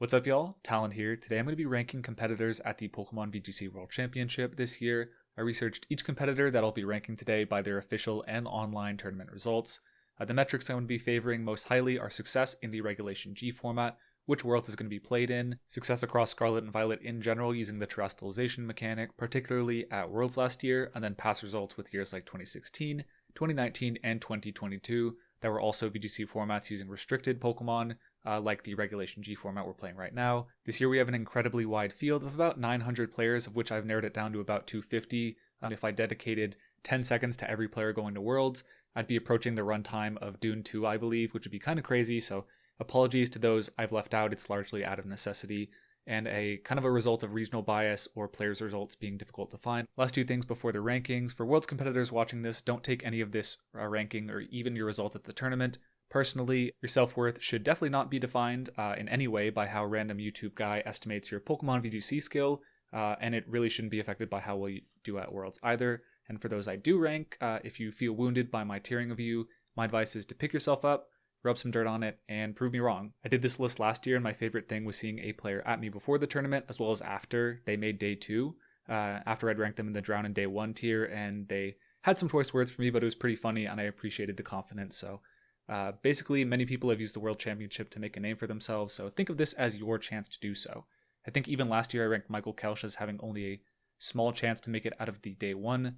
What's up, y'all? Talon here. Today I'm going to be ranking competitors at the Pokemon VGC World Championship this year. I researched each competitor that I'll be ranking today by their official and online tournament results. The metrics I'm going to be favoring most highly are success in the Regulation G format, which worlds is going to be played in, success across Scarlet and Violet in general using the terrestrialization mechanic, particularly at Worlds last year, and then past results with years like 2016, 2019, and 2022 that were also VGC formats using restricted Pokemon, like the Regulation G format we're playing right now. This year we have an incredibly wide field of about 900 players, of which I've narrowed it down to about 250. If I dedicated 10 seconds to every player going to Worlds, I'd be approaching the runtime of Dune 2, I believe, which would be kind of crazy, so apologies to those I've left out. It's largely out of necessity and a kind of a result of regional bias or players' results being difficult to find. Last two things before the rankings. For Worlds competitors watching this, don't take any of this ranking or even your result at the tournament personally. Your self-worth should definitely not be defined in any way by how a random YouTube guy estimates your Pokemon VGC skill, and it really shouldn't be affected by how well you do at Worlds either. And for those I do rank, if you feel wounded by my tiering of you, my advice is to pick yourself up, rub some dirt on it, and prove me wrong. I did this list last year, and my favorite thing was seeing a player at me before the tournament, as well as after they made day 2, after I'd ranked them in the Drown in day 1 tier, and they had some choice words for me, but it was pretty funny, and I appreciated the confidence. So basically, many people have used the World Championship to make a name for themselves, so think of this as your chance to do so. I think even last year I ranked Michael Kelsch as having only a small chance to make it out of the day 1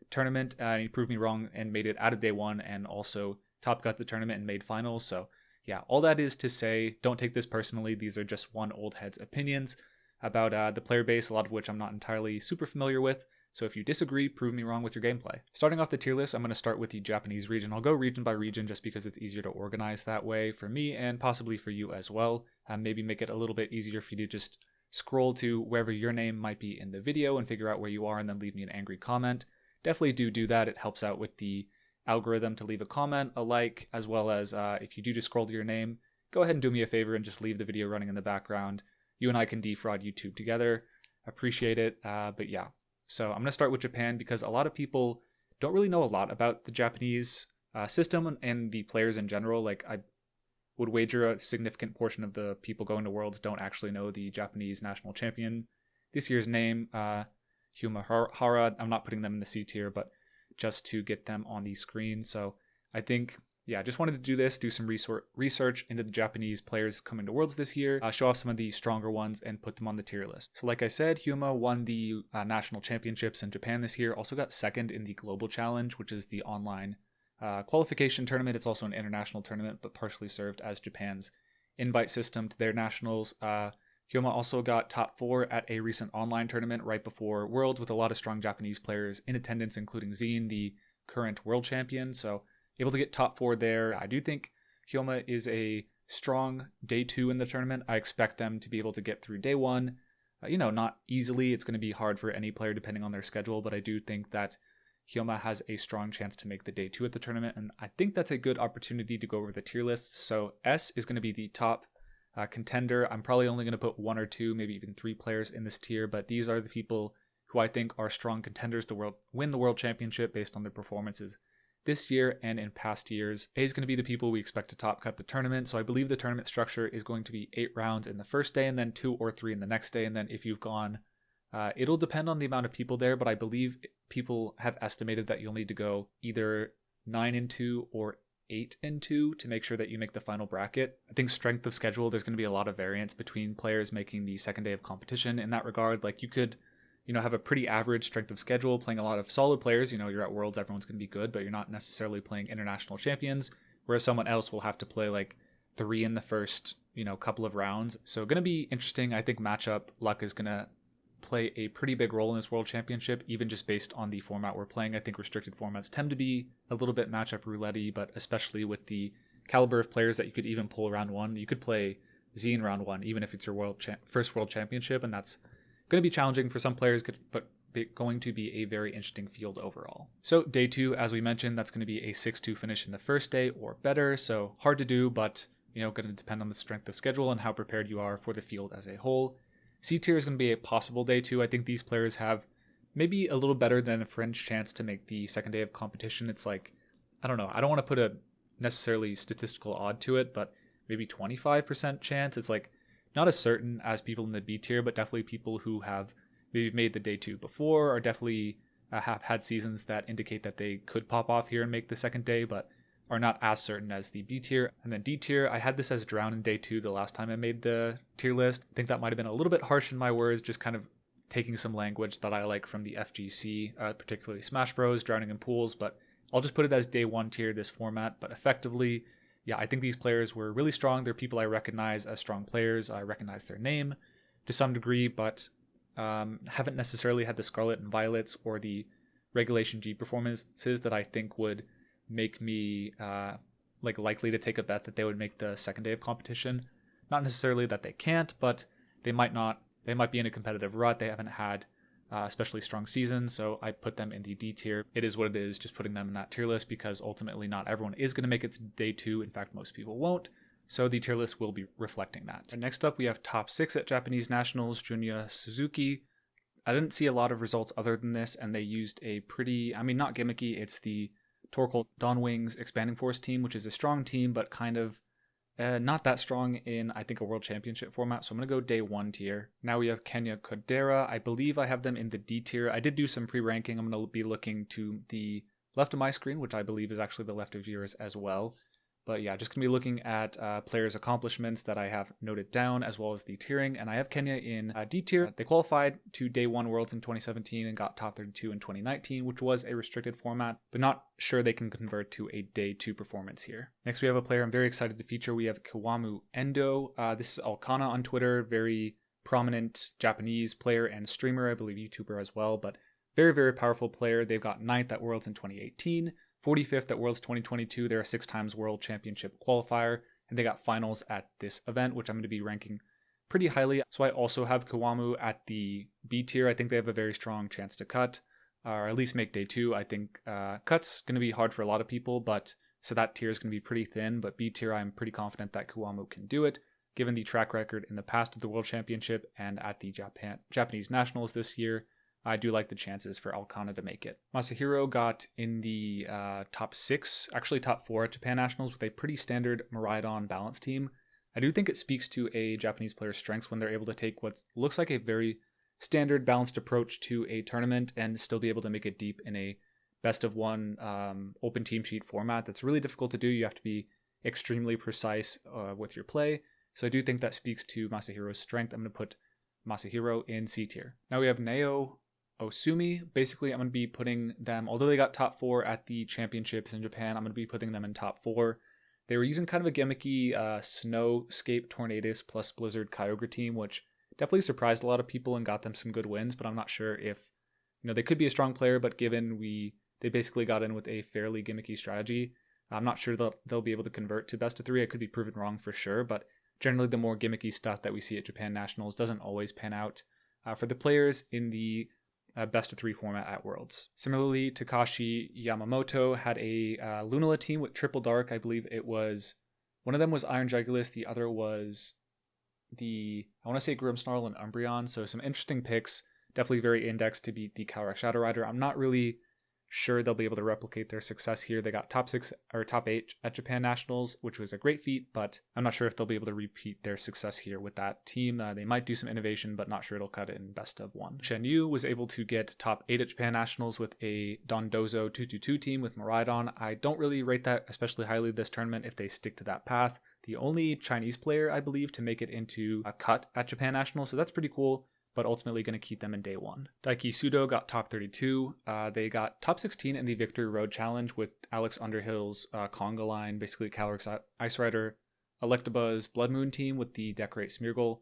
tournament, and he proved me wrong and made it out of day 1, and also top cut the tournament and made finals. So yeah, all that is to say, don't take this personally. These are just one old head's opinions about the player base, a lot of which I'm not entirely super familiar with. So if you disagree, prove me wrong with your gameplay. Starting off the tier list, I'm going to start with the Japanese region. I'll go region by region just because it's easier to organize that way for me and possibly for you as well. Maybe make it a little bit easier for you to just scroll to wherever your name might be in the video and figure out where you are and then leave me an angry comment. Definitely do that. It helps out with the algorithm to leave a comment, a like, as well as if you do just scroll to your name, go ahead and do me a favor and just leave the video running in the background. You and I can defraud YouTube together. Appreciate it. But yeah, so I'm going to start with Japan because a lot of people don't really know a lot about the Japanese system and the players in general. Like, I would wager a significant portion of the people going to Worlds don't actually know the Japanese national champion this year's name, Hara. I'm not putting them in the C tier, but just to get them on the screen. So I think, yeah, I just wanted to do this, do some research into the Japanese players coming to Worlds this year, show off some of the stronger ones and put them on the tier list. So like I said, Hyuma won the national championships in Japan this year, also got second in the Global Challenge, which is the online qualification tournament. It's also an international tournament, but partially served as Japan's invite system to their nationals. Hyuma also got top 4 at a recent online tournament right before Worlds with a lot of strong Japanese players in attendance, including Zine, the current world champion. So able to get top 4 there. I do think Hyuma is a strong day 2 in the tournament. I expect them to be able to get through day 1. Not easily. It's going to be hard for any player depending on their schedule, but I do think that Hyuma has a strong chance to make the day 2 at the tournament, and I think that's a good opportunity to go over the tier list. So S is going to be the top contender. I'm probably only going to put 1 or 2, maybe even 3 players in this tier, but these are the people who I think are strong contenders to win the World Championship based on their performances this year and in past years. A is going to be the people we expect to top cut the tournament, so I believe the tournament structure is going to be 8 rounds in the first day and then 2 or 3 in the next day, and then if you've gone, it'll depend on the amount of people there, but I believe people have estimated that you'll need to go either 9-2 or 8-2 to make sure that you make the final bracket. I think strength of schedule, there's going to be a lot of variance between players making the second day of competition in that regard. Like, you could, have a pretty average strength of schedule, playing a lot of solid players. You're at Worlds, everyone's going to be good, but you're not necessarily playing international champions, whereas someone else will have to play like 3 in the first, couple of rounds. So going to be interesting. I think matchup luck is going to play a pretty big role in this World Championship, even just based on the format we're playing. I think restricted formats tend to be a little bit matchup roulette-y, but especially with the caliber of players that you could even pull round 1. You could play Z in round 1, even if it's your first World Championship, and that's going to be challenging for some players, but going to be a very interesting field overall. So day 2, as we mentioned, that's going to be a 6-2 finish in the first day or better, so hard to do, but going to depend on the strength of schedule and how prepared you are for the field as a whole. C tier is going to be a possible day 2. I think these players have maybe a little better than a fringe chance to make the second day of competition. It's like, I don't know, I don't want to put a necessarily statistical odd to it, but maybe 25% chance. It's like not as certain as people in the B tier, but definitely people who have maybe made the day 2 before, or definitely have had seasons that indicate that they could pop off here and make the second day, but are not as certain as the B tier. And then D tier, I had this as drown in day 2 the last time I made the tier list. I think that might have been a little bit harsh in my words, just kind of taking some language that I like from the FGC, particularly Smash Bros, drowning in pools, but I'll just put it as day 1 tier, this format. But effectively, yeah, I think these players were really strong. They're people I recognize as strong players. I recognize their name to some degree, but haven't necessarily had the Scarlet and Violets or the Regulation G performances that I think would make me likely to take a bet that they would make the second day of competition. Not necessarily that they can't, but they might not. They might be in a competitive rut. They haven't had especially strong seasons, so I put them in the D tier. It is what it is, just putting them in that tier list because ultimately not everyone is going to make it to day 2. In fact, most people won't. So the tier list will be reflecting that. And next up, we have top 6 at Japanese Nationals, Junya Suzuki. I didn't see a lot of results other than this, and they used a pretty, not gimmicky, it's the Torkoal Dawnwings Expanding Force team, which is a strong team, but kind of not that strong in, I think, a World Championship format. So I'm going to go day 1 tier. Now we have Kenya Kodera. I believe I have them in the D tier. I did do some pre-ranking. I'm going to be looking to the left of my screen, which I believe is actually the left of yours as well. But yeah, just going to be looking at players' accomplishments that I have noted down, as well as the tiering. And I have Kenya in D tier. They qualified to Day 1 Worlds in 2017 and got top 32 in 2019, which was a restricted format, but not sure they can convert to a Day 2 performance here. Next, we have a player I'm very excited to feature. We have Kiwamu Endo. This is Alcana on Twitter, very prominent Japanese player and streamer, I believe YouTuber as well, but very, very powerful player. They've got 9th at Worlds in 2018. 45th at Worlds 2022. They're a 6-times World Championship qualifier, and they got finals at this event, which I'm going to be ranking pretty highly. So I also have Kiwamu at the B tier. I think they have a very strong chance to cut, or at least make day 2. I think cut's going to be hard for a lot of people, but so that tier is going to be pretty thin. But B tier, I'm pretty confident that Kiwamu can do it, given the track record in the past of the World Championship and at the Japanese Nationals this year. I do like the chances for Alcana to make it. Masahiro got in the top 6, actually top 4 at Japan Nationals with a pretty standard Miraidon balance team. I do think it speaks to a Japanese player's strengths when they're able to take what looks like a very standard balanced approach to a tournament and still be able to make it deep in a best of 1 open team sheet format. That's really difficult to do. You have to be extremely precise with your play. So I do think that speaks to Masahiro's strength. I'm going to put Masahiro in C tier. Now we have Neo Osumi. Basically, I'm going to be putting them, although they got top 4 at the championships in Japan, I'm going to be putting them in top 4. They were using kind of a gimmicky Snowscape Tornadus plus Blizzard Kyogre team, which definitely surprised a lot of people and got them some good wins, but I'm not sure if, they could be a strong player, but given they basically got in with a fairly gimmicky strategy, I'm not sure they'll be able to convert to best of 3. I could be proven wrong for sure, but generally the more gimmicky stuff that we see at Japan Nationals doesn't always pan out for the players in the best of 3 format at Worlds. Similarly, Takashi Yamamoto had a Lunala team with Triple Dark. I believe it was, one of them was Iron Jugulis, the other was I want to say Grimmsnarl and Umbreon. So some interesting picks, definitely very indexed to beat the Karak Shadow Rider. I'm not really sure they'll be able to replicate their success here. They got top 6 or top 8 at Japan Nationals, which was a great feat, but I'm not sure if they'll be able to repeat their success here with that team. They might do some innovation, but not sure it'll cut it in best of 1. Shen Yu was able to get top 8 at Japan Nationals with a Dondozo 222 team with Miraidon. I don't really rate that especially highly this tournament if they stick to that path. The only Chinese player, I believe, to make it into a cut at Japan Nationals, so that's pretty cool, but ultimately going to keep them in day 1. Daiki Sudo got top 32. They got top 16 in the Victory Road Challenge with Alex Underhill's Conga line, basically Calyrex Ice Rider, Electabuzz Blood Moon team with the Decorate Smeargle.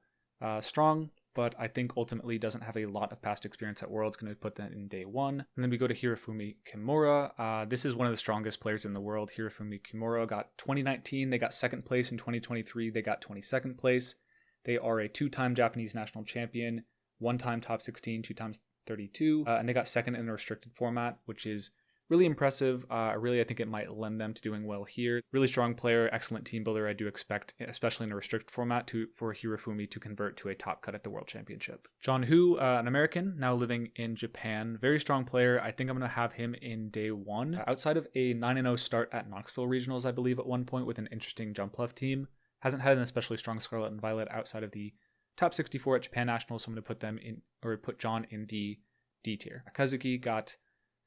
Strong, but I think ultimately doesn't have a lot of past experience at Worlds, going to put that in day 1. And then we go to Hirofumi Kimura. This is one of the strongest players in the world. Hirofumi Kimura got 2019. They got 2nd place in 2023. They got 22nd place. They are a 2-time Japanese national champion, 1-time top 16, 2 times 32, and they got 2nd in a restricted format, which is really impressive. Really, I think it might lend them to doing well here. Really strong player, excellent team builder. I do expect, especially in a restricted format, for Hirofumi to convert to a top cut at the World Championship. John Hu, an American, now living in Japan. Very strong player. I think I'm going to have him in day 1. Outside of a 9-0 start at Knoxville Regionals, I believe, at one point with an interesting jump left team, Hasn't had an especially strong Scarlet and Violet outside of the top 64 at Japan Nationals, so I'm going to put them in, or put John in the D tier. Akazuki got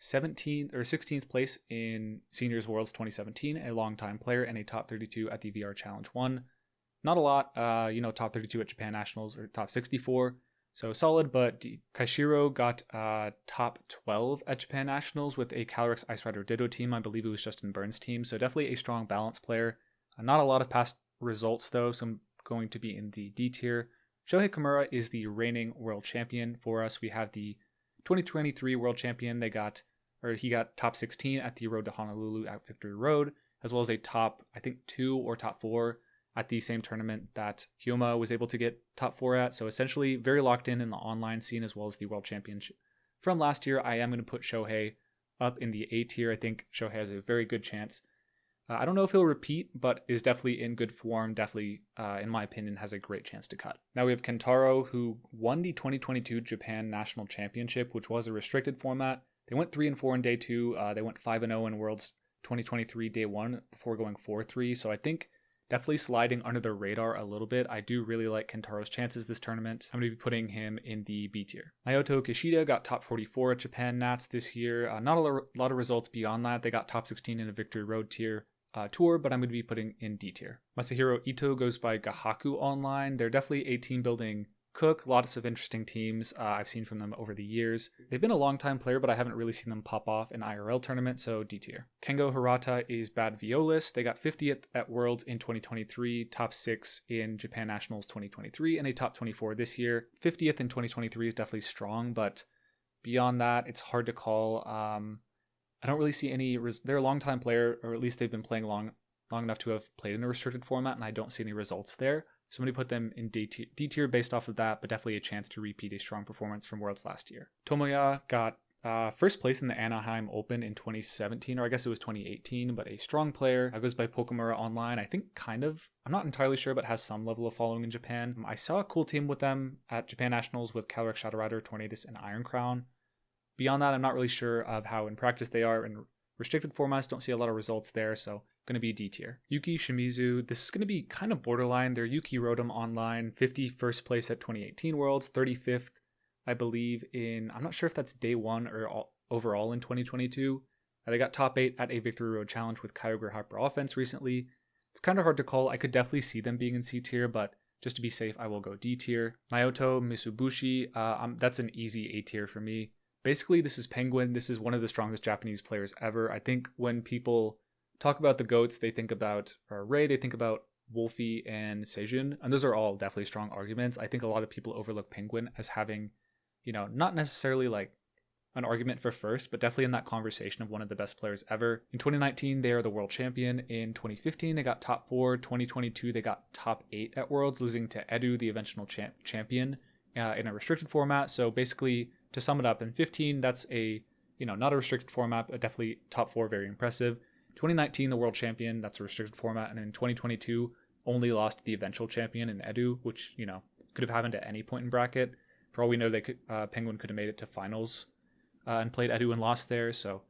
17th or 16th place in Seniors Worlds 2017, a longtime player and a top 32 at the VR Challenge 1. Not a lot, top 32 at Japan Nationals or top 64, so solid, but Kaishiro got top 12 at Japan Nationals with a Calyrex Ice Rider Ditto team. I believe it was Justin Burns' team, so definitely a strong balance player. Not a lot of past results though, so I'm going to be in the D tier. Shohei Kimura is the reigning world champion for us. We have the 2023 world champion. He got top 16 at the Road to Honolulu at Victory Road, as well as a top, I think 2 or top 4 at the same tournament that Hyoma was able to get top 4 at. So essentially very locked in the online scene as well as the world championship. From last year, I am going to put Shohei up in the A tier. I think Shohei has a very good chance. I don't know if he'll repeat, but is definitely in good form. Definitely, in my opinion, has a great chance to cut. Now we have Kentaro, who won the 2022 Japan National Championship, which was a restricted format. They went 3-4 in day 2. They went 5-0 in Worlds 2023 day 1 before going 4-3. So I think definitely sliding under the radar a little bit. I do really like Kentaro's chances this tournament. I'm going to be putting him in the B tier. Naoto Kishida got top 44 at Japan Nats this year. Not a lot of results beyond that. They got top 16 in a Victory Road tier tour, but I'm going to be putting in D tier. Masahiro Ito goes by Gahaku Online. They're definitely a team building cook. Lots of interesting teams I've seen from them over the years. They've been a long time player, but I haven't really seen them pop off in IRL tournament, so D tier. Kengo Hirata is Bad Violas. They got 50th at Worlds in 2023, top 6 in Japan Nationals 2023, and a top 24 this year. 50th in 2023 is definitely strong, but beyond that, it's hard to call. I don't really see any. They're a long time player, or at least they've been playing long enough to have played in a restricted format, and I don't see any results there. So I'm going to put them in D tier based off of that, but definitely a chance to repeat a strong performance from Worlds last year. Tomoya got first place in the Anaheim Open in 2017, or I guess it was 2018, but a strong player. Goes by Pokemon Online. I think I'm not entirely sure, but has some level of following in Japan. I saw a cool team with them at Japan Nationals with Calyrex Shadow Rider, Tornadus, and Iron Crown. Beyond that, I'm not really sure of how in practice they are. In restricted formats, don't see a lot of results there, so going to be D tier. Yuki Shimizu, this is going to be kind of borderline. They're Yuki Rotom Online, 51st place at 2018 Worlds, 35th, I believe, I'm not sure if that's day 1 or overall in 2022. They got top 8 at a Victory Road Challenge with Kyogre Hyper Offense recently. It's kind of hard to call. I could definitely see them being in C tier, but just to be safe, I will go D tier. Naoto Mitsubishi, that's an easy A tier for me. Basically, this is Penguin. This is one of the strongest Japanese players ever. I think when people talk about the GOATs, they think about Ray, they think about Wolfie and Seijun, and those are all definitely strong arguments. I think a lot of people overlook Penguin as having, not necessarily like an argument for first, but definitely in that conversation of one of the best players ever. In 2019, they are the world champion. In 2015, they got top 4. 2022, they got top 8 at Worlds, losing to Edu, the eventual champion, in a restricted format. So basically, to sum it up, in 15, that's not a restricted format, but definitely top 4, very impressive. 2019, the world champion, that's a restricted format. And in 2022, only lost to the eventual champion in Edu, which, could have happened at any point in bracket. For all we know, Penguin could have made it to finals and played Edu and lost there. So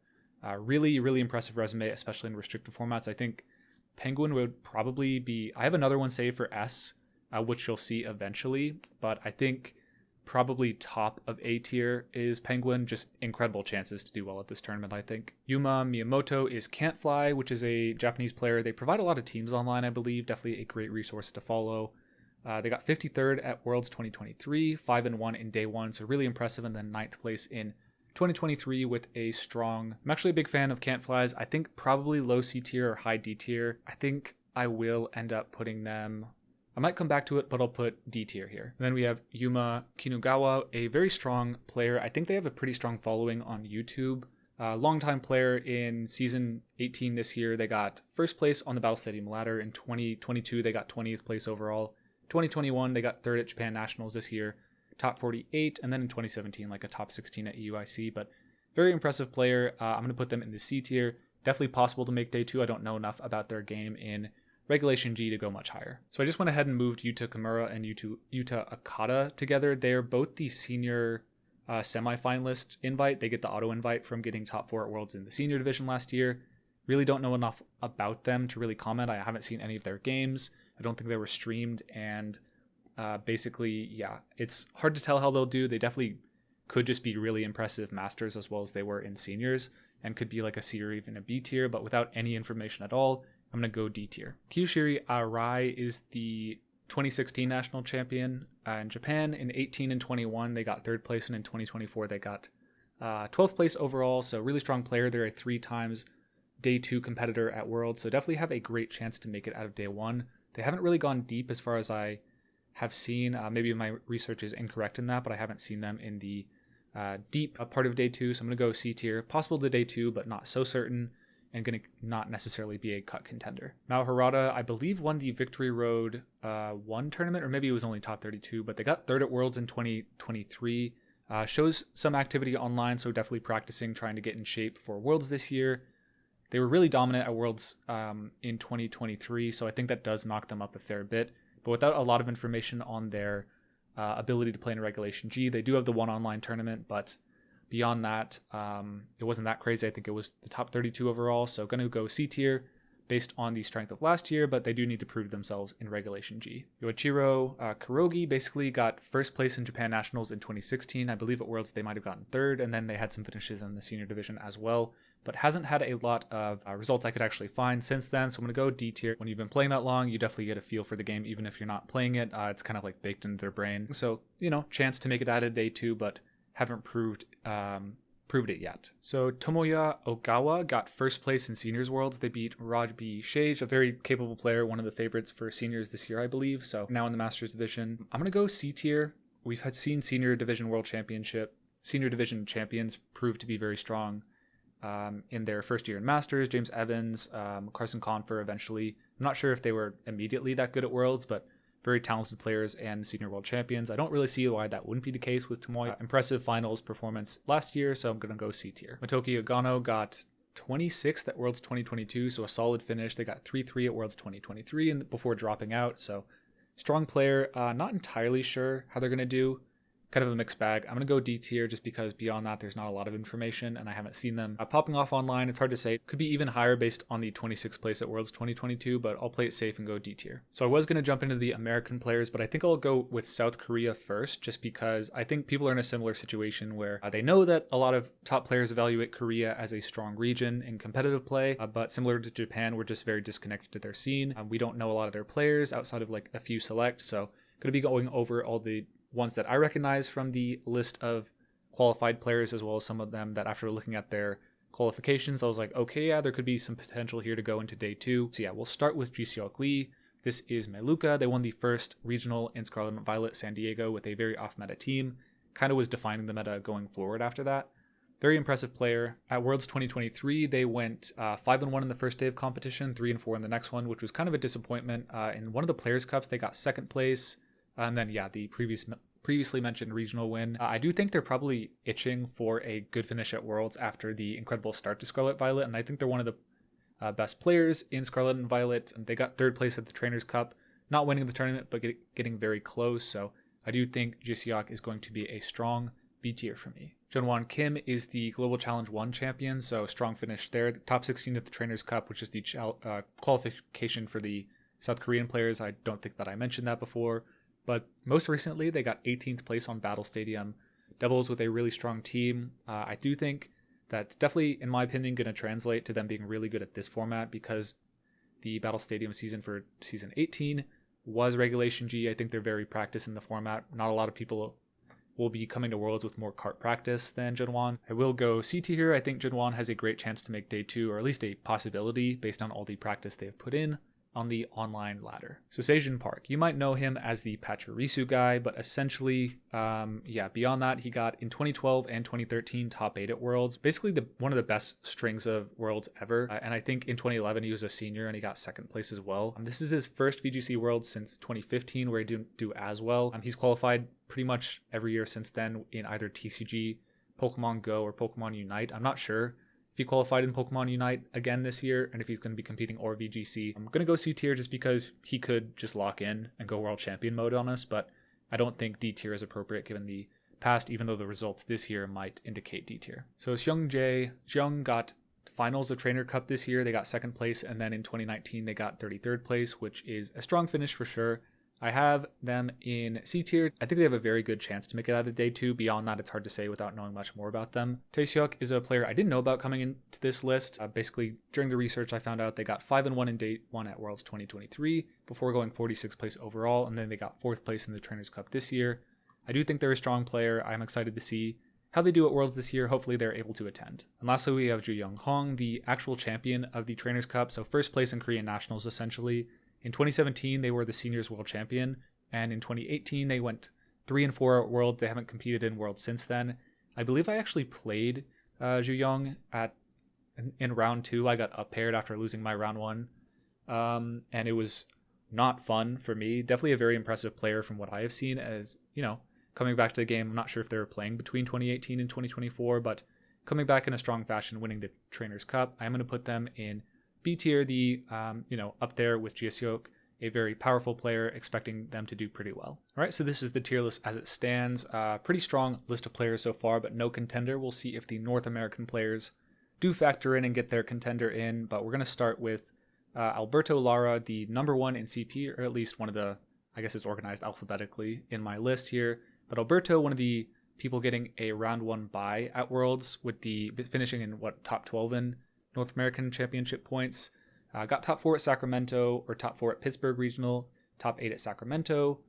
really, really impressive resume, especially in restricted formats. I think Penguin would probably be, I have another one saved for S, which you'll see eventually, but I think probably top of A tier is Penguin. Just incredible chances to do well at this tournament, I think. Yuma Miyamoto is Can't Fly, which is a Japanese player. They provide a lot of teams online, I believe. Definitely a great resource to follow. They got 53rd at Worlds 2023, 5-1 in day 1, so really impressive, and then 9th place in 2023 with a strong... I'm actually a big fan of Can't Flies. I think probably low C tier or high D tier. I think I will end up putting them... I might come back to it, but I'll put D tier here. And then we have Yuma Kinugawa, a very strong player. I think they have a pretty strong following on YouTube. Longtime player in season 18 this year. They got first place on the Battle Stadium ladder. In 2022, they got 20th place overall. 2021, they got 3rd at Japan Nationals this year, top 48. And then in 2017, like a top 16 at EUIC. But very impressive player. I'm going to put them in the C tier. Definitely possible to make day 2. I don't know enough about their game in Regulation G to go much higher. So I just went ahead and moved Yuta Kimura and Yuta Akata together. They are both the senior semi-finalist invite. They get the auto invite from getting top 4 at Worlds in the senior division last year. Really don't know enough about them to really comment. I haven't seen any of their games. I don't think they were streamed, and basically, yeah, it's hard to tell how they'll do. They definitely could just be really impressive masters as well as they were in seniors, and could be like a C or even a B tier, but without any information at all, I'm going to go D tier. Kyushiri Arai is the 2016 national champion in Japan. In 18 and 21, they got 3rd place, and in 2024, they got 12th place overall, so really strong player. They're a 3 times day 2 competitor at Worlds, so definitely have a great chance to make it out of day 1. They haven't really gone deep as far as I have seen. Maybe my research is incorrect in that, but I haven't seen them in the deep part of day 2, so I'm going to go C tier. Possible to day 2, but not so certain, and going to not necessarily be a cut contender. Mao Harada, I believe, won the Victory Road 1 tournament, or maybe it was only top 32, but they got 3rd at Worlds in 2023. Shows some activity online, so definitely practicing, trying to get in shape for Worlds this year. They were really dominant at Worlds in 2023, so I think that does knock them up a fair bit. But without a lot of information on their ability to play in Regulation G, they do have the 1 online tournament, but beyond that, it wasn't that crazy. I think it was the top 32 overall, so going to go C tier based on the strength of last year, but they do need to prove themselves in Regulation G. Yoichiro Kurogi basically got 1st place in Japan Nationals in 2016. I believe at Worlds they might have gotten 3rd, and then they had some finishes in the senior division as well, but hasn't had a lot of results I could actually find since then, so I'm going to go D tier. When you've been playing that long, you definitely get a feel for the game, even if you're not playing it. It's kind of like baked into their brain. So, chance to make it out of day 2, but haven't proved it yet. So Tomoya Ogawa got 1st place in Seniors Worlds. They beat Rajbi Shage, a very capable player, one of the favorites for seniors this year, I believe. So now in the Masters division, I'm going to go C tier. We've seen Senior Division World Championship, Senior Division champions prove to be very strong in their first year in Masters. James Evans, Carson Confer eventually. I'm not sure if they were immediately that good at Worlds, but very talented players and senior world champions. I don't really see why that wouldn't be the case with Tomoya. Impressive finals performance last year, so I'm going to go C tier. Motoki Ogano got 26th at Worlds 2022, so a solid finish. They got 3-3 at Worlds 2023 and before dropping out, so strong player. Not entirely sure how they're going to do. Kind of a mixed bag. I'm going to go D tier just because beyond that there's not a lot of information and I haven't seen them popping off online. It's hard to say. Could be even higher based on the 26th place at Worlds 2022, but I'll play it safe and go D tier. So I was going to jump into the American players, but I think I'll go with South Korea first just because I think people are in a similar situation where they know that a lot of top players evaluate Korea as a strong region in competitive play, but similar to Japan, we're just very disconnected to their scene. We don't know a lot of their players outside of like a few select, so going to be going over all the ones that I recognize from the list of qualified players, as well as some of them that after looking at their qualifications, I was like, okay, yeah, there could be some potential here to go into day 2. So yeah, we'll start with Ji-Seok Lee. This is Meluka. They won the first regional in Scarlet and Violet San Diego with a very off-meta team. Kind of was defining the meta going forward after that. Very impressive player. At Worlds 2023, they went 5-1 in the first day of competition, 3-4 in the next one, which was kind of a disappointment. In one of the Players' Cups, they got 2nd place. And then, yeah, the previously mentioned regional win. I do think they're probably itching for a good finish at Worlds after the incredible start to Scarlet Violet, and I think they're one of the best players in Scarlet and Violet. They got 3rd place at the Trainers' Cup, not winning the tournament, but getting very close, so I do think Ji-Seok is going to be a strong B tier for me. Jeonwon Kim is the Global Challenge 1 champion, so strong finish there. Top 16 at the Trainers' Cup, which is the qualification for the South Korean players. I don't think that I mentioned that before. But most recently, they got 18th place on Battle Stadium, doubles with a really strong team. I do think that's definitely, in my opinion, going to translate to them being really good at this format because the Battle Stadium season for Season 18 was Regulation G. I think they're very practiced in the format. Not a lot of people will be coming to Worlds with more kart practice than Jeonwon. I will go C tier here. I think Jeonwon has a great chance to make day 2, or at least a possibility based on all the practice they've put in on the online ladder. So Seijin Park, you might know him as the Pachirisu guy, but essentially, beyond that, he got in 2012 and 2013 top 8 at Worlds. Basically one of the best strings of Worlds ever. And I think in 2011 he was a senior and he got 2nd place as well. This is his first VGC Worlds since 2015 where he didn't do as well. He's qualified pretty much every year since then in either TCG, Pokemon Go, or Pokemon Unite. I'm not sure if he qualified in Pokemon Unite again this year, and if he's going to be competing or VGC. I'm going to go C tier just because he could just lock in and go World Champion mode on us, but I don't think D tier is appropriate given the past, even though the results this year might indicate D tier. So Seung Jae, Jeong got finals of Trainer Cup this year, they got second place, and then in 2019 they got 33rd place, which is a strong finish for sure. I have them in C tier. I think they have a very good chance to make it out of day 2. Beyond that, it's hard to say without knowing much more about them. Taeseok is a player I didn't know about coming into this list. Basically, during the research, I found out they got 5-1 in day 1 at Worlds 2023 before going 46th place overall, and then they got 4th place in the Trainers Cup this year. I do think they're a strong player. I'm excited to see how they do at Worlds this year. Hopefully they're able to attend. And lastly, we have Ju Young Hong, the actual champion of the Trainers Cup. So first place in Korean Nationals, essentially. In 2017, they were the Seniors World Champion. And in 2018, they went 3-4 at World. They haven't competed in World since then. I believe I actually played Ju Young in round 2. I got up-paired after losing my round 1. And it was not fun for me. Definitely a very impressive player from what I have seen as, coming back to the game. I'm not sure if they were playing between 2018 and 2024, but coming back in a strong fashion, winning the Trainers Cup. I'm going to put them in B tier, up there with Jaeseok, a very powerful player, expecting them to do pretty well. All right, so this is the tier list as it stands. Pretty strong list of players so far, but no contender. We'll see if the North American players do factor in and get their contender in, but we're going to start with Alberto Lara, the number 1 in CP, or at least one of the, I guess it's organized alphabetically in my list here. But Alberto, one of the people getting a round 1 bye at Worlds, with the finishing in top 12 in North American Championship points. Got top 4 at Sacramento, or top 4 at Pittsburgh Regional, top 8 at Sacramento,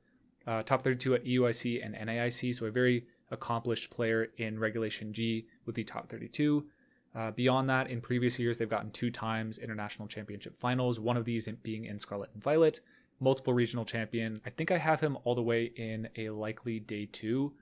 top 32 at EUIC and NAIC, so a very accomplished player in Regulation G with the top 32. Beyond that, in previous years, they've gotten 2 times International Championship Finals, one of these being in Scarlet and Violet, multiple regional champion. I think I have him all the way in a likely day 2.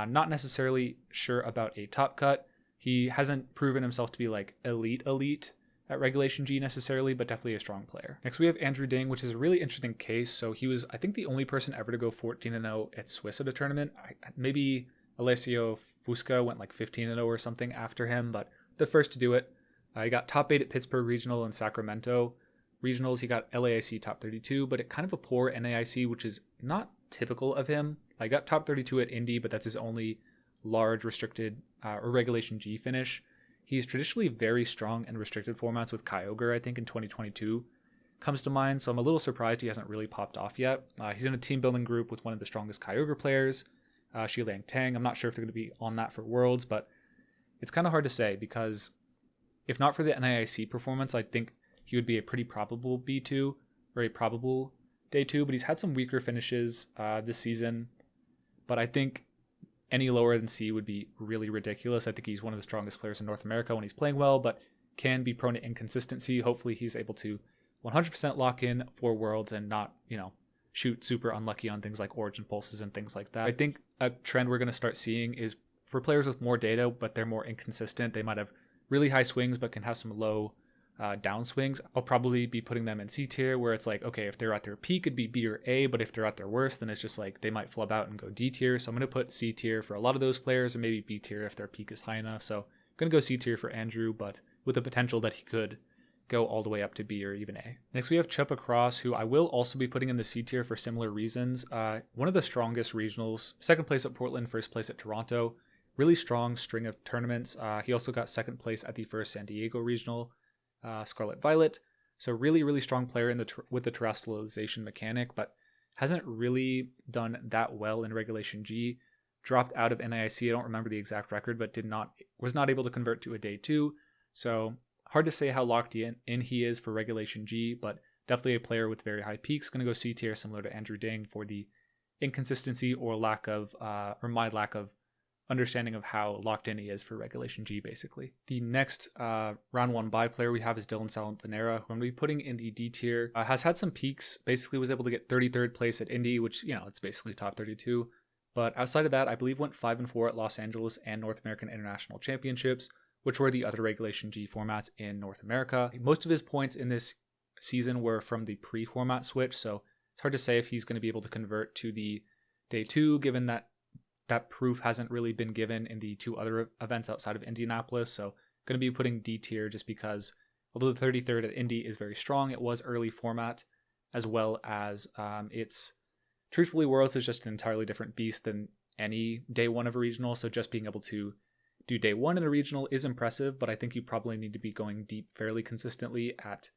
Not necessarily sure about a top cut. He hasn't proven himself to be like elite at Regulation G necessarily, but definitely a strong player. Next we have Andrew Ding, which is a really interesting case. So he was, I think, the only person ever to go 14-0 at Swiss at a tournament. Maybe Alessio Fusca went like 15-0 or something after him, but the first to do it. He got top 8 at Pittsburgh Regional and Sacramento Regionals. He got LAIC top 32, but at kind of a poor NAIC, which is not typical of him. I got top 32 at Indy, but that's his only large restricted or Regulation G finish. He's traditionally very strong in restricted formats with Kyogre, I think in 2022 comes to mind, so I'm a little surprised he hasn't really popped off yet. He's in a team building group with one of the strongest Kyogre players, Shilang Tang. I'm not sure if they're going to be on that for Worlds, but it's kind of hard to say because if not for the NAIC performance, I think he would be a pretty probable B2 or a probable day 2, but he's had some weaker finishes this season. But I think any lower than C would be really ridiculous. I think he's one of the strongest players in North America when he's playing well, but can be prone to inconsistency. Hopefully he's able to 100% lock in for Worlds and not, shoot super unlucky on things like Origin Pulses and things like that. I think a trend we're going to start seeing is for players with more data, but they're more inconsistent. They might have really high swings, but can have some low down swings. I'll probably be putting them in C tier, where it's like, okay, if they're at their peak, it'd be B or A, but if they're at their worst, then it's just like they might flub out and go D tier. So I'm going to put C tier for a lot of those players, and maybe B tier if their peak is high enough. So I'm going to go C tier for Andrew, but with the potential that he could go all the way up to B or even A. Next we have Chupa Cross, who I will also be putting in the C tier for similar reasons. One of the strongest regionals, second place at Portland, first place at Toronto. Really strong string of tournaments. He also got second place at the first San Diego regional, Scarlet Violet. So really, really strong player with the terrestrialization mechanic, but hasn't really done that well in Regulation G. Dropped out of NAIC. I don't remember the exact record, but was not able to convert to a day 2. So hard to say how locked in he is for Regulation G, but definitely a player with very high peaks. Going to go C tier, similar to Andrew Ding, for the inconsistency or my lack of understanding of how locked in he is for Regulation G, basically. The next round 1 bye player we have is Dylan Salampanera, who I'm going to be putting in the D tier. Has had some peaks, basically was able to get 33rd place at Indy, which, it's basically top 32. But outside of that, I believe went 5-4 at Los Angeles and North American International Championships, which were the other Regulation G formats in North America. Most of his points in this season were from the pre-format switch, so it's hard to say if he's going to be able to convert to the day 2, given that proof hasn't really been given in the 2 other events outside of Indianapolis. So going to be putting D tier just because although the 33rd at Indy is very strong, it was early format, as well as it's truthfully Worlds is just an entirely different beast than any day 1 of a regional. So just being able to do day 1 in a regional is impressive, but I think you probably need to be going deep fairly consistently at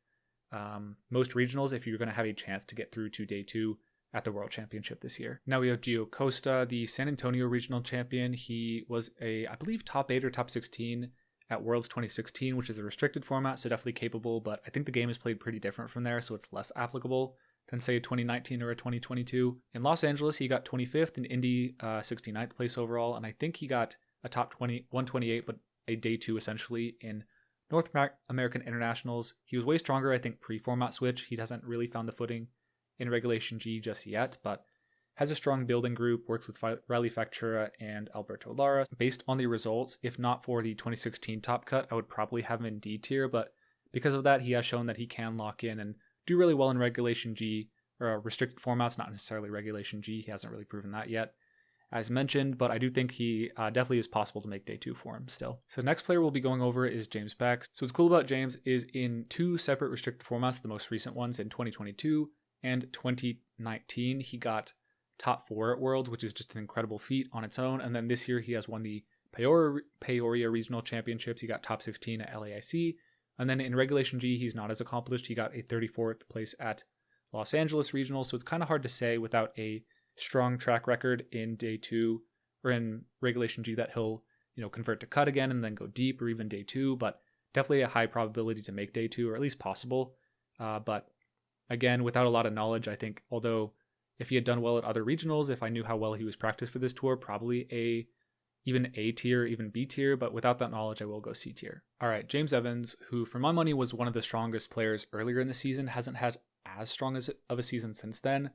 most regionals if you're going to have a chance to get through to day 2 at the World Championship this year. Now we have Gio Costa, the San Antonio regional champion. He was I believe top 8 or top 16 at Worlds 2016, which is a restricted format, so definitely capable, but I think the game is played pretty different from there, so it's less applicable than say a 2019 or a 2022. In Los Angeles, he got 25th, in Indy 69th place overall, and I think he got a top 128, but a day 2 essentially in North American Internationals. He was way stronger, I think, pre-format switch. He hasn't really found the footing in Regulation G just yet, but has a strong building group, works with Riley Factura and Alberto Lara. Based on the results, if not for the 2016 top cut, I would probably have him in D tier, but because of that, he has shown that he can lock in and do really well in Regulation G, or restricted formats, not necessarily Regulation G. He hasn't really proven that yet, as mentioned, but I do think he definitely is possible to make day 2 for him still. So the next player we'll be going over is James Beck. So what's cool about James is in 2 separate restricted formats, the most recent ones in 2022 and 2019, he got top 4 at Worlds, which is just an incredible feat on its own. And then this year he has won the Peoria Regional Championships. He got top 16 at LAIC. And then in Regulation G, he's not as accomplished. He got a 34th place at Los Angeles Regional. So it's kind of hard to say without a strong track record in day 2 or in Regulation G that he'll, convert to cut again and then go deep, or even day 2, but definitely a high probability to make day 2, or at least possible. But again, without a lot of knowledge, I think, although if he had done well at other regionals, if I knew how well he was practiced for this tour, probably even A tier, even B tier, but without that knowledge, I will go C tier. All right, James Evans, who for my money was one of the strongest players earlier in the season, hasn't had as strong of a season since then.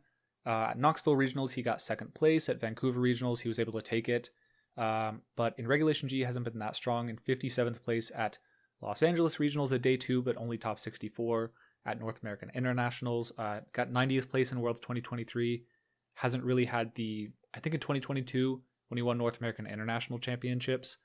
At Knoxville Regionals, he got 2nd place. At Vancouver Regionals, he was able to take it. But in Regulation G, he hasn't been that strong. In 57th place at Los Angeles Regionals at day 2, but only top 64. At North American Internationals, got 90th place in Worlds 2023. Hasn't really had I think in 2022, when he won North American International Championships,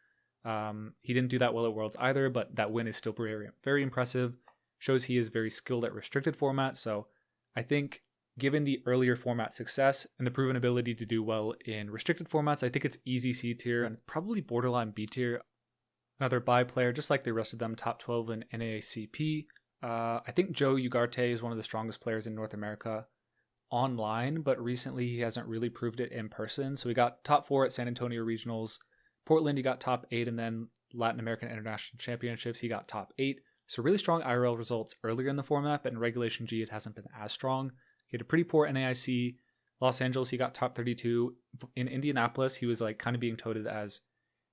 he didn't do that well at Worlds either, but that win is still very, very impressive. Shows he is very skilled at restricted formats. So I think given the earlier format success and the proven ability to do well in restricted formats, I think it's easy C tier and probably borderline B tier. Another bye player, just like the rest of them, top 12 in NAACP. I think Joe Ugarte is one of the strongest players in North America online, but recently he hasn't really proved it in person. So he got top 4 at San Antonio Regionals. Portland, he got top 8, and then Latin American International Championships, he got top 8. So really strong IRL results earlier in the format, but in Regulation G, it hasn't been as strong. He had a pretty poor NAIC. Los Angeles, he got top 32. In Indianapolis, he was kind of being touted as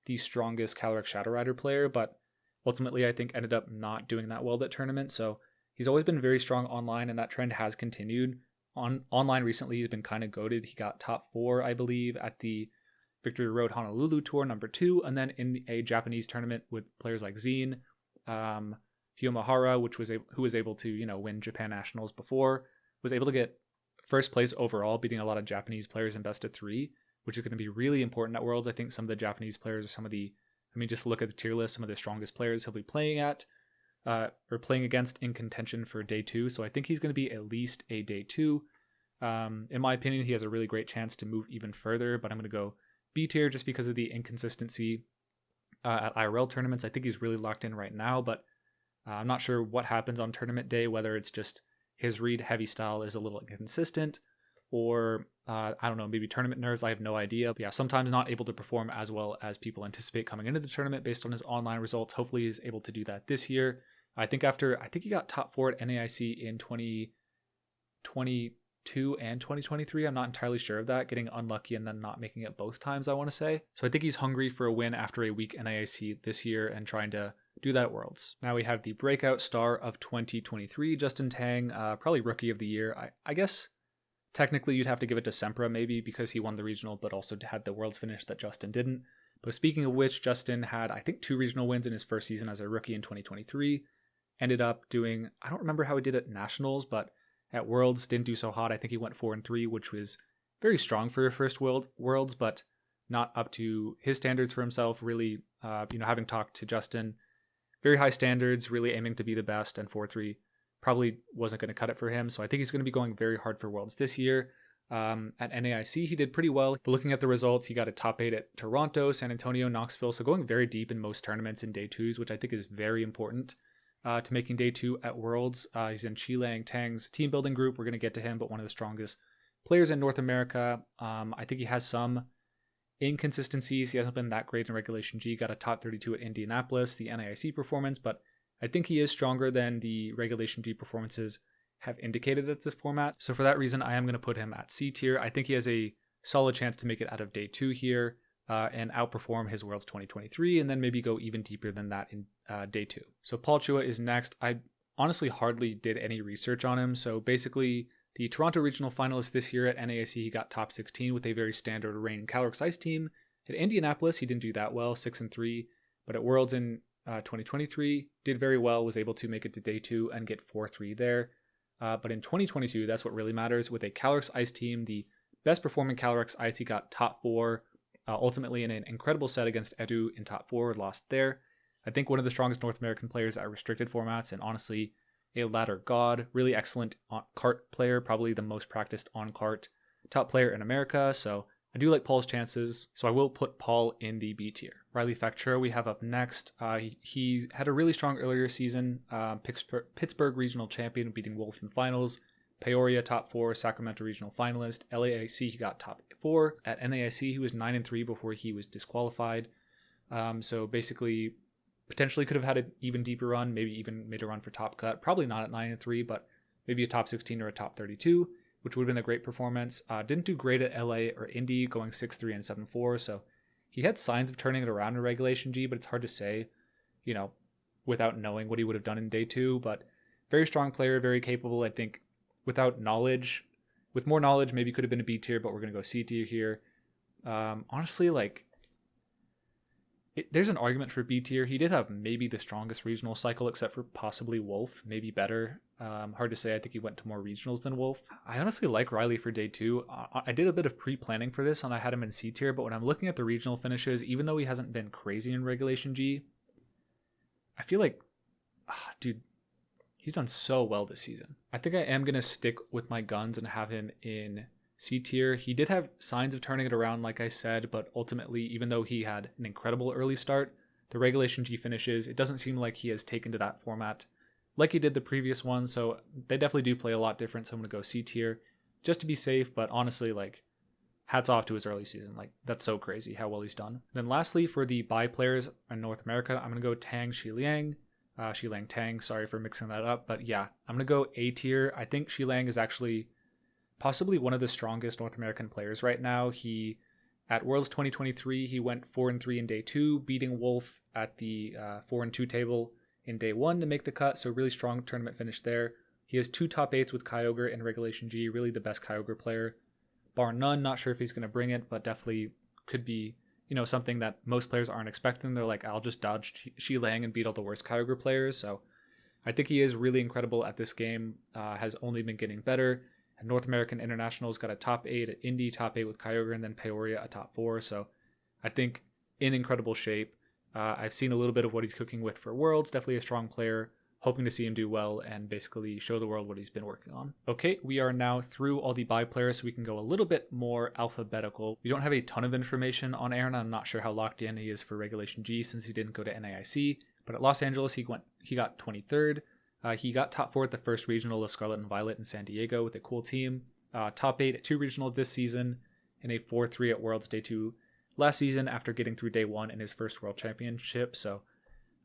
the strongest Caloric Shadow Rider player, but ultimately, I think ended up not doing that well that tournament. So he's always been very strong online, and that trend has continued. Online recently, he's been kind of goated. He got top 4, I believe, at the Victory Road Honolulu Tour #2, and then in a Japanese tournament with players like Zine, Hiyomahara, who was able to win Japan Nationals before, was able to get 1st place overall, beating a lot of Japanese players in best of 3, which is going to be really important at Worlds. I think some of the Japanese players are just look at the tier list, some of the strongest players he'll be playing at, or playing against in contention for day 2. So I think he's going to be at least a day 2. In my opinion, he has a really great chance to move even further, but I'm going to go B tier just because of the inconsistency at IRL tournaments. I think he's really locked in right now, but I'm not sure what happens on tournament day, whether it's just his read heavy style is a little inconsistent, or I don't know, maybe tournament nerves. I have no idea. But yeah, sometimes not able to perform as well as people anticipate coming into the tournament based on his online results. Hopefully he's able to do that this year. I think he got top 4 at NAIC in 2022 and 2023. I'm not entirely sure of that, getting unlucky and then not making it both times, I want to say. So I think he's hungry for a win after a weak NAIC this year and trying to do that at Worlds. Now we have the breakout star of 2023, Justin Tang, probably rookie of the year. I guess technically you'd have to give it to Sempra maybe because he won the regional but also had the Worlds finish that Justin didn't. But speaking of which, Justin had I think 2 regional wins in his first season as a rookie in 2023. Ended up doing, I don't remember how he did at Nationals, but at Worlds didn't do so hot. I think he went 4-3, which was very strong for your first Worlds, but not up to his standards for himself. Really, having talked to Justin, very high standards, really aiming to be the best, and 4-3 probably wasn't going to cut it for him. So I think he's going to be going very hard for Worlds this year. At NAIC, he did pretty well, but looking at the results, he got a top 8 at Toronto, San Antonio, Knoxville, so going very deep in most tournaments in day 2s, which I think is very important to making day 2 at Worlds. He's in Chi-Lang Tang's team building group. We're going to get to him, but one of the strongest players in North America. I think he has some inconsistencies. He hasn't been that great in Regulation G, got a top 32 at Indianapolis, the NAIC performance, but I think he is stronger than the Regulation G performances have indicated at this format. So for that reason, I am going to put him at C tier. I think he has a solid chance to make it out of day 2 here and outperform his Worlds 2023, and then maybe go even deeper than that in day 2. So Paul Chua is next. I honestly hardly did any research on him. So basically, the Toronto regional finalist this year at NAIC, he got top 16 with a very standard Reign Calyrex Ice team. At Indianapolis, he didn't do that well, 6-3, but at Worlds in 2023, did very well, was able to make it to day 2 and get 4-3 there. But in 2022, that's what really matters. With a Calyrex Ice team, the best performing Calyrex Ice, he got top 4, ultimately in an incredible set against Edu in top 4, lost there. I think one of the strongest North American players at restricted formats, and honestly, a ladder god, really excellent cart player, probably the most practiced on cart, top player in America. So I do like Paul's chances, so I will put Paul in the B tier. Riley Factura we have up next. He had a really strong earlier season, Pittsburgh regional champion, beating Wolf in finals, Peoria top 4, Sacramento regional finalist, LAIC he got top 4. At NAIC he was 9-3 before he was disqualified. So basically, potentially could have had an even deeper run, maybe even made a run for top cut. Probably not at 9-3, but maybe a top 16 or a top 32, which would have been a great performance. Didn't do great at LA or Indy, going 6-3 and 7-4. So he had signs of turning it around in Regulation G, but it's hard to say, without knowing what he would have done in day 2. But very strong player, very capable. I think without knowledge, with more knowledge, maybe could have been a B tier, but we're going to go C tier here. Honestly, there's an argument for B tier. He did have maybe the strongest regional cycle, except for possibly Wolf, maybe better. Hard to say. I think he went to more regionals than Wolf. I honestly like Riley for day 2. I did a bit of pre-planning for this, and I had him in C tier, but when I'm looking at the regional finishes, even though he hasn't been crazy in Regulation G, I feel like, dude, he's done so well this season. I think I am going to stick with my guns and have him in C tier. He did have signs of turning it around, like I said, but ultimately, even though he had an incredible early start, the Regulation G finishes, it doesn't seem like he has taken to that format like he did the previous one, so they definitely do play a lot different, so I'm going to go C tier just to be safe, but honestly, hats off to his early season. That's so crazy how well he's done. Then lastly, for the Bye players in North America, I'm going to go Tang Shi-Liang. Shi-Lang Tang, sorry for mixing that up, but yeah, I'm going to go A tier. I think Shi-Lang is actually possibly one of the strongest North American players right now. At Worlds 2023, he went 4-3 in day 2, beating Wolf at the 4-2 table in day 1 to make the cut. So really strong tournament finish there. He has 2 top 8s with Kyogre in Regulation G, really the best Kyogre player, bar none. Not sure if he's going to bring it, but definitely could be, something that most players aren't expecting. They're like, I'll just dodge Shi-Lang and beat all the worst Kyogre players. So I think he is really incredible at this game, has only been getting better. North American Internationals got a top 8 at Indy, top 8 with Kyogre, and then Peoria a top 4. So I think in incredible shape. I've seen a little bit of what he's cooking with for Worlds. Definitely a strong player. Hoping to see him do well and basically show the world what he's been working on. Okay, we are now through all the Bye players, so we can go a little bit more alphabetical. We don't have a ton of information on Aaron. I'm not sure how locked in he is for Regulation G since he didn't go to NAIC. But at Los Angeles, he got 23rd. He got top 4 at the first regional of Scarlet and Violet in San Diego with a cool team. Top 8 at 2 regional this season and a 4-3 at Worlds Day 2 last season after getting through Day 1 in his first World Championship. So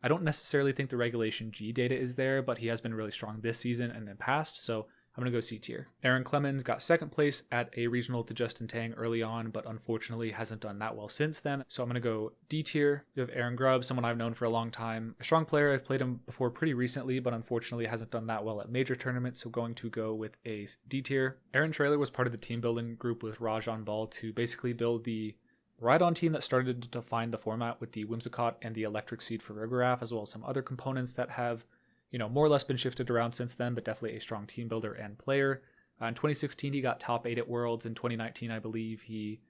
I don't necessarily think the Regulation G data is there, but he has been really strong this season and in past. So I'm going to go C tier. Aaron Clemens got 2nd place at a regional to Justin Tang early on, but unfortunately hasn't done that well since then. So I'm going to go D tier. We have Aaron Grubb, someone I've known for a long time. A strong player. I've played him before pretty recently, but unfortunately hasn't done that well at major tournaments. So going to go with a D tier. Aaron Traylor was part of the team building group with Raj on Ball to basically build the Ride-On team that started to define the format with the Whimsicott and the Electric Seed for Rigorath, as well as some other components that have more or less been shifted around since then, but definitely a strong team builder and player. In 2016, he got top 8 at Worlds. In 2019, I believe he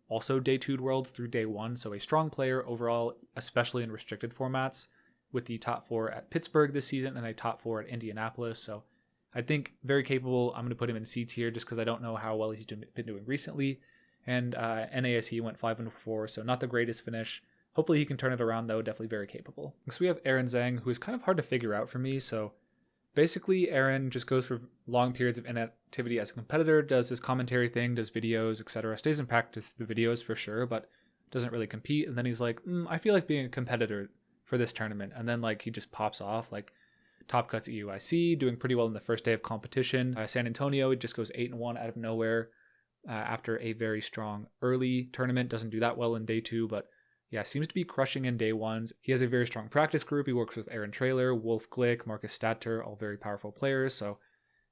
also day 2'd Worlds through day 1, so a strong player overall, especially in restricted formats, with the top 4 at Pittsburgh this season and a top 4 at Indianapolis. So I think very capable. I'm going to put him in C tier just because I don't know how well he's been doing recently. And NASE went 5-4, so not the greatest finish. Hopefully he can turn it around though, definitely very capable. Next we have Aaron Zhang, who is kind of hard to figure out for me. So basically Aaron just goes for long periods of inactivity as a competitor, does his commentary thing, does videos, etc. Stays in practice, the videos for sure, but doesn't really compete. And then he's like, I feel like being a competitor for this tournament. And then like he just pops off, like top cuts at UIC, doing pretty well in the first day of competition. San Antonio, it just goes 8-1 out of nowhere after a very strong early tournament. Doesn't do that well in day 2, but yeah, seems to be crushing in day 1s. He has a very strong practice group. He works with Aaron Traylor, Wolf Glick, Marcus Statter, all very powerful players. So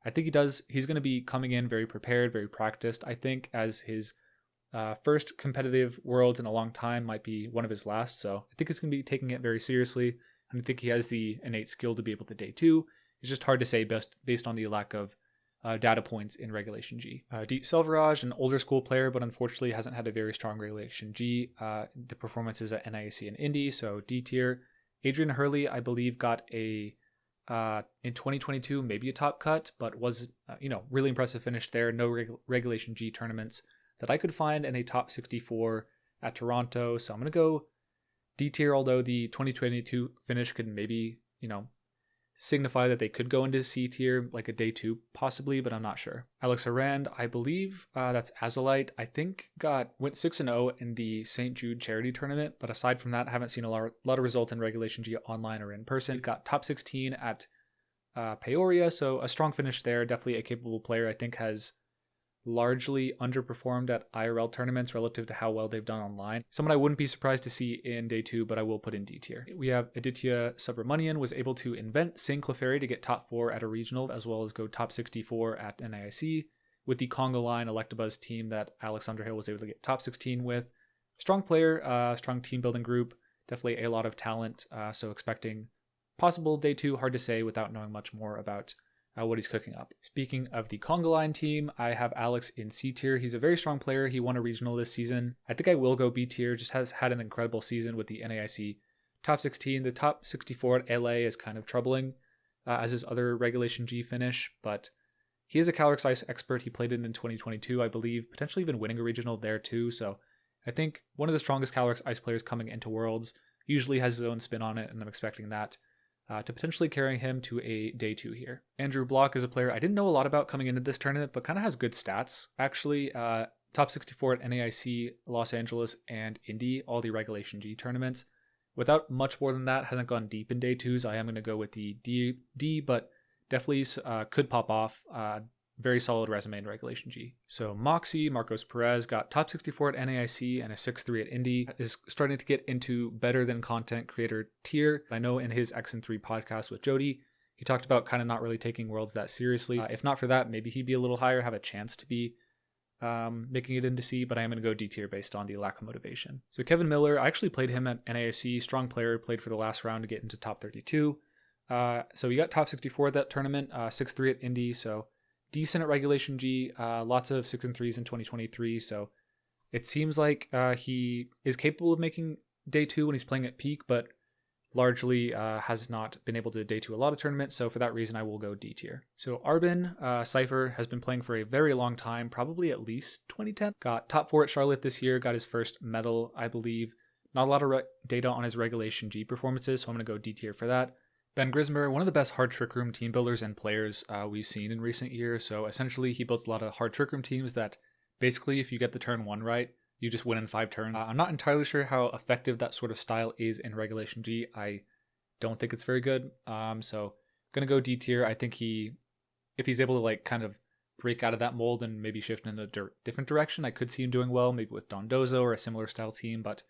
I think he's going to be coming in very prepared, very practiced. I think as his first competitive Worlds in a long time, might be one of his last. So I think he's going to be taking it very seriously. And I think he has the innate skill to be able to day 2. It's just hard to say based on the lack of data points in Regulation G. Deep Selvaraj, an older school player, but unfortunately hasn't had a very strong Regulation G. The performances at NIAC and Indy, so D tier. Adrian Hurley, I believe, got a in 2022 maybe a top cut, but was really impressive finish there. No Regulation G tournaments that I could find, and a top 64 at Toronto. So I'm gonna go D tier, although the 2022 finish could maybe signify that they could go into C tier, like a day 2 possibly, but I'm not sure. Alex Arand, I believe that's Azalite, I think went 6-0 in the St. Jude charity tournament, but aside from that, I haven't seen a lot of results in Regulation G online or in person. Got top 16 at Peoria, so a strong finish there. Definitely a capable player. I think has largely underperformed at IRL tournaments relative to how well they've done online. Someone I wouldn't be surprised to see in day 2, but I will put in D tier. We have Aditya Subramanian, was able to invent St. Clefairy to get top 4 at a regional, as well as go top 64 at NIIC with the Congo Line Electabuzz team that Alex Underhill was able to get top 16 with. Strong player, strong team building group, definitely a lot of talent. So expecting possible day 2, hard to say without knowing much more about what he's cooking up. Speaking of the Congo Line team, I have Alex in C tier. He's a very strong player. He won a regional this season. I think I will go B tier, just has had an incredible season with the NAIC top 16. The top 64 at LA is kind of troubling, as his other Regulation G finish, but he is a Calyrex Ice expert. He played it in 2022, I believe, potentially even winning a regional there too. So I think one of the strongest Calyrex Ice players coming into Worlds, usually has his own spin on it, and I'm expecting that to potentially carry him to a day 2 here. Andrew Block is a player I didn't know a lot about coming into this tournament, but kind of has good stats, actually. Top 64 at NAIC, Los Angeles, and Indy, all the Regulation G tournaments. Without much more than that, hasn't gone deep in day 2s. I am going to go with the D, but definitely could pop off. Very solid resume in Regulation G. So Moxie, Marcos Perez, got top 64 at NAIC and a 6-3 at Indy, is starting to get into better than content creator tier. I know in his X&3 podcast with Jody, he talked about kind of not really taking Worlds that seriously. If not for that, maybe he'd be a little higher, have a chance to be making it into C, but I am going to go D tier based on the lack of motivation. So Kevin Miller, I actually played him at NAIC, strong player, played for the last round to get into top 32. So he got top 64 at that tournament, 6-3 at Indy, so decent at Regulation G, lots of 6 and 3s in 2023. So it seems like he is capable of making day 2 when he's playing at peak, but largely has not been able to day 2 a lot of tournaments. So for that reason, I will go D tier. So Arbin Cypher has been playing for a very long time, probably at least 2010. Got top 4 at Charlotte this year, got his first medal, I believe. Not a lot of data on his Regulation G performances, so I'm going to go D tier for that. Ben Grismer, one of the best hard trick room team builders and players we've seen in recent years. So essentially, he builds a lot of hard trick room teams that basically, if you get the turn 1 right, you just win in 5 turns. I'm not entirely sure how effective that sort of style is in Regulation G. I don't think it's very good. So gonna go D tier. I think if he's able to like kind of break out of that mold and maybe shift in a different direction, I could see him doing well, maybe with Dondozo or a similar style team. But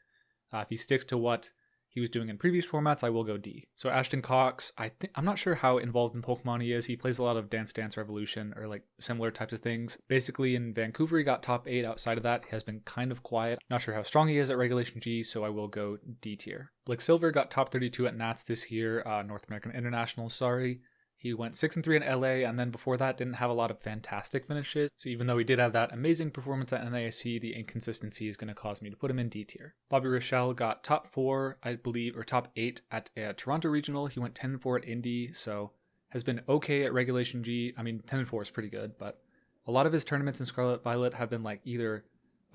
if he sticks to what he was doing in previous formats, I will go D. So Ashton Cox, I'm not sure how involved in Pokemon he is. He plays a lot of Dance Dance Revolution or like similar types of things. Basically in Vancouver, he got top 8. Outside of that, he has been kind of quiet. Not sure how strong he is at Regulation G, so I will go D tier. Blake Silver got top 32 at Nats this year, North American International, sorry. He went 6 and 3 in LA, and then before that didn't have a lot of fantastic finishes. So even though he did have that amazing performance at NASC, the inconsistency is going to cause me to put him in D tier. Bobby Rochelle got top 4, I believe, or top 8 at Toronto Regional. He went 10-4 at Indy, so has been okay at Regulation G. I mean, 10-4 is pretty good, but a lot of his tournaments in Scarlet Violet have been like either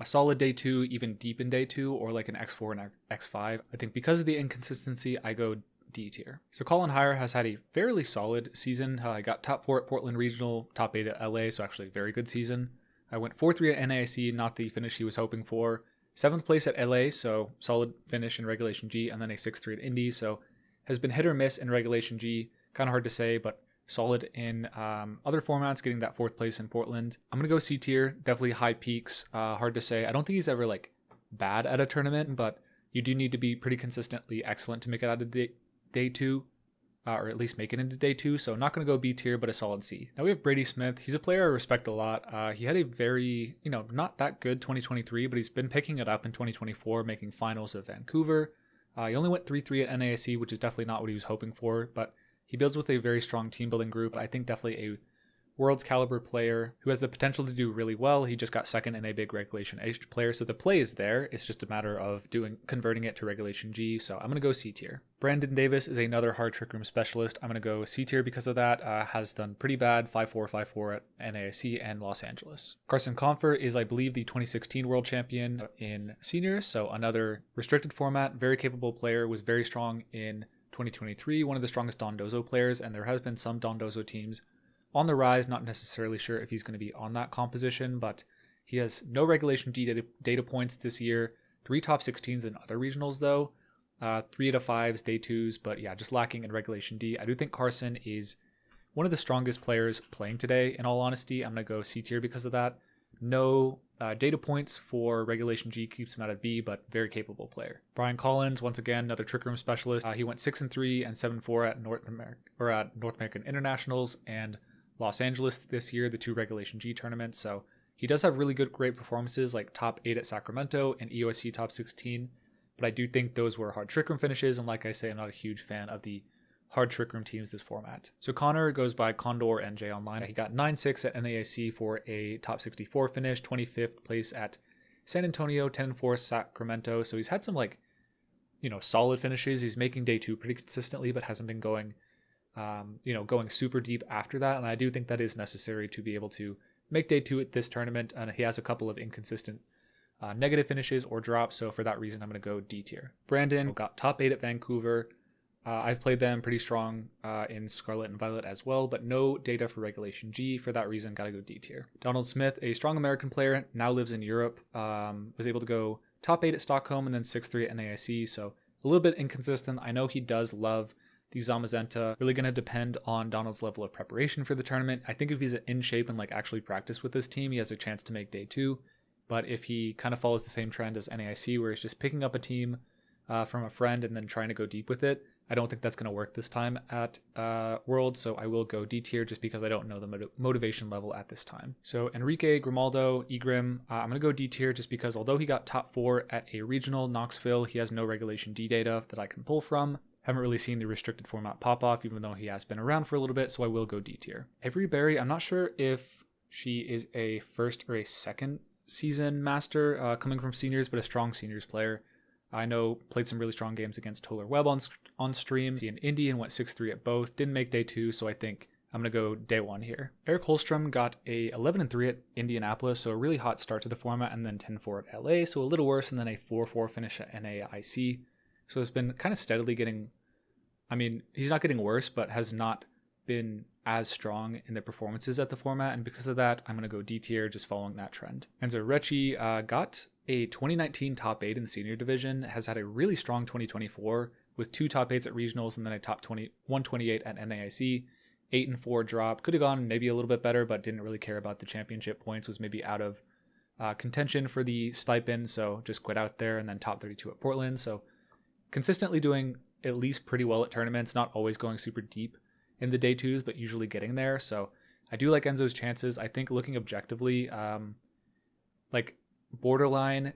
a solid day 2, even deep in day 2, or like an X4 and X5. I think because of the inconsistency, I go D tier. So Colin Hire has had a fairly solid season. I got top 4 at Portland Regional, top 8 at LA, so actually a very good season. I went 4-3 at NAIC, not the finish he was hoping for. 7th place at LA, so solid finish in Regulation G, and then a 6-3 at Indy, so has been hit or miss in Regulation G. Kind of hard to say, but solid in other formats, getting that 4th place in Portland. I'm going to go C tier, definitely high peaks, hard to say. I don't think he's ever like bad at a tournament, but you do need to be pretty consistently excellent to make it out of day 2, or at least make it into day 2, so not going to go B tier, but a solid C. Now we have Brady Smith. He's a player I respect a lot. He had a very, not that good 2023, but he's been picking it up in 2024, making finals of Vancouver. He only went 3-3 at NASC, which is definitely not what he was hoping for, but he builds with a very strong team building group. I think definitely a World's caliber player who has the potential to do really well. He just got second in a big Regulation H player, so the play is there. It's just a matter of converting it to Regulation G, so I'm going to go C tier. Brandon Davis is another hard trick room specialist. I'm going to go C tier because of that. Has done pretty bad, 5-4, 5-4 at NAIC and Los Angeles. Carson Confer is, I believe, the 2016 World Champion in seniors, so another restricted format, very capable player, was very strong in 2023, one of the strongest Dondozo players, and there has been some Dondozo teams on the rise. Not necessarily sure if he's going to be on that composition, but he has no Regulation D data points this year. 3 top 16s in other regionals though. 3 out of 5s, day 2s, but yeah, just lacking in Regulation D. I do think Carson is one of the strongest players playing today, in all honesty. I'm going to go C tier because of that. No data points for Regulation G, keeps him out of B, but very capable player. Brian Collins, once again, another trick room specialist. He went 6-3 and 7-4 at North American Internationals and Los Angeles this year, the 2 Regulation G tournaments. So he does have really great performances, like top 8 at Sacramento and EOSC top 16. But I do think those were hard trick room finishes. And like I say, I'm not a huge fan of the hard trick room teams this format. So Connor goes by Condor NJ Online. He got 9-6 at NAIC for a top 64 finish, 25th place at San Antonio, 10-4 Sacramento. So he's had some solid finishes. He's making day 2 pretty consistently, but hasn't been going going super deep after that. And I do think that is necessary to be able to make day 2 at this tournament. And he has a couple of inconsistent negative finishes or drops. So for that reason, I'm going to go D tier. Brandon got top 8 at Vancouver. I've played them pretty strong in Scarlet and Violet as well, but no data for Regulation G. For that reason, got to go D tier. Donald Smith, a strong American player, now lives in Europe, was able to go top 8 at Stockholm and then 6-3 at NAIC. So a little bit inconsistent. I know he does love the Zamazenta. Really going to depend on Donald's level of preparation for the tournament. I think if he's in shape and actually practice with this team, he has a chance to make day 2. But if he kind of follows the same trend as NAIC, where he's just picking up a team from a friend and then trying to go deep with it, I don't think that's going to work this time at World, so I will go D tier just because I don't know the motivation level at this time. So Enrique Grimaldo, Egrim, I'm going to go D tier just because although he got top 4 at a regional, Knoxville, he has no Regulation D data that I can pull from. Haven't really seen the restricted format pop off, even though he has been around for a little bit, so I will go D tier. Avery Berry, I'm not sure if she is a first or a second season master coming from seniors, but a strong seniors player. I know played some really strong games against Toller Webb on stream. He in Indy and went 6-3 at both. Didn't make day 2, so I think I'm going to go day 1 here. Eric Holstrom got a 11-3 at Indianapolis, so a really hot start to the format, and then 10-4 at LA, so a little worse, and then a 4-4 finish at NAIC. So it's been kind of steadily getting, he's not getting worse, but has not been as strong in their performances at the format, and because of that, I'm going to go D tier, just following that trend. Enzo Recchi got a 2019 top 8 in the senior division, has had a really strong 2024 with 2 top 8s at regionals and then a top 128 at NAIC, 8-4 drop. Could have gone maybe a little bit better, but didn't really care about the championship points, was maybe out of contention for the stipend, so just quit out there, and then top 32 at Portland. So consistently doing at least pretty well at tournaments, not always going super deep in the day 2s, but usually getting there. So I do like Enzo's chances. I think looking objectively, borderline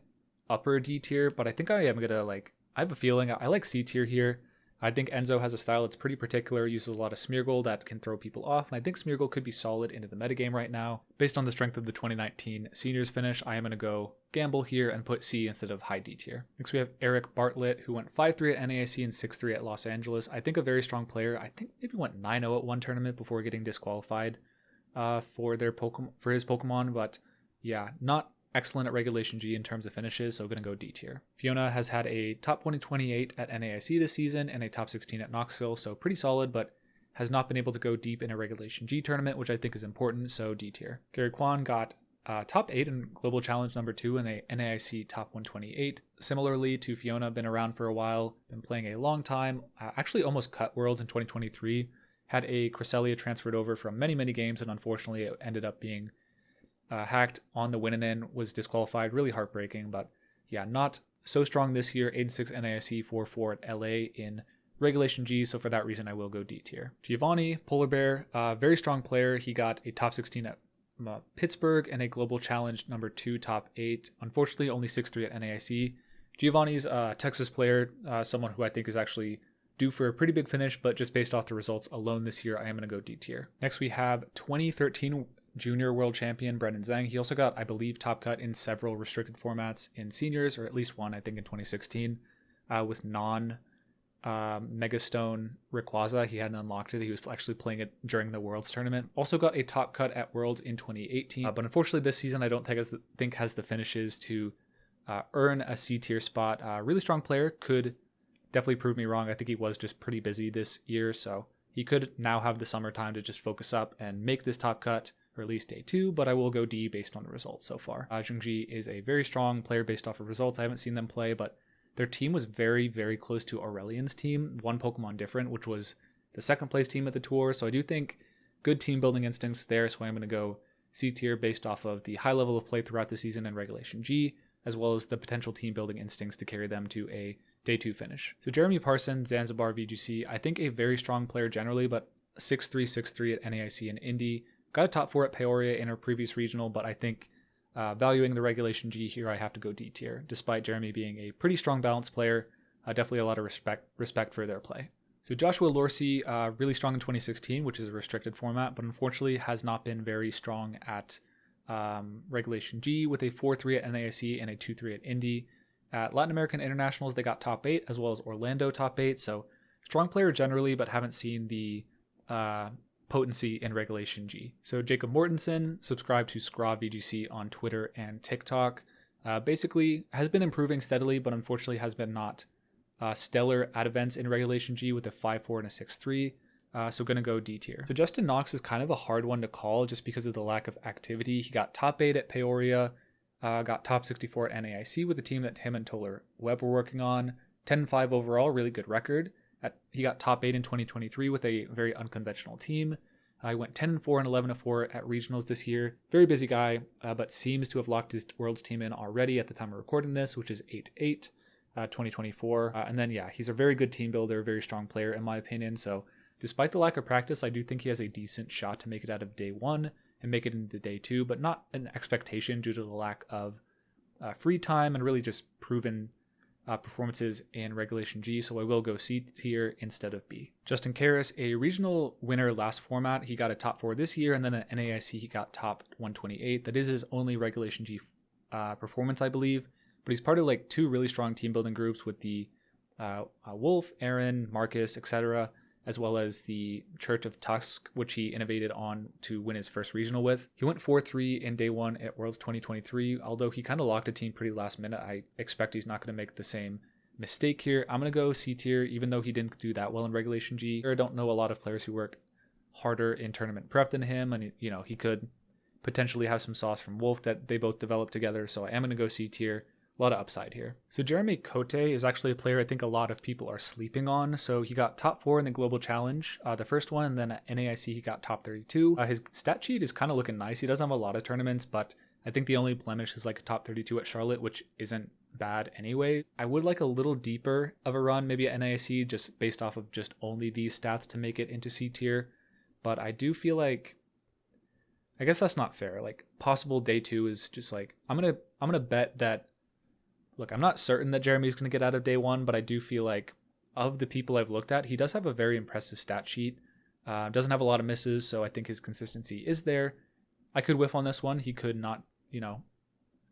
upper D tier, but I think I am gonna I have a feeling I like C tier here. I think Enzo has a style that's pretty particular, uses a lot of smear goal that can throw people off, and I think smear goal could be solid into the metagame right now. Based on the strength of the 2019 seniors finish, I am going to go gamble here and put C instead of high D tier. Next we have Eric Bartlett, who went 5-3 at NAIC and 6-3 at Los Angeles. I think a very strong player. I think maybe went 9-0 at one tournament before getting disqualified for his Pokemon, but yeah, not excellent at Regulation G in terms of finishes, so I'm going to go D tier. Fiona has had a top 128 at NAIC this season and a top 16 at Knoxville, so pretty solid, but has not been able to go deep in a Regulation G tournament, which I think is important, so D tier. Gary Kwan got top 8 in Global Challenge number 2 and a NAIC top 128. Similarly to Fiona, been around for a while, been playing a long time, actually almost cut Worlds in 2023, had a Cresselia transferred over from many games, and unfortunately it ended up being hacked on the win-in, was disqualified, really heartbreaking, but yeah, not so strong this year. 8-6 NAIC, 4-4 at LA in Regulation G, so for that reason I will go D tier. Giovanni, Polar Bear, very strong player. He got a top 16 at Pittsburgh and a Global Challenge number 2 top 8. Unfortunately, only 6-3 at NAIC. Giovanni's a Texas player, someone who I think is actually due for a pretty big finish, but just based off the results alone this year, I am going to go D tier. Next we have 2013 Junior World Champion Brendan Zhang. He also got, I believe, top cut in several restricted formats in seniors, or at least one, I think, in 2016, with Megastone Rayquaza. He hadn't unlocked it. He was actually playing it during the Worlds tournament. Also got a top cut at Worlds in 2018, but unfortunately this season I don't think has the finishes to earn a C tier spot. Really strong player, could definitely prove me wrong. I think he was just pretty busy this year, so he could now have the summertime to just focus up and make this top cut, or at least day 2, but I will go D based on the results so far. Zhengji is a very strong player based off of results. I haven't seen them play, but their team was very close to Aurelian's team, one Pokemon different, which was the second place team at the tour. So I do think good team building instincts there, so I'm going to go C tier based off of the high level of play throughout the season in Regulation G, as well as the potential team building instincts to carry them to a day 2 finish. So Jeremy Parsons, Zanzibar VGC, I think a very strong player generally, but 6-3, 6-3 at NAIC and Indy. Got a top 4 at Peoria in our previous regional, but I think valuing the Regulation G here, I have to go D tier. Despite Jeremy being a pretty strong balanced player, definitely a lot of respect for their play. So Joshua Lorsey, really strong in 2016, which is a restricted format, but unfortunately has not been very strong at Regulation G, with a 4-3 at NAIC and a 2-3 at Indy. At Latin American Internationals, they got top 8, as well as Orlando top 8, so strong player generally, but haven't seen the potency in Regulation G. So Jacob Mortensen, subscribed to Scraw VGC on Twitter and TikTok, basically has been improving steadily, but unfortunately has been not stellar at events in Regulation G, with a 5-4 and a 6-3. So going to go D tier. So Justin Knox is kind of a hard one to call just because of the lack of activity. He got top 8 at Peoria, got top 64 at NAIC with the team that him and Toller Webb were working on. 10-5 overall, really good record. He got top 8 in 2023 with a very unconventional team. He went 10-4 and 11-4 at regionals this year. Very busy guy, but seems to have locked his Worlds team in already at the time of recording this, which is 8-8, 2024. And then, yeah, he's a very good team builder, very strong player in my opinion. So despite the lack of practice, I do think he has a decent shot to make it out of day 1 and make it into day 2, but not an expectation due to the lack of free time and really just proven performances in Regulation G, so I will go C tier instead of B. Justin Karras, a regional winner last format. He got a top 4 this year, and then at NAIC he got top 128. That is his only Regulation G performance, I believe, but he's part of like 2 really strong team building groups with the Wolf, Aaron, Marcus, etc., as well as the Church of Tusk, which he innovated on to win his first regional with. He went 4-3 in day 1 at Worlds 2023, although he kind of locked a team pretty last minute. I expect he's not going to make the same mistake here. I'm going to go C tier, even though he didn't do that well in Regulation G. I don't know a lot of players who work harder in tournament prep than him, and you know, he could potentially have some sauce from Wolf that they both developed together, so I am going to go C tier. A lot of upside here. So Jeremy Cote is actually a player I think a lot of people are sleeping on. So he got top 4 in the Global Challenge, the first one, and then at NAIC he got top 32. His stat sheet is kind of looking nice. He doesn't have a lot of tournaments, but I think the only blemish is like a top 32 at Charlotte, which isn't bad anyway. I would like a little deeper of a run, maybe at NAIC, just based off of just only these stats to make it into C tier. But I do feel like, I guess that's not fair. Like possible day 2 is just like, I'm gonna bet that. Look, I'm not certain that Jeremy's going to get out of day 1, but I do feel like of the people I've looked at, he does have a very impressive stat sheet. Doesn't have a lot of misses, so I think his consistency is there. I could whiff on this one. He could not,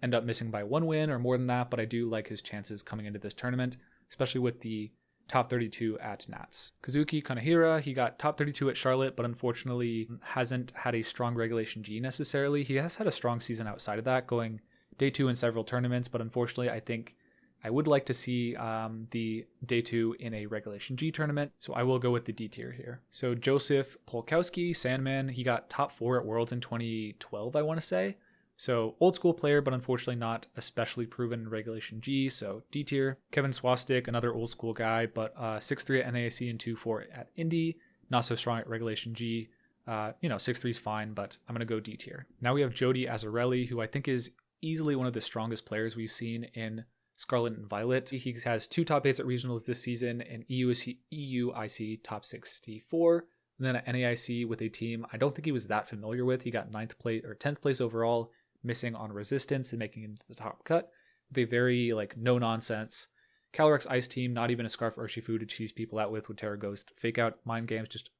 end up missing by 1 win or more than that, but I do like his chances coming into this tournament, especially with the top 32 at Nats. Kazuki Kanehira, he got top 32 at Charlotte, but unfortunately hasn't had a strong regulation G necessarily. He has had a strong season outside of that, going day 2 in several tournaments, but unfortunately I think I would like to see the day 2 in a regulation G tournament, so I will go with the D tier here. So Joseph Polkowski, Sandman, he got top 4 at Worlds in 2012, I want to say. So old school player, but unfortunately not especially proven in regulation G, so D tier. Kevin Swastik, another old school guy, but 6'3 at NAIC and 2'4 at Indy, not so strong at regulation G. 6'3 is fine, but I'm going to go D tier. Now we have Jody Azzarelli, who I think is easily one of the strongest players we've seen in Scarlet and Violet. He has 2 top 8s at regionals this season, and EUIC top 64. And then at NAIC with a team I don't think he was that familiar with. He got 9th place or 10th place overall, missing on resistance and making it into the top cut. With a very no nonsense Calyrex Ice team, not even a Scarf Urshifu to cheese people out with Terra Ghost. Fake out mind games, just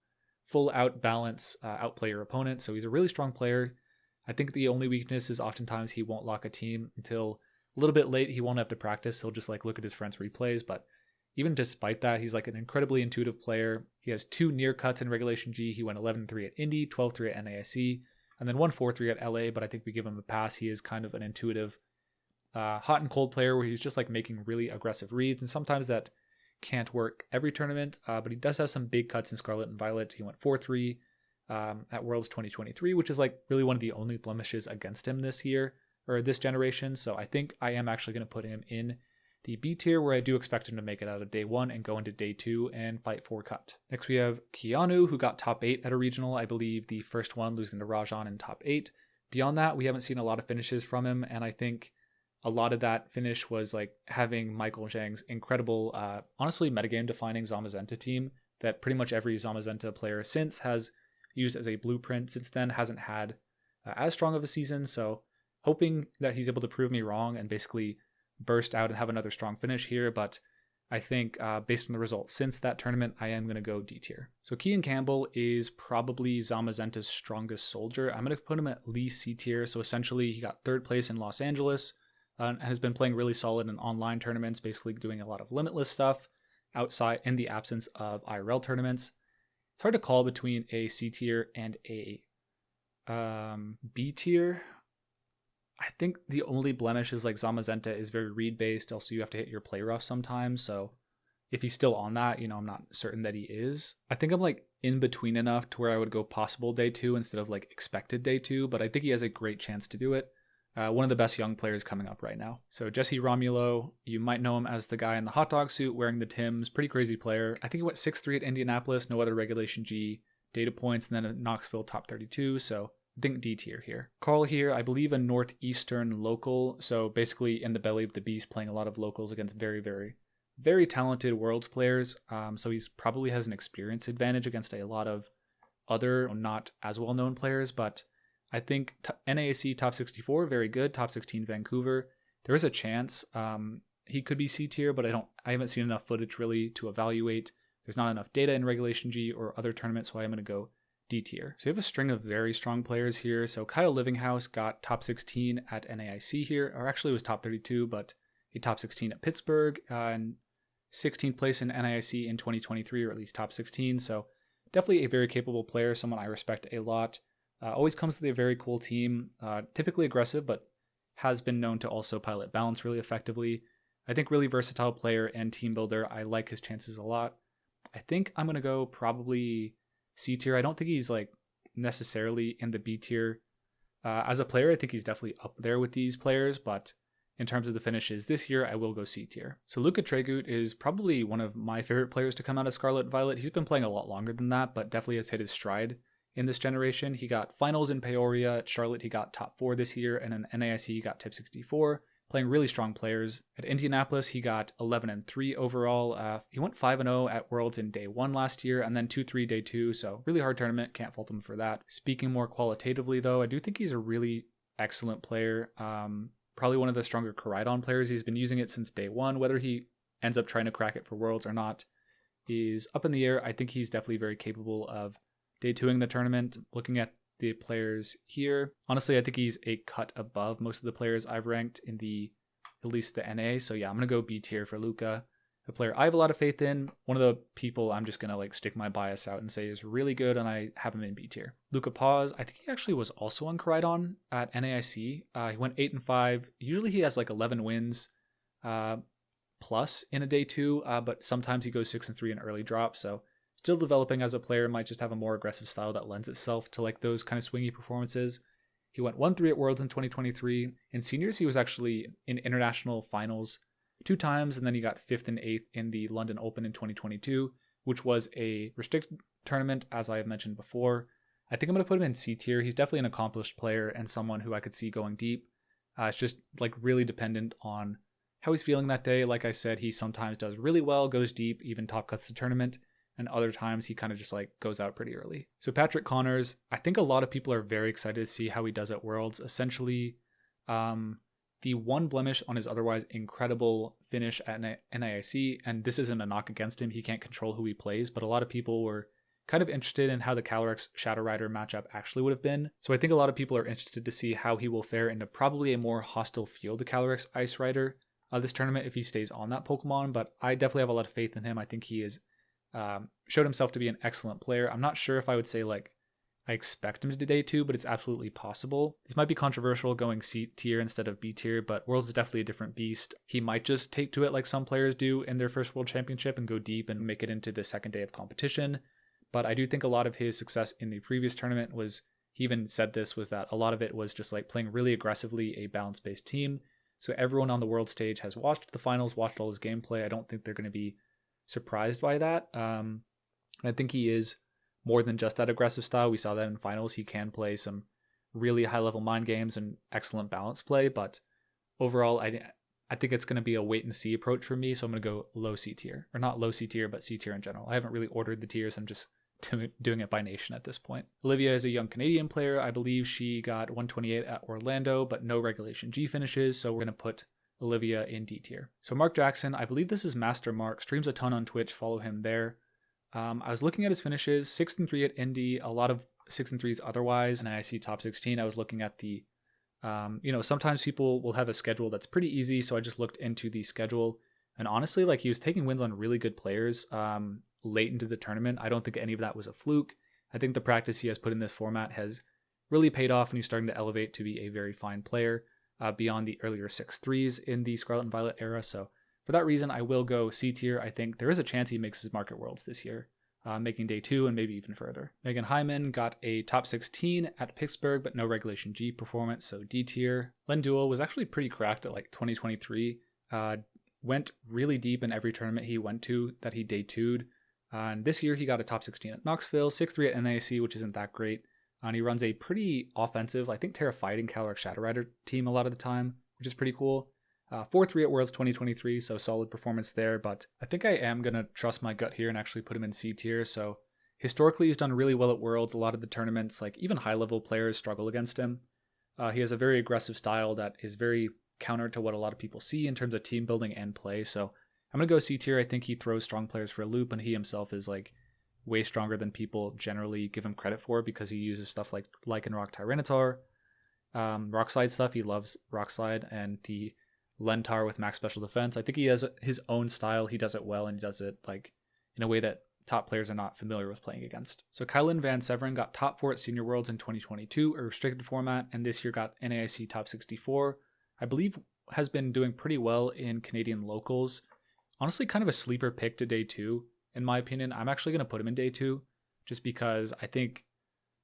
full out balance, outplay your opponent. So he's a really strong player. I think the only weakness is oftentimes he won't lock a team until a little bit late. He won't have to practice. He'll just look at his friends' replays. But even despite that, he's an incredibly intuitive player. He has 2 near cuts in regulation G. He went 11-3 at Indy, 12-3 at NAIC, and then 1-4-3 at LA. But I think we give him a pass. He is kind of an intuitive, hot and cold player where he's just making really aggressive reads. And sometimes that can't work every tournament. But he does have some big cuts in Scarlet and Violet. He went 4-3 at Worlds 2023, which is really one of the only blemishes against him this year, or this generation. So I think I am actually going to put him in the B tier, where I do expect him to make it out of day 1 and go into day 2 and fight for cut. Next we have Keanu, who got top 8 at a regional, I believe the first one, losing to Rajan in top 8. Beyond that, we haven't seen a lot of finishes from him, and I think a lot of that finish was having Michael Zhang's incredible, honestly metagame defining Zamazenta team that pretty much every Zamazenta player since has used as a blueprint. Since then hasn't had as strong of a season, so hoping that he's able to prove me wrong and basically burst out and have another strong finish here. But I think based on the results since that tournament, I am going to go D tier. So Kean Campbell is probably Zamazenta's strongest soldier. I'm going to put him at least C tier. So essentially he got 3rd place in Los Angeles and has been playing really solid in online tournaments, basically doing a lot of limitless stuff outside in the absence of IRL tournaments. It's hard to call between a C tier and a B tier. I think the only blemish is Zamazenta is very read based. Also, you have to hit your play rough sometimes. So if he's still on that, I'm not certain that he is. I think I'm in between enough to where I would go possible day 2 instead of expected day 2, but I think he has a great chance to do it. One of the best young players coming up right now. So Jesse Romulo, you might know him as the guy in the hot dog suit wearing the Timbs. Pretty crazy player. I think he went 6-3 at Indianapolis, no other regulation G data points, and then at Knoxville top 32. So I think D tier here. Carl here, I believe a Northeastern local. So basically in the belly of the beast, playing a lot of locals against very, very, very talented Worlds players. So he's probably has an experience advantage against a lot of other not as well-known players, but I think NAAC top 64, very good. Top 16 Vancouver. There is a chance he could be C tier, but I haven't seen enough footage really to evaluate. There's not enough data in Regulation G or other tournaments, so I am going to go D tier. So we have a string of very strong players here. So Kyle Livinghouse got top 16 at NAIC here, or actually it was top 32, but a top 16 at Pittsburgh and 16th place in NAIC in 2023, or at least top 16. So definitely a very capable player, someone I respect a lot. Always comes with a very cool team, typically aggressive, but has been known to also pilot balance really effectively. I think really versatile player and team builder. I like his chances a lot. I think I'm going to go probably C tier. I don't think he's necessarily in the B tier. As a player, I think he's definitely up there with these players, but in terms of the finishes this year, I will go C tier. So Luka Tregut is probably one of my favorite players to come out of Scarlet and Violet. He's been playing a lot longer than that, but definitely has hit his stride in this generation. He got finals in Peoria. At Charlotte, he got top 4 this year, and in NAIC, he got tip 64, playing really strong players. At Indianapolis, he got 11-3 overall. He went 5-0 at Worlds in day 1 last year, and then 2-3 day 2, so really hard tournament. Can't fault him for that. Speaking more qualitatively, though, I do think he's a really excellent player. Probably one of the stronger Koraidon players. He's been using it since day 1, whether he ends up trying to crack it for Worlds or not is up in the air. I think he's definitely very capable of day 2ing the tournament. Looking at the players here, honestly, I think he's a cut above most of the players I've ranked in at least the NA. So yeah, I'm going to go B tier for Luca, a player I have a lot of faith in. One of the people I'm just going to like stick my bias out and say is really good, and I have him in B tier. Luca Paz, I think he actually was also on Koraidon at NAIC. He went 8-5. Usually he has like 11 wins plus in a day 2, but sometimes he goes 6-3 in early drop. So still developing as a player, might just have a more aggressive style that lends itself to like those kind of swingy performances. He went 1-3 at Worlds in 2023. In seniors, he was actually in international finals 2 times, and then he got 5th and 8th in the London Open in 2022, which was a restricted tournament, as I have mentioned before. I think I'm going to put him in C tier. He's definitely an accomplished player and someone who I could see going deep. It's just like really dependent on how he's feeling that day. Like I said, he sometimes does really well, goes deep, even top cuts the tournament, and other times he kind of just like goes out pretty early. So Patrick Connors, I think a lot of people are very excited to see how he does at Worlds. Essentially, the one blemish on his otherwise incredible finish at NAIC, and this isn't a knock against him, he can't control who he plays, but a lot of people were kind of interested in how the Calyrex Shadow Rider matchup actually would have been. So I think a lot of people are interested to see how he will fare into probably a more hostile field to Calyrex Ice Rider this tournament if he stays on that Pokemon, but I definitely have a lot of faith in him. I think he is showed himself to be an excellent player. I'm not sure if I would say like I expect him to day 2, but it's absolutely possible. This might be controversial going C tier instead of B tier, but Worlds is definitely a different beast. He might just take to it like some players do in their first World Championship and go deep and make it into the second day of competition. But I do think a lot of his success in the previous tournament was, he even said this, was that a lot of it was just like playing really aggressively a balance-based team. So everyone on the world stage has watched the finals, watched all his gameplay. I don't think they're going to be surprised by that. And I think he is more than just that aggressive style. We saw that in finals. He can play some really high-level mind games and excellent balance play, but overall, I think it's going to be a wait-and-see approach for me, so I'm going to go low C tier. Or not low C tier, but C tier in general. I haven't really ordered the tiers. I'm just doing it by nation at this point. Olivia is a young Canadian player. I believe she got 128 at Orlando, but no Regulation G finishes, so we're going to put Olivia in D tier. So Mark Jackson, I believe this is Master Mark, streams a ton on Twitch, follow him there. I was looking at his finishes, 6-3 at Indy, a lot of 6-3s otherwise, and I see top 16. I was looking at the, sometimes people will have a schedule that's pretty easy, so I just looked into the schedule, and honestly, like, he was taking wins on really good players late into the tournament. I don't think any of that was a fluke. I think the practice he has put in this format has really paid off, and he's starting to elevate to be a very fine player beyond the earlier 6-3s in the Scarlet and Violet era, so for that reason, I will go C tier. I think there is a chance he makes his market Worlds this year, making day 2 and maybe even further. Megan Hyman got a top 16 at Pittsburgh, but no Regulation G performance, so D tier. Len Duel was actually pretty cracked at like 2023. Went really deep in every tournament he went to that he day 2'd. And this year he got a top 16 at Knoxville, 6-3 at NAC, which isn't that great. And he runs a pretty offensive, I think Terra-fighting Calyrex Shadow Rider team a lot of the time, which is pretty cool. 4-3 at Worlds 2023, so solid performance there, but I think I am going to trust my gut here and actually put him in C tier. So historically, he's done really well at Worlds. A lot of the tournaments, like even high-level players struggle against him. He has a very aggressive style that is very counter to what a lot of people see in terms of team building and play. So I'm going to go C tier. I think he throws strong players for a loop, and he himself is like way stronger than people generally give him credit for because he uses stuff like Lycan Rock Tyranitar, Rock Slide stuff. He loves Rock Slide, and the Lentar with max special defense. I think he has his own style. He does it well, and he does it like in a way that top players are not familiar with playing against. So Kylan Van Severen got top 4 at Senior Worlds in 2022, a restricted format, and this year got NAIC top 64. I believe has been doing pretty well in Canadian locals. Honestly, kind of a sleeper pick to day 2, in my opinion. I'm actually going to put him in day 2 just because I think,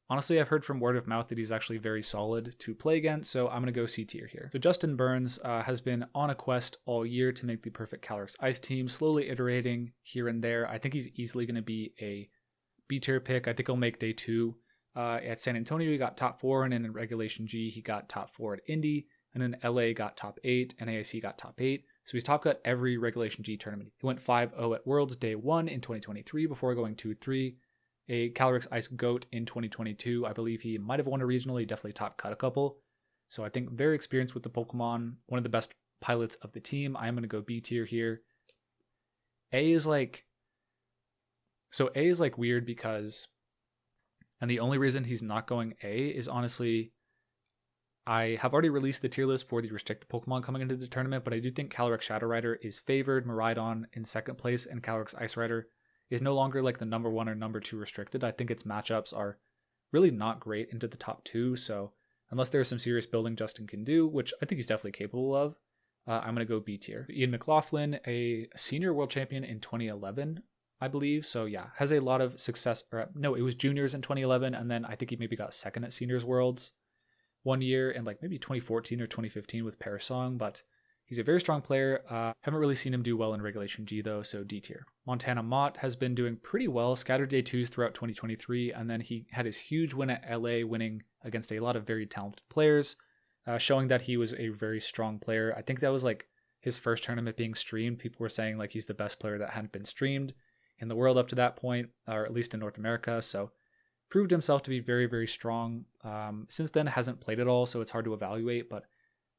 honestly, I've heard from word of mouth that he's actually very solid to play against, so I'm going to go C tier here. So Justin Burns has been on a quest all year to make the perfect Calyrex Ice team, slowly iterating here and there. I think he's easily going to be a B tier pick. I think he'll make day 2. At San Antonio, he got top 4, and in Regulation G, he got top 4 at Indy, and in LA got top 8, and AIC got top 8. So he's top cut every Regulation G tournament. He went 5-0 at Worlds day 1 in 2023 before going 2-3. A Calyrex Ice GOAT in 2022. I believe he might have won a regional. He definitely top cut a couple. So I think very experienced with the Pokemon. One of the best pilots of the team. I'm going to go B tier here. A is like, So A is like weird because, and the only reason he's not going A is honestly, I have already released the tier list for the restricted Pokemon coming into the tournament, but I do think Calyrex Shadow Rider is favored, Miraidon in second place, and Calyrex Ice Rider is no longer like the number 1 or number 2 restricted. I think its matchups are really not great into the top 2, so unless there's some serious building Justin can do, which I think he's definitely capable of, I'm going to go B tier. Ian McLaughlin, a senior world champion in 2011, I believe. So yeah, has a lot of success. Or no, it was juniors in 2011, and then I think he maybe got second at seniors worlds one year in like maybe 2014 or 2015 with Parasong, but he's a very strong player. Haven't really seen him do well in Regulation G though, so D tier. Montana Mott has been doing pretty well, scattered day 2s throughout 2023, and then he had his huge win at LA, winning against a lot of very talented players, showing that he was a very strong player. I think that was like his first tournament being streamed. People were saying like he's the best player that hadn't been streamed in the world up to that point, or at least in North America, so proved himself to be very, very strong. Since then, hasn't played at all, so it's hard to evaluate, but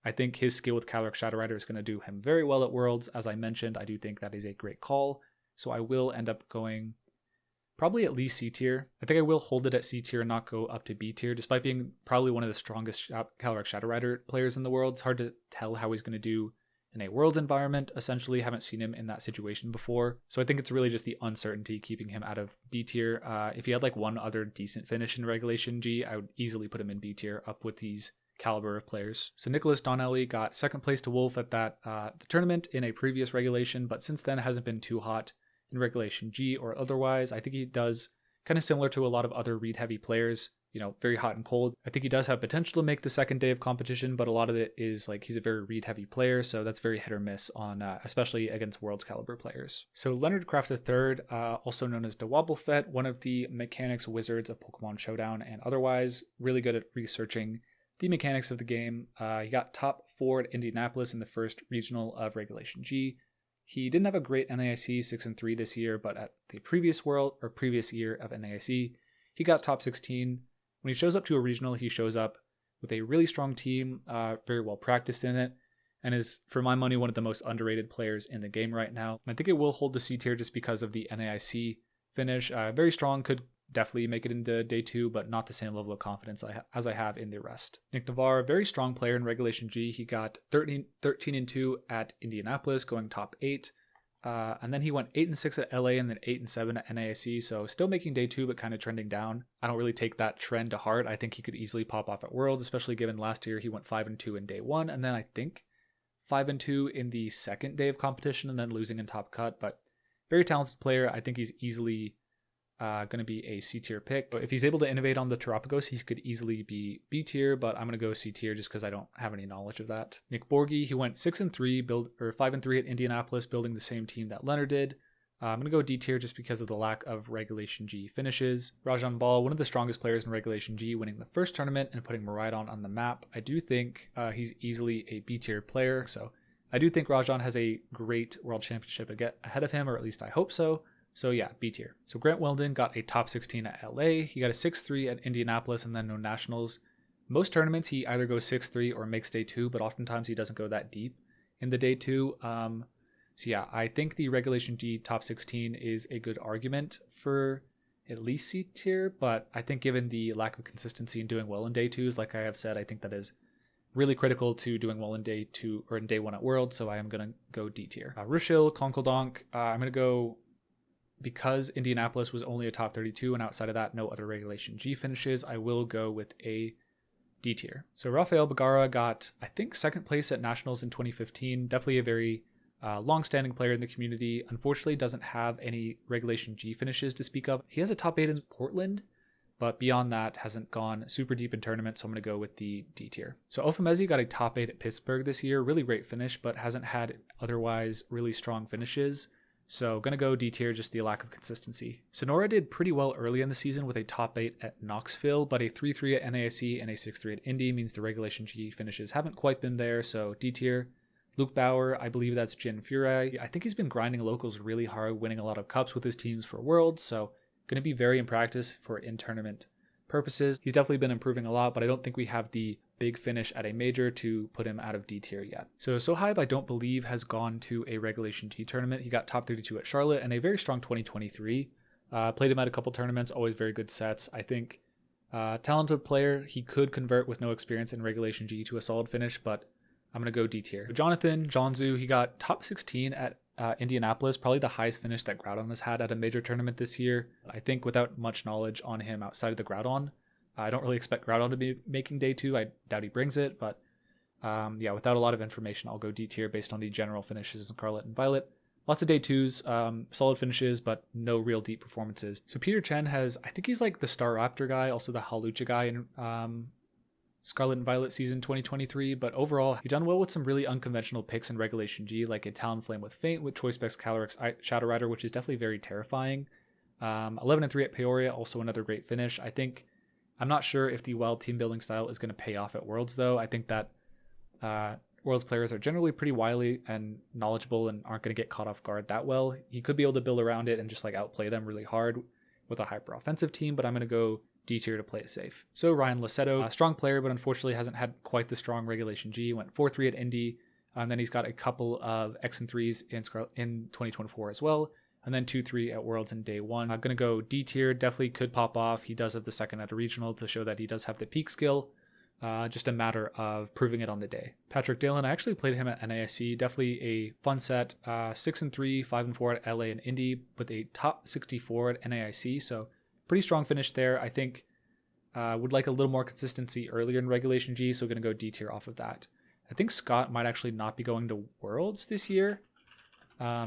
I think his skill with Calyrex Shadow Rider is going to do him very well at Worlds. As I mentioned, I do think that is a great call, so I will end up going probably at least C tier. I think I will hold it at C tier and not go up to B tier, despite being probably one of the strongest Calyrex Shadow Rider players in the world. It's hard to tell how he's going to do in a Worlds environment. Essentially, haven't seen him in that situation before, so I think it's really just the uncertainty keeping him out of B tier. If he had like one other decent finish in Regulation G, I would easily put him in B tier, up with these caliber of players. So Nicholas Donnelly got second place to Wolf at that the tournament in a previous regulation, but since then hasn't been too hot in Regulation G or otherwise. I think he does kind of similar to a lot of other read heavy players, you know, very hot and cold. I think he does have potential to make the second day of competition, but a lot of it is like he's a very read heavy player, so that's very hit or miss on especially against Worlds caliber players. So Leonard Kraft III, also known as Dewabblefett, one of the mechanics wizards of Pokemon Showdown and otherwise, really good at researching the mechanics of the game. He got top 4 at Indianapolis in the first regional of Regulation G. He didn't have a great NAIC 6-3 this year, but at the previous year of NAIC, he got top 16. When he shows up to a regional, he shows up with a really strong team, very well practiced in it, and is, for my money, one of the most underrated players in the game right now. And I think it will hold the C tier just because of the NAIC finish. Very strong, could definitely make it into day 2, but not the same level of confidence as I have in the rest. Nick Navarre, very strong player in Regulation G. He got 13-2 at Indianapolis, going top 8. And then he went 8-6 at LA and then 8-7 at NAIC. So still making day 2, but kind of trending down. I don't really take that trend to heart. I think he could easily pop off at Worlds, especially given last year he went 5-2 in day 1. And then I think 5-2 in the second day of competition and then losing in top cut. But very talented player. I think he's easily going to be a C tier pick. But if he's able to innovate on the Terapagos, he could easily be B tier, but I'm going to go C tier just because I don't have any knowledge of that. Nick Borgi, he went 6-3, 5-3 at Indianapolis, building the same team that Leonard did. I'm going to go D tier just because of the lack of Regulation G finishes. Rajan Ball, one of the strongest players in Regulation G, winning the first tournament and putting Miraidon on the map. I do think he's easily a B tier player, so I do think Rajan has a great World Championship ahead of him, or at least I hope so. So yeah, B tier. So Grant Weldon got a top 16 at LA. He got a 6-3 at Indianapolis and then no nationals. Most tournaments he either goes 6-3 or makes day 2, but oftentimes he doesn't go that deep in the day 2. So yeah, I think the Regulation G top 16 is a good argument for at least C tier, but I think given the lack of consistency in doing well in day 2s, like I have said, I think that is really critical to doing well in day 2 or in day 1 at World. So I am going to go D tier. Rushil Konkeldonk, I'm going to go, because Indianapolis was only a top 32 and outside of that no other Regulation G finishes, I will go with a D tier. So Rafael Bagara got, I think, second place at Nationals in 2015. Definitely a very long-standing player in the community. Unfortunately doesn't have any Regulation G finishes to speak of. He has a top 8 in Portland, but beyond that hasn't gone super deep in tournaments, so I'm going to go with the D tier. So Ofemezi got a top 8 at Pittsburgh this year. Really great finish, but hasn't had otherwise really strong finishes. So going to go D tier, just the lack of consistency. Sonora did pretty well early in the season with a top 8 at Knoxville, but a 3-3 at NASC and a 6-3 at Indy means the Regulation G finishes haven't quite been there, so D tier. Luke Bauer, I believe that's Jin Furai. I think he's been grinding locals really hard, winning a lot of cups with his teams for Worlds, so going to be very in practice for in-tournament purposes. He's definitely been improving a lot, but I don't think we have the big finish at a major to put him out of D tier yet. So Sohaib, I don't believe, has gone to a Regulation G tournament. He got top 32 at Charlotte and a very strong 2023. Played him at a couple tournaments, always very good sets. I think talented player. He could convert with no experience in Regulation G to a solid finish, but I'm going to go D tier. Jonathan Jonzu, he got top 16 at Indianapolis, probably the highest finish that Groudon has had at a major tournament this year. I think without much knowledge on him outside of the Groudon, I don't really expect Groudon to be making day 2. I doubt he brings it, but yeah, without a lot of information, I'll go D tier based on the general finishes in Scarlet and Violet. Lots of day 2s, solid finishes, but no real deep performances. So Peter Chen has, I think he's like the Star Raptor guy, also the Hawlucha guy in Scarlet and Violet season 2023, but overall, he's done well with some really unconventional picks in Regulation G, like a Talonflame with Feint with Choice Specs Calyrex Shadow Rider, which is definitely very terrifying. 11-3 at Peoria, also another great finish. I'm not sure if the wild team building style is going to pay off at Worlds, though. I think that Worlds players are generally pretty wily and knowledgeable and aren't going to get caught off guard that well. He could be able to build around it and just like outplay them really hard with a hyper offensive team, but I'm going to go D tier to play it safe. So Ryan Lassetto, a strong player, but unfortunately hasn't had quite the strong Regulation G. Went 4-3 at Indy, and then he's got a couple of X and 3s in 2024 as well, and then 2-3 at Worlds in day 1. I'm going to go D tier, definitely could pop off. He does have the second at a regional to show that he does have the peak skill. Just a matter of proving it on the day. Patrick Dillon, I actually played him at NAIC. Definitely a fun set. 6-3, 5-4 at LA and Indy with a top 64 at NAIC. So pretty strong finish there. I think would like a little more consistency earlier in Regulation G. So going to go D tier off of that. I think Scott might actually not be going to Worlds this year,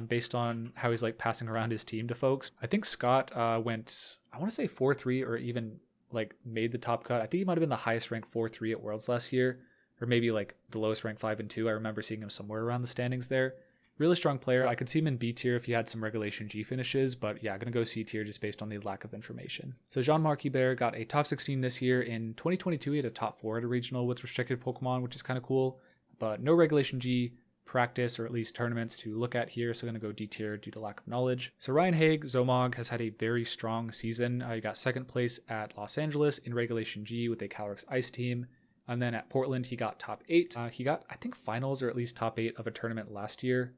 based on how he's like passing around his team to folks. I think Scott went, I want to say 4-3 or even like made the top cut. I think he might have been the highest ranked 4-3 at Worlds last year, or maybe like the lowest ranked 5-2. I remember seeing him somewhere around the standings there. Really strong player. I could see him in B tier if he had some Regulation G finishes, but yeah, gonna go C tier just based on the lack of information. So Jean-Marc Hubert got a top 16 this year. In 2022, he had a top 4 at a regional with restricted Pokemon, which is kind of cool, but no Regulation G practice or at least tournaments to look at here, so going to go D tier due to lack of knowledge. So Ryan Haig, Zomog, has had a very strong season. He got second place at Los Angeles in Regulation G with a Calyrex Ice team, and then at Portland he got top 8. He got, I think, finals or at least top 8 of a tournament last year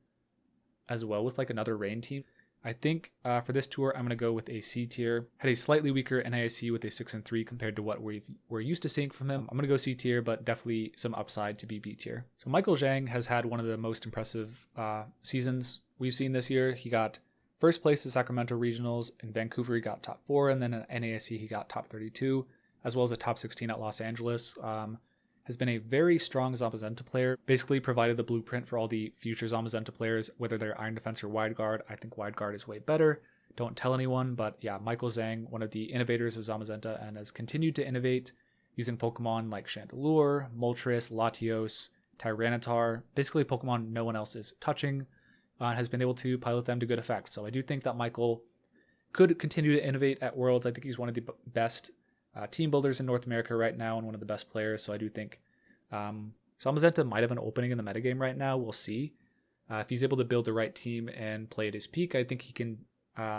as well with like another rain team. I think for this tour I'm going to go with a C tier. Had a slightly weaker NAIC with a 6-3 compared to what we're used to seeing from him. I'm going to go C tier, but definitely some upside to be B tier. So Michael Zhang has had one of the most impressive seasons we've seen this year. He got first place at Sacramento Regionals. In Vancouver he got top 4, and then at NAIC he got top 32, as well as a top 16 at Los Angeles. Has been a very strong Zamazenta player, basically provided the blueprint for all the future Zamazenta players, whether they're Iron Defense or Wide Guard. I think Wide Guard is way better. Don't tell anyone, but yeah, Michael Zhang, one of the innovators of Zamazenta, and has continued to innovate using Pokemon like Chandelure, Moltres, Latios, Tyranitar, basically Pokemon no one else is touching, and has been able to pilot them to good effect. So I do think that Michael could continue to innovate at Worlds. I think he's one of the best team builders in North America right now and one of the best players, so I do think Zamazenta might have an opening in the metagame right now. We'll see. If he's able to build the right team and play at his peak, I think he can.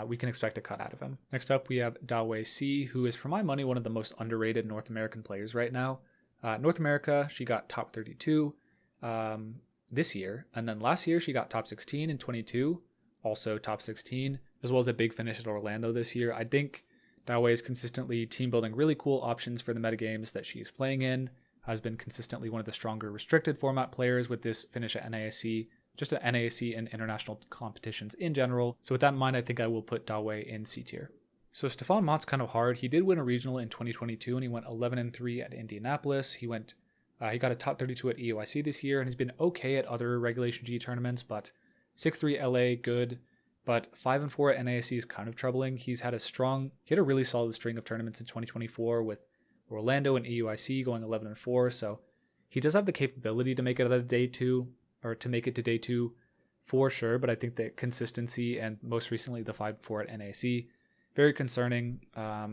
We can expect a cut out of him. Next up, we have Dawei C, who is, for my money, one of the most underrated North American players right now. North America, she got top 32 this year, and then last year she got top 16 in 22, also top 16, as well as a big finish at Orlando this year. I think Dawei is consistently team building really cool options for the metagames that she's playing in, has been consistently one of the stronger restricted format players with this finish at NASC, just at NASC and international competitions in general. So with that in mind, I think I will put Dawei in C tier. So Stefan Mott's kind of hard. He did win a regional in 2022 and he went 11-3 at Indianapolis. He got a top 32 at EOIC this year and he's been okay at other Regulation G tournaments, but 6-3 LA, good. But 5-4 at NASC is kind of troubling. He had a really solid string of tournaments in 2024 with Orlando and EUIC going 11-4. So he does have the capability to make it out of day 2, or to make it to day 2 for sure. But I think that consistency and most recently the 5-4 at NAC, very concerning.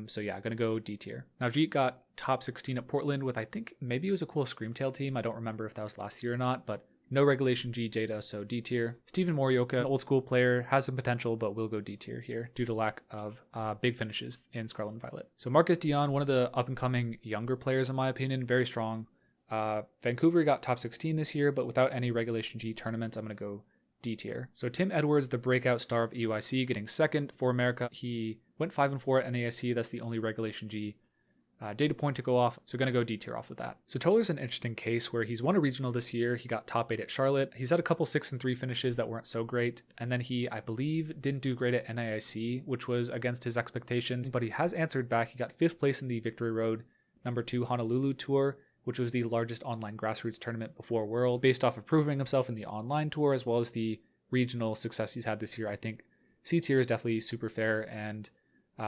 So yeah, going to go D tier. Now Jeet got top 16 at Portland with, I think maybe it was a cool Screamtail team. I don't remember if that was last year or not, but no Regulation G data, so D tier. Steven Morioka, an old school player, has some potential, but will go D tier here due to lack of big finishes in Scarlet and Violet. So Marcus Dion, one of the up-and-coming younger players in my opinion, very strong. Vancouver got top 16 this year, but without any Regulation G tournaments, I'm going to go D tier. So Tim Edwards, the breakout star of EUIC, getting second for America. He went 5-4 at NAIC. That's the only Regulation G data point to go off, so going to go D tier off of that. So Toller's an interesting case where he's won a regional this year. He got top 8 at Charlotte. He's had a couple 6-3 finishes that weren't so great, and then he, I believe, didn't do great at NAIC, which was against his expectations, but he has answered back. He got 5th place in the Victory Road #2 Honolulu Tour, which was the largest online grassroots tournament before World, based off of proving himself in the online tour as well as the regional success he's had this year. I think C tier is definitely super fair and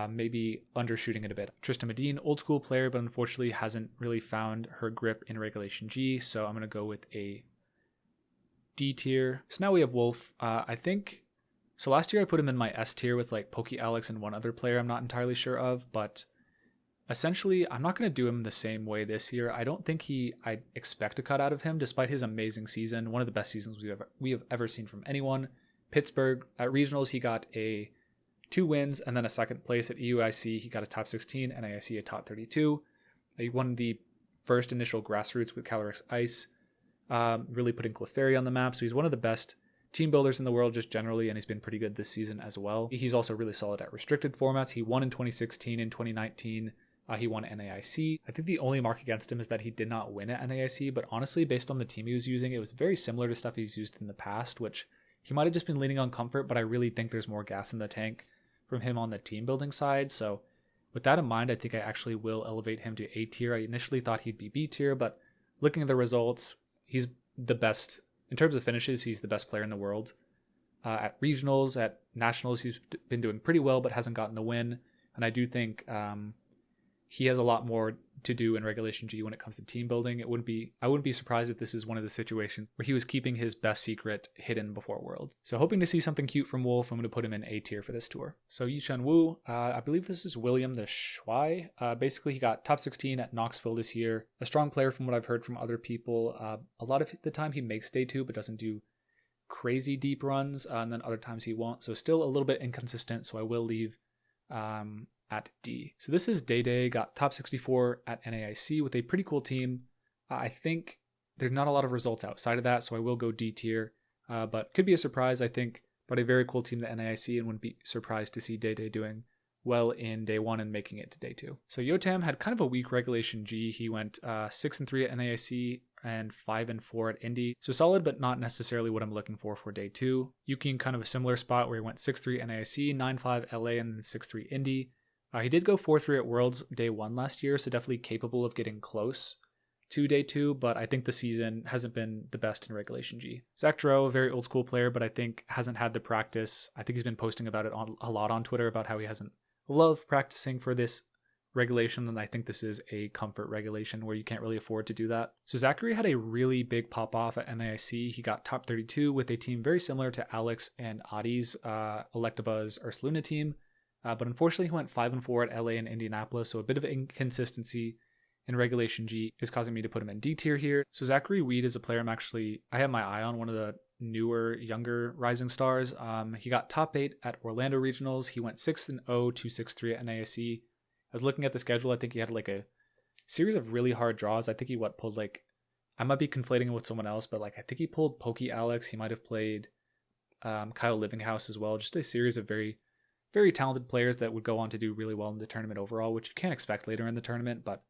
maybe undershooting it a bit. Trista Medine, old school player, but unfortunately hasn't really found her grip in Regulation G, so I'm going to go with a D tier. So now we have Wolf. I think, so last year I put him in my S tier with like Poke Alex and one other player I'm not entirely sure of, but essentially I'm not going to do him the same way this year. I don't think I expect a cut out of him despite his amazing season, one of the best seasons we have ever seen from anyone. Pittsburgh, at regionals he got 2 wins and then a 2nd place. At EUIC he got a top 16, NAIC a top 32. He won the first initial grassroots with Calyrex Ice, really putting Clefairy on the map, so he's one of the best team builders in the world just generally, and he's been pretty good this season as well. He's also really solid at restricted formats. He won in 2016. In 2019 he won NAIC. I think the only mark against him is that he did not win at NAIC, but honestly based on the team he was using, it was very similar to stuff he's used in the past, which he might have just been leaning on comfort, but I really think there's more gas in the tank from him on the team building side. So with that in mind, I think I actually will elevate him to A tier. I initially thought he'd be B tier, but looking at the results, he's the best in terms of finishes. He's the best player in the world. At regionals, at nationals, he's been doing pretty well, but hasn't gotten the win. And I do think he has a lot more to do in Regulation G when it comes to team building. I wouldn't be surprised if this is one of the situations where he was keeping his best secret hidden before World. So hoping to see something cute from Wolf, I'm going to put him in A tier for this tour. So Yichun Wu, I believe this is William the Shuai. Basically he got top 16 at Knoxville this year. A strong player from what I've heard from other people. A lot of the time he makes day 2 but doesn't do crazy deep runs, and then other times he won't. So still a little bit inconsistent, so I will leave at D. So this is Day Day, got top 64 at NAIC with a pretty cool team. I think there's not a lot of results outside of that, so I will go D tier, but could be a surprise, I think, but a very cool team at NAIC, and wouldn't be surprised to see Day Day doing well in Day 1 and making it to Day 2. So Yotam had kind of a weak Regulation G. He went 6-3 at NAIC and 5-4 at Indy. So solid, but not necessarily what I'm looking for Day 2. Yuki in kind of a similar spot where he went 6-3 NAIC, 9-5 LA, and then 6-3 Indy. He did go 4-3 at Worlds Day 1 last year, so definitely capable of getting close to Day 2, but I think the season hasn't been the best in Regulation G. Zach Dro, a very old school player, but I think hasn't had the practice. I think he's been posting about it a lot on Twitter about how he hasn't loved practicing for this regulation, and I think this is a comfort regulation where you can't really afford to do that. So Zachary had a really big pop-off at NAIC. He got top 32 with a team very similar to Alex and Adi's Electabuzz Ursaluna team. But unfortunately, he went 5-4 at LA and Indianapolis, so a bit of inconsistency in Regulation G is causing me to put him in D tier here. So Zachary Weed is a player I have my eye on, one of the newer, younger rising stars. He got top 8 at Orlando Regionals. He went 6-0 to 6-3 at NASC. I was looking at the schedule. I think he had like a series of really hard draws. I think he pulled like, I might be conflating it with someone else, but like I think he pulled Poke Alex. He might have played Kyle Livinghouse as well. Just a series of very, very talented players that would go on to do really well in the tournament overall, which you can't expect later in the tournament, but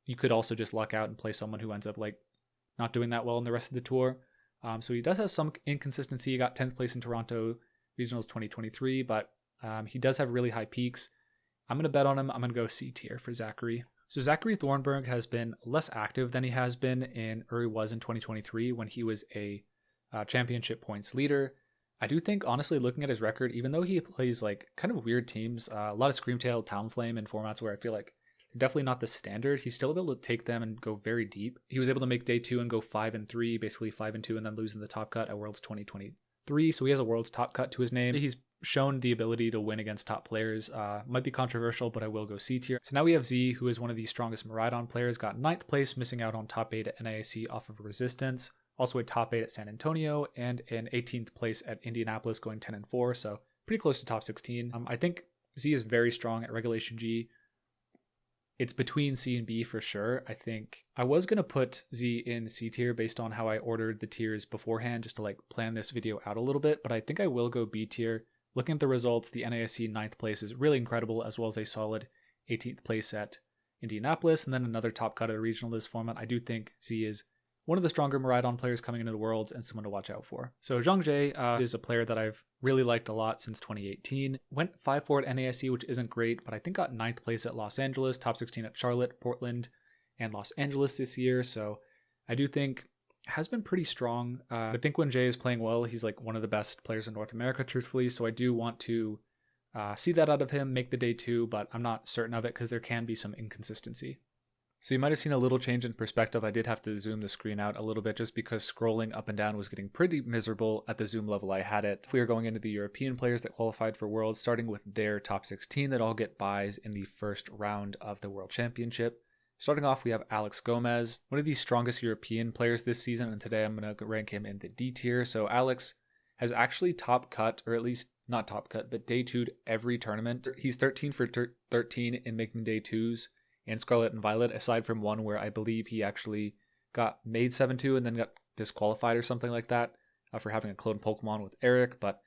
you could also just luck out and play someone who ends up like not doing that well in the rest of the tour. So he does have some inconsistency. He got 10th place in Toronto Regionals 2023, but he does have really high peaks. I'm going to bet on him. I'm going to go C tier for Zachary. So Zachary Thornburg has been less active than he has been was in 2023 when he was a championship points leader. I do think, honestly, looking at his record, even though he plays like kind of weird teams, a lot of Screamtail, Talonflame, and formats where I feel like definitely not the standard, he's still able to take them and go very deep. He was able to make day 2 and go 5-3, basically 5-2, and then lose in the top cut at Worlds 2023. So he has a Worlds top cut to his name. He's shown the ability to win against top players. Might be controversial, but I will go C tier. So now we have Z, who is one of the strongest Miraidon players, got 9th place, missing out on top 8 at NAIC off of Resistance. Also a top 8 at San Antonio and an 18th place at Indianapolis, going 10-4. So pretty close to top 16. I think Z is very strong at Regulation G. it's between C and B for sure. I think I was going to put Z in C tier based on how I ordered the tiers beforehand, just to like plan this video out a little bit, but I think I will go B tier. Looking at the results, the NAIC 9th place is really incredible, as well as a solid 18th place at Indianapolis, and then another top cut at a regional this format. I do think Z is one of the stronger Miraidon players coming into the Worlds and someone to watch out for. So Zhang Jie is a player that I've really liked a lot since 2018. Went 5-4 at NAIC, which isn't great, but I think got 9th place at Los Angeles, top 16 at Charlotte, Portland, and Los Angeles this year. So I do think has been pretty strong. I think when Jay is playing well, he's like one of the best players in North America, truthfully. So I do want to see that out of him, make the day 2, but I'm not certain of it because there can be some inconsistency. So you might have seen a little change in perspective. I did have to zoom the screen out a little bit just because scrolling up and down was getting pretty miserable at the zoom level I had it. We are going into the European players that qualified for Worlds, starting with their top 16 that all get byes in the first round of the World Championship. Starting off, we have Alex Gomez, one of the strongest European players this season, and today I'm going to rank him in the D tier. So Alex has actually top cut, or at least not top cut, but day 2'd every tournament. He's 13 for 13 in making day 2s. And Scarlet and Violet, aside from one where I believe he actually got made 7-2 and then got disqualified or something like that for having a clone Pokemon with Eric. But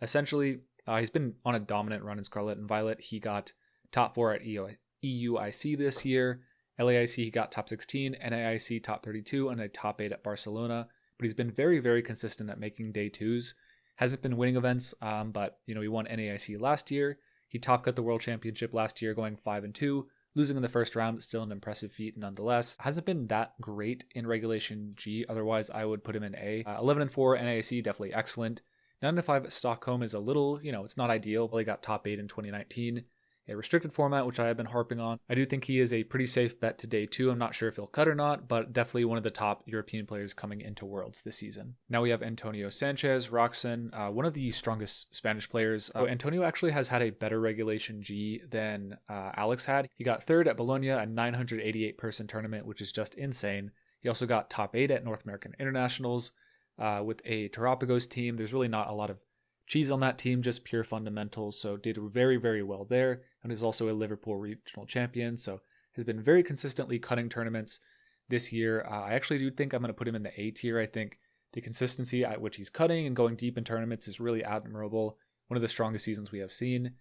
essentially, he's been on a dominant run in Scarlet and Violet. He got top 4 at EUIC this year. LAIC, he got top 16, NAIC top 32, and a top 8 at Barcelona. But he's been very, very consistent at making day 2s. Hasn't been winning events, but he won NAIC last year. He top cut the World Championship last year, going 5-2. Losing in the first round, still an impressive feat nonetheless. Hasn't been that great in Regulation G, otherwise I would put him in A. 11-4 NAIC, definitely excellent. 9-5 at Stockholm is a little, it's not ideal. He got top 8 in 2019. A restricted format, which I have been harping on. I do think he is a pretty safe bet to day 2. I'm not sure if he'll cut or not, but definitely one of the top European players coming into Worlds this season. Now we have Antonio Sanchez, Roxon, one of the strongest Spanish players. Antonio actually has had a better Regulation G than Alex had. He got 3rd at Bologna, a 988 person tournament, which is just insane. He also got top 8 at North American Internationals with a Terrapagos team. There's really not a lot of cheese on that team, just pure fundamentals, so did very, very well there, and is also a Liverpool regional champion, so has been very consistently cutting tournaments this year. I actually do think I'm going to put him in the A tier. I think the consistency at which he's cutting and going deep in tournaments is really admirable. One of the strongest seasons we have seen.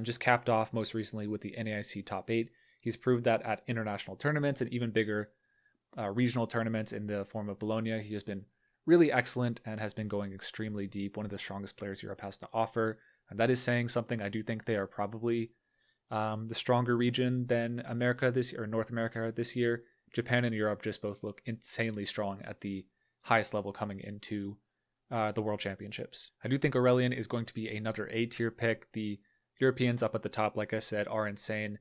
Just capped off most recently with the NAIC top 8. He's proved that at international tournaments and even bigger regional tournaments in the form of Bologna. He has been really excellent and has been going extremely deep. One of the strongest players Europe has to offer. And that is saying something. I do think they are probably the stronger region than America this year, or North America this year. Japan and Europe just both look insanely strong at the highest level coming into the World Championships. I do think Aurelian is going to be another A tier pick. The Europeans up at the top, like I said, are insane.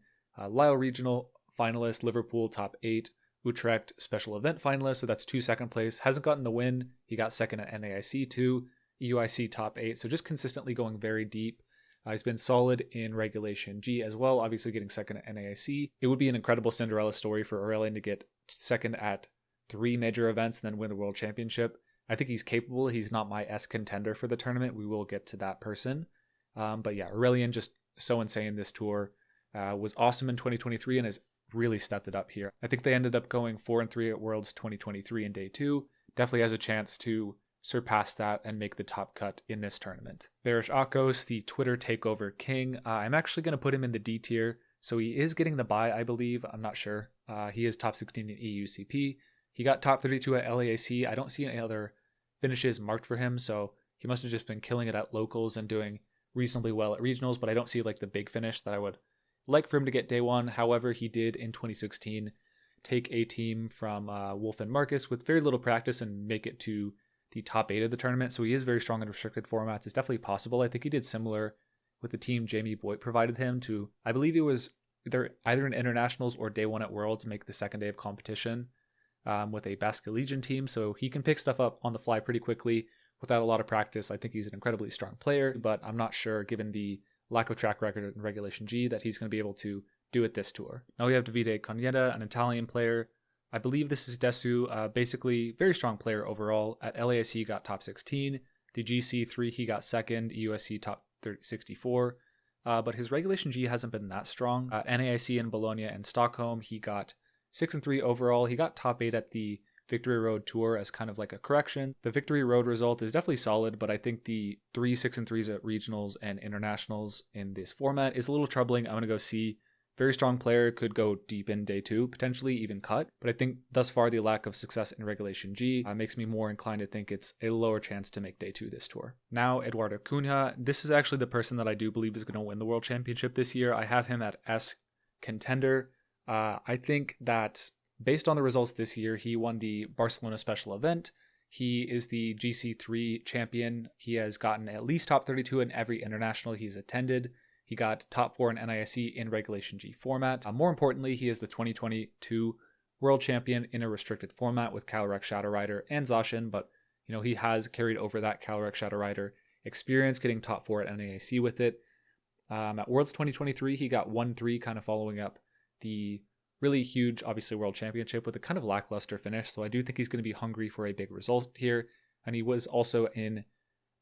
Lyle regional finalist, Liverpool top 8. Utrecht special event finalist, so that's 2 second place. Hasn't gotten the win. He got 2nd at NAIC 2, EUIC top 8, so just consistently going very deep. He's been solid in Regulation G as well, obviously getting 2nd at NAIC. It would be an incredible Cinderella story for Aurelian to get 2nd at 3 major events and then win the World Championship. I think he's capable. He's not my S contender for the tournament. We will get to that person. But yeah, Aurelian just so insane this tour. Was awesome in 2023 and has really stepped it up here. I think they ended up going 4-3 at Worlds 2023 in day 2. Definitely has a chance to surpass that and make the top cut in this tournament. Barish Akos, the Twitter takeover king. I'm actually going to put him in the D tier. So he is getting the bye, I believe. I'm not sure. He is top 16 in EUCP. He got top 32 at LAAC. I don't see any other finishes marked for him. So he must have just been killing it at locals and doing reasonably well at regionals. But I don't see like the big finish that I would like for him to get day 1. However, he did in 2016 take a team from Wolf and Marcus with very little practice and make it to the top 8 of the tournament. So he is very strong in restricted formats. It's definitely possible. I think he did similar with the team Jamie Boyd provided him to, I believe it was either in internationals or day 1 at Worlds, make the second day of competition with a Basque Legion team. So he can pick stuff up on the fly pretty quickly without a lot of practice. I think he's an incredibly strong player, but I'm not sure given the lack of track record in Regulation G that he's going to be able to do it this tour. Now we have Davide Cognetta, an Italian player. I believe this is Desu, basically very strong player overall. At LASC he got top 16. The GC3 he got 2nd, USC top 64. but his regulation G hasn't been that strong. NAIC in Bologna and Stockholm, he got 6-3 overall. He got top 8 at the Victory Road Tour as kind of like a correction. The Victory Road result is definitely solid, but I think the 3 6-3s at regionals and internationals in this format is a little troubling. I'm going to go C. Very strong player, could go deep in day 2, potentially even cut. But I think thus far the lack of success in Regulation G makes me more inclined to think it's a lower chance to make day 2 this tour. Now, Eduardo Cunha. This is actually the person that I do believe is going to win the World Championship this year. I have him at S contender. I think that based on the results this year, he won the Barcelona special event. He is the GC3 champion. He has gotten at least top 32 in every international he's attended. He got top 4 in NISC in Regulation G format. More importantly, he is the 2022 world champion in a restricted format with Calyrex Shadow Rider and Zacian, but he has carried over that Calyrex Shadow Rider experience, getting top 4 at NISC with it. At Worlds 2023, he got 1-3, kind of following up the really huge, obviously, world championship with a kind of lackluster finish. So I do think he's going to be hungry for a big result here. And he was also in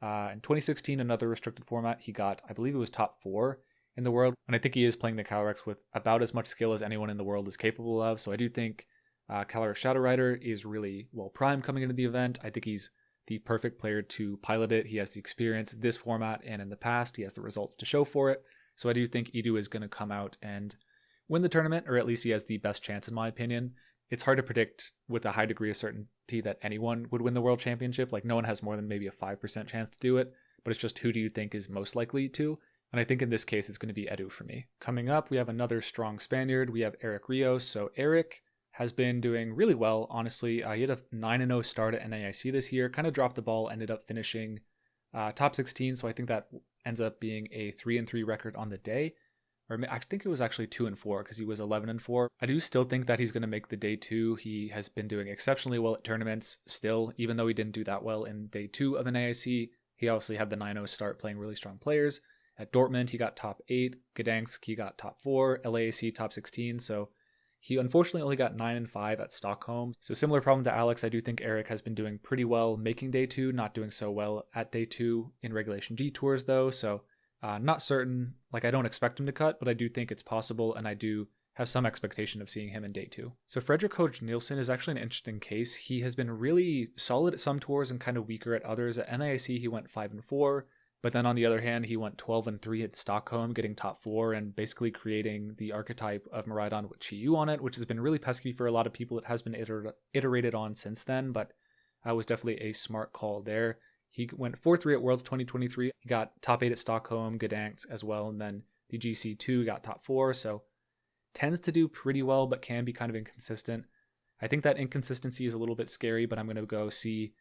2016, another restricted format. He got, I believe it was top 4 in the world. And I think he is playing the Calyrex with about as much skill as anyone in the world is capable of. So I do think Calyrex Shadow Rider is really well primed coming into the event. I think he's the perfect player to pilot it. He has the experience in this format and in the past. He has the results to show for it. So I do think Edu is going to come out and win the tournament, or at least he has the best chance in my opinion. It's hard to predict with a high degree of certainty that anyone would win the World Championship. Like no one has more than maybe a 5% chance to do it, but it's just who do you think is most likely to? And I think in this case, it's going to be Edu for me. Coming up, we have another strong Spaniard. We have Eric Rios. So Eric has been doing really well, honestly. He had a 9-0 start at NAIC this year, kind of dropped the ball, ended up finishing top 16. So I think that ends up being a 3-3 record on the day. Or I think it was actually 2-4 because he was 11-4. I do still think that he's going to make the day 2. He has been doing exceptionally well at tournaments still, even though he didn't do that well in day 2 of an AIC. He obviously had the 9-0 start playing really strong players. At Dortmund, he got top 8. Gdansk, he got top 4. LAAC, top 16. So he unfortunately only got 9-5 at Stockholm. So similar problem to Alex, I do think Eric has been doing pretty well making day 2, not doing so well at day 2 in Regulation G tours though. So not certain, like I don't expect him to cut, but I do think it's possible, and I do have some expectation of seeing him in day 2. So Fredrik Hoge Nielsen is actually an interesting case. He has been really solid at some tours and kind of weaker at others. At NIC, he went 5-4, but then on the other hand, he went 12-3 at Stockholm, getting top 4 and basically creating the archetype of Miraidon with Chi-Yu on it, which has been really pesky for a lot of people. It has been iterated on since then, but was definitely a smart call there. He went 4-3 at Worlds 2023. He got top 8 at Stockholm, Gdansk as well, and then the GC2 got top 4. So tends to do pretty well, but can be kind of inconsistent. I think that inconsistency is a little bit scary, but I'm going to go see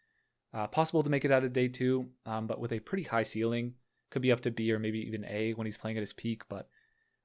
possible to make it out of day 2, but with a pretty high ceiling. Could be up to B or maybe even A when he's playing at his peak. But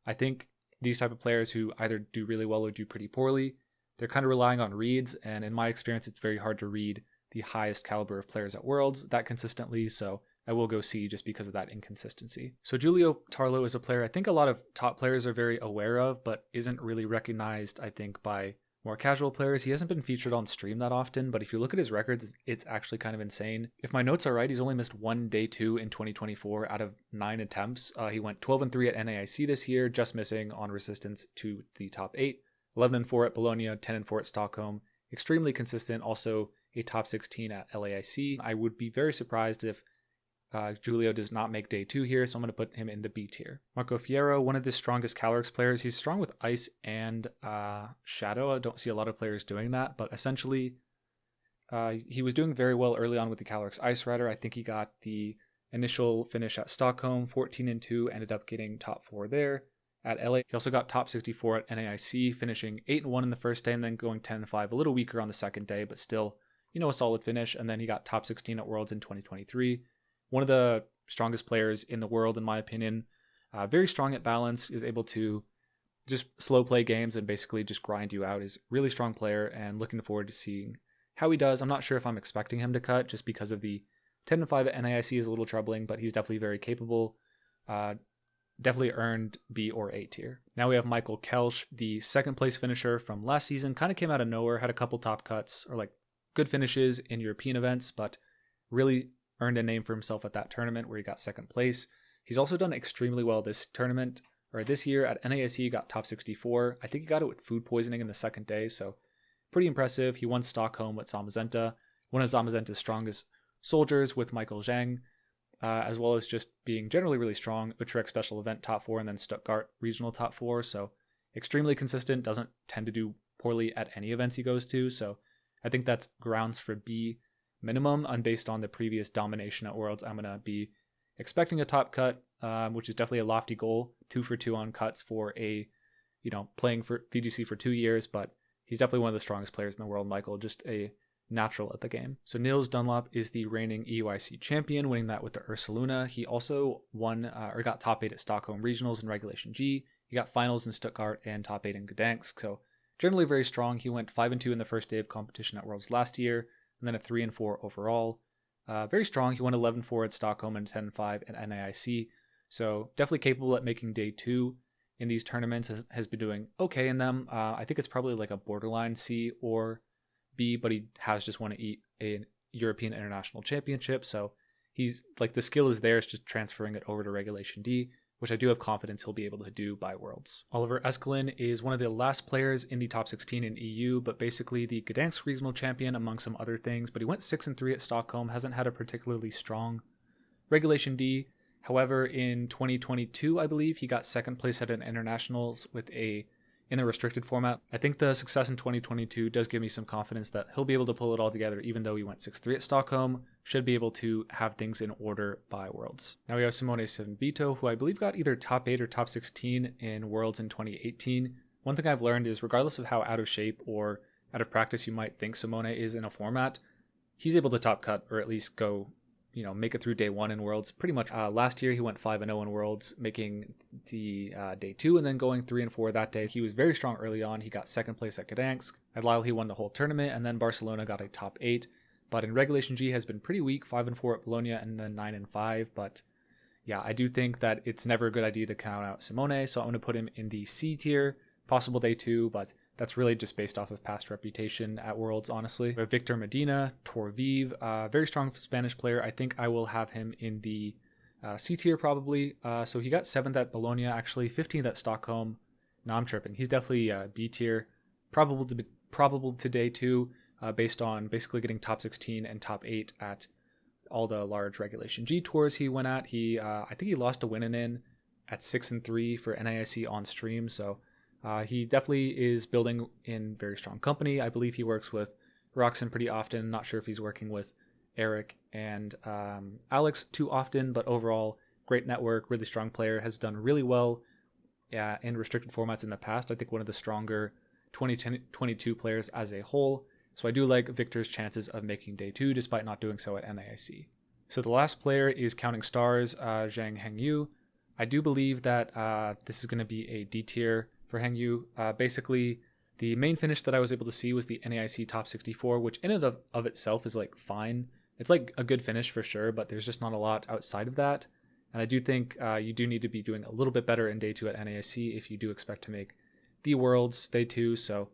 I think these type of players who either do really well or do pretty poorly, they're kind of relying on reads, and in my experience, it's very hard to read the highest caliber of players at Worlds that consistently, so I will go C just because of that inconsistency. So Julio Tarlo is a player I think a lot of top players are very aware of, but isn't really recognized, I think, by more casual players. He hasn't been featured on stream that often, but if you look at his records, it's actually kind of insane. If my notes are right, he's only missed one day 2 in 2024 out of 9 attempts. He went 12-3 at NAIC this year, just missing on resistance to the top 8. 11-4 at Bologna, 10-4 at Stockholm. Extremely consistent, also a top 16 at LAIC. I would be very surprised if Julio does not make day 2 here, so I'm going to put him in the B tier. Marco Fierro, one of the strongest Calyrex players. He's strong with Ice and Shadow. I don't see a lot of players doing that, but essentially he was doing very well early on with the Calyrex Ice Rider. I think he got the initial finish at Stockholm, 14-2, ended up getting top 4 there. At LA, he also got top 64 at NAIC, finishing 8-1 in the first day and then going 10-5, a little weaker on the second day, but still, a solid finish. And then he got top 16 at Worlds in 2023. One of the strongest players in the world, in my opinion. Very strong at balance, is able to just slow play games and basically just grind you out. Is a really strong player, and looking forward to seeing how he does. I'm not sure if I'm expecting him to cut just because of the 10-5 at NAIC is a little troubling, but he's definitely very capable. Definitely earned B or A tier. Now we have Michael Kelsch, the second place finisher from last season. Kind of came out of nowhere, had a couple top cuts or like good finishes in European events, but really earned a name for himself at that tournament where he got second place. He's also done extremely well this tournament, or this year at NAIC. He got top 64. I think he got it with food poisoning in the second day, so pretty impressive. He won Stockholm with Zamazenta, one of Zamazenta's strongest soldiers with Michael Zhang, as well as just being generally really strong. Utrecht special event top 4, and then Stuttgart regional top 4, so extremely consistent, doesn't tend to do poorly at any events he goes to, so I think that's grounds for B minimum, and based on the previous domination at Worlds, I'm going to be expecting a top cut, which is definitely a lofty goal, 2 for 2 on cuts for a, playing for VGC for 2 years, but he's definitely one of the strongest players in the world, Michael, just a natural at the game. So Niels Dunlop is the reigning EUIC champion, winning that with the Ursaluna. He also won, or got top 8 at Stockholm Regionals in Regulation G. He got finals in Stuttgart and top 8 in Gdansk, so generally very strong. He went 5-2 in the first day of competition at Worlds last year, and then a 3-4 overall. Very strong. He won 11-4 at Stockholm and 10-5 at NAIC, so definitely capable at making day 2 in these tournaments. Has been doing okay in them. I think it's probably like a borderline C or B, but he has just won a European International Championship, so he's like, the skill is there. It's just transferring it over to Regulation D, which I do have confidence he'll be able to do by Worlds. Oliver Eskelin is one of the last players in the top 16 in EU, but basically the Gdansk regional champion among some other things, but he went 6-3 at Stockholm, hasn't had a particularly strong Regulation D. However, in 2022, I believe, he got second place at an internationals in a restricted format. I think the success in 2022 does give me some confidence that he'll be able to pull it all together, even though he went 6-3 at Stockholm. Should be able to have things in order by Worlds. Now we have Simone Sanvito, who I believe got either top 8 or top 16 in Worlds in 2018. One thing I've learned is, regardless of how out of shape or out of practice you might think Simone is in a format, he's able to top cut, or at least go, make it through day 1 in Worlds. Pretty much last year he went 5-0 in Worlds, making the day 2 and then going 3-4 that day. He was very strong early on. He got second place at Gdansk. At Lille he won the whole tournament, and then Barcelona got a top 8. But in Regulation G has been pretty weak, 5-4 at Bologna and then 9-5. But yeah, I do think that it's never a good idea to count out Simone, so I'm going to put him in the C tier, possible day 2, but that's really just based off of past reputation at Worlds, honestly. We have Victor Medina, Torviv, very strong Spanish player. I think I will have him in the C tier probably. So he got 7th at Bologna, actually 15th at Stockholm. No, I'm tripping. He's definitely B tier, probable to day 2, based on basically getting top 16 and top 8 at all the large Regulation G tours he went at. I think he lost to Winnanen at 6-3 for NAIC on stream, so he definitely is building in very strong company. I believe he works with Roxon pretty often. Not sure if he's working with Eric and Alex too often, but overall, great network, really strong player, has done really well in restricted formats in the past. I think one of the stronger 2022 players as a whole. So I do like Victor's chances of making day 2, despite not doing so at NAIC. So the last player is Counting Stars, Zhang Hengyu. I do believe that this is going to be a D tier for Hengyu. Basically, the main finish that I was able to see was the NAIC top 64, which in and of itself is like fine. It's like a good finish for sure, but there's just not a lot outside of that. And I do think you do need to be doing a little bit better in day 2 at NAIC if you do expect to make the Worlds day 2. So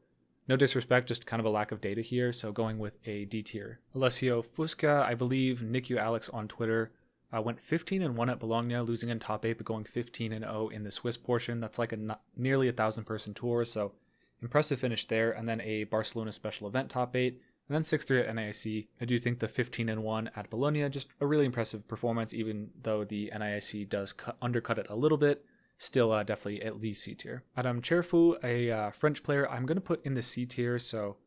no disrespect, just kind of a lack of data here. So going with a D tier. Alessio Fusca, I believe Nick Alex on Twitter, went 15-1 at Bologna, losing in top 8, but going 15-0 in the Swiss portion. That's like nearly 1,000 person tour, so impressive finish there. And then a Barcelona special event top 8, and then 6-3 at NAIC. I do think the 15-1 at Bologna, just a really impressive performance, even though the NAIC does undercut it a little bit. Still definitely at least C tier. Adam Cherfou, a French player, I'm going to put in the C tier, so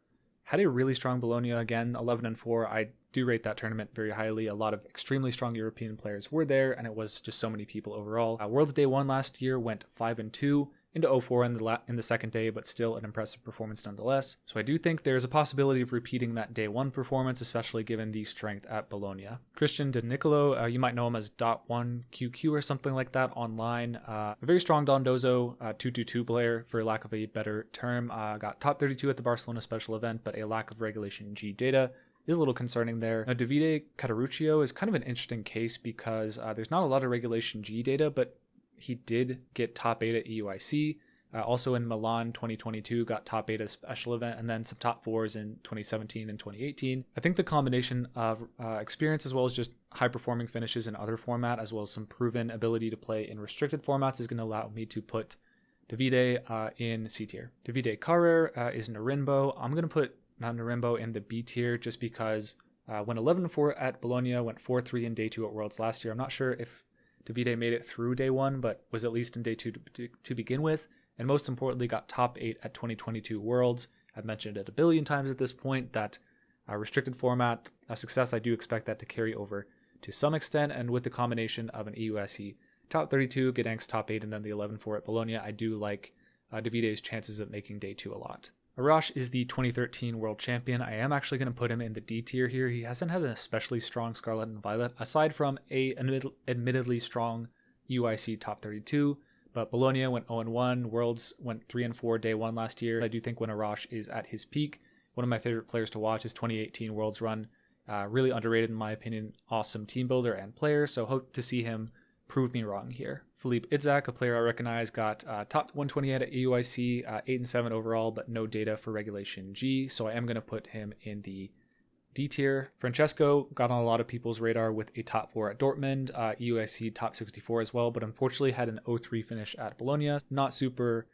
had a really strong Bologna again, 11-4. I do rate that tournament very highly. A lot of extremely strong European players were there, and it was just so many people overall. Worlds Day 1 last year went 5-2 into 0-4 in the second day, but still an impressive performance nonetheless. So I do think there's a possibility of repeating that Day 1 performance, especially given the strength at Bologna. Christian De Nicolo, you might know him as .1QQ or something like that online. A very strong Dondozo 222 player, for lack of a better term. Got top 32 at the Barcelona special event, but a lack of Regulation G data is a little concerning there. Now, Davide Cataruccio is kind of an interesting case because there's not a lot of Regulation G data, but he did get top 8 at EUIC. Also in Milan 2022, got top 8 at a special event, and then some top 4s in 2017 and 2018. I think the combination of experience as well as just high performing finishes in other format, as well as some proven ability to play in restricted formats, is going to allow me to put Davide in C tier. Davide Carrer is Narimbo. I'm going to put Narimbo in the B tier just because went 11-4 at Bologna, went 4-3 in day 2 at Worlds last year. I'm not sure if Davide made it through day 1, but was at least in day 2 to begin with. And most importantly, got top 8 at 2022 Worlds. I've mentioned it a billion times at this point that restricted format success, I do expect that to carry over to some extent. And with the combination of an EUSC top 32, Gdańsk top 8, and then the 11-4 at Bologna, I do like Davide's chances of making day 2 a lot. Arash is the 2013 world champion. I am actually going to put him in the D tier here. He hasn't had an especially strong Scarlet and Violet, aside from a admittedly strong UIC top 32. But Bologna went 0-1, Worlds went 3-4 day 1 last year. I do think when Arash is at his peak, one of my favorite players to watch is 2018 Worlds run. Really underrated in my opinion, awesome team builder and player, so hope to see him prove me wrong here. Philippe Itzak, a player I recognize, got top 128 at EUIC, 8-7 overall, but no data for Regulation G, so I am going to put him in the D tier. Francesco got on a lot of people's radar with a top 4 at Dortmund, EUIC top 64 as well, but unfortunately had an 0-3 finish at Bologna. Not super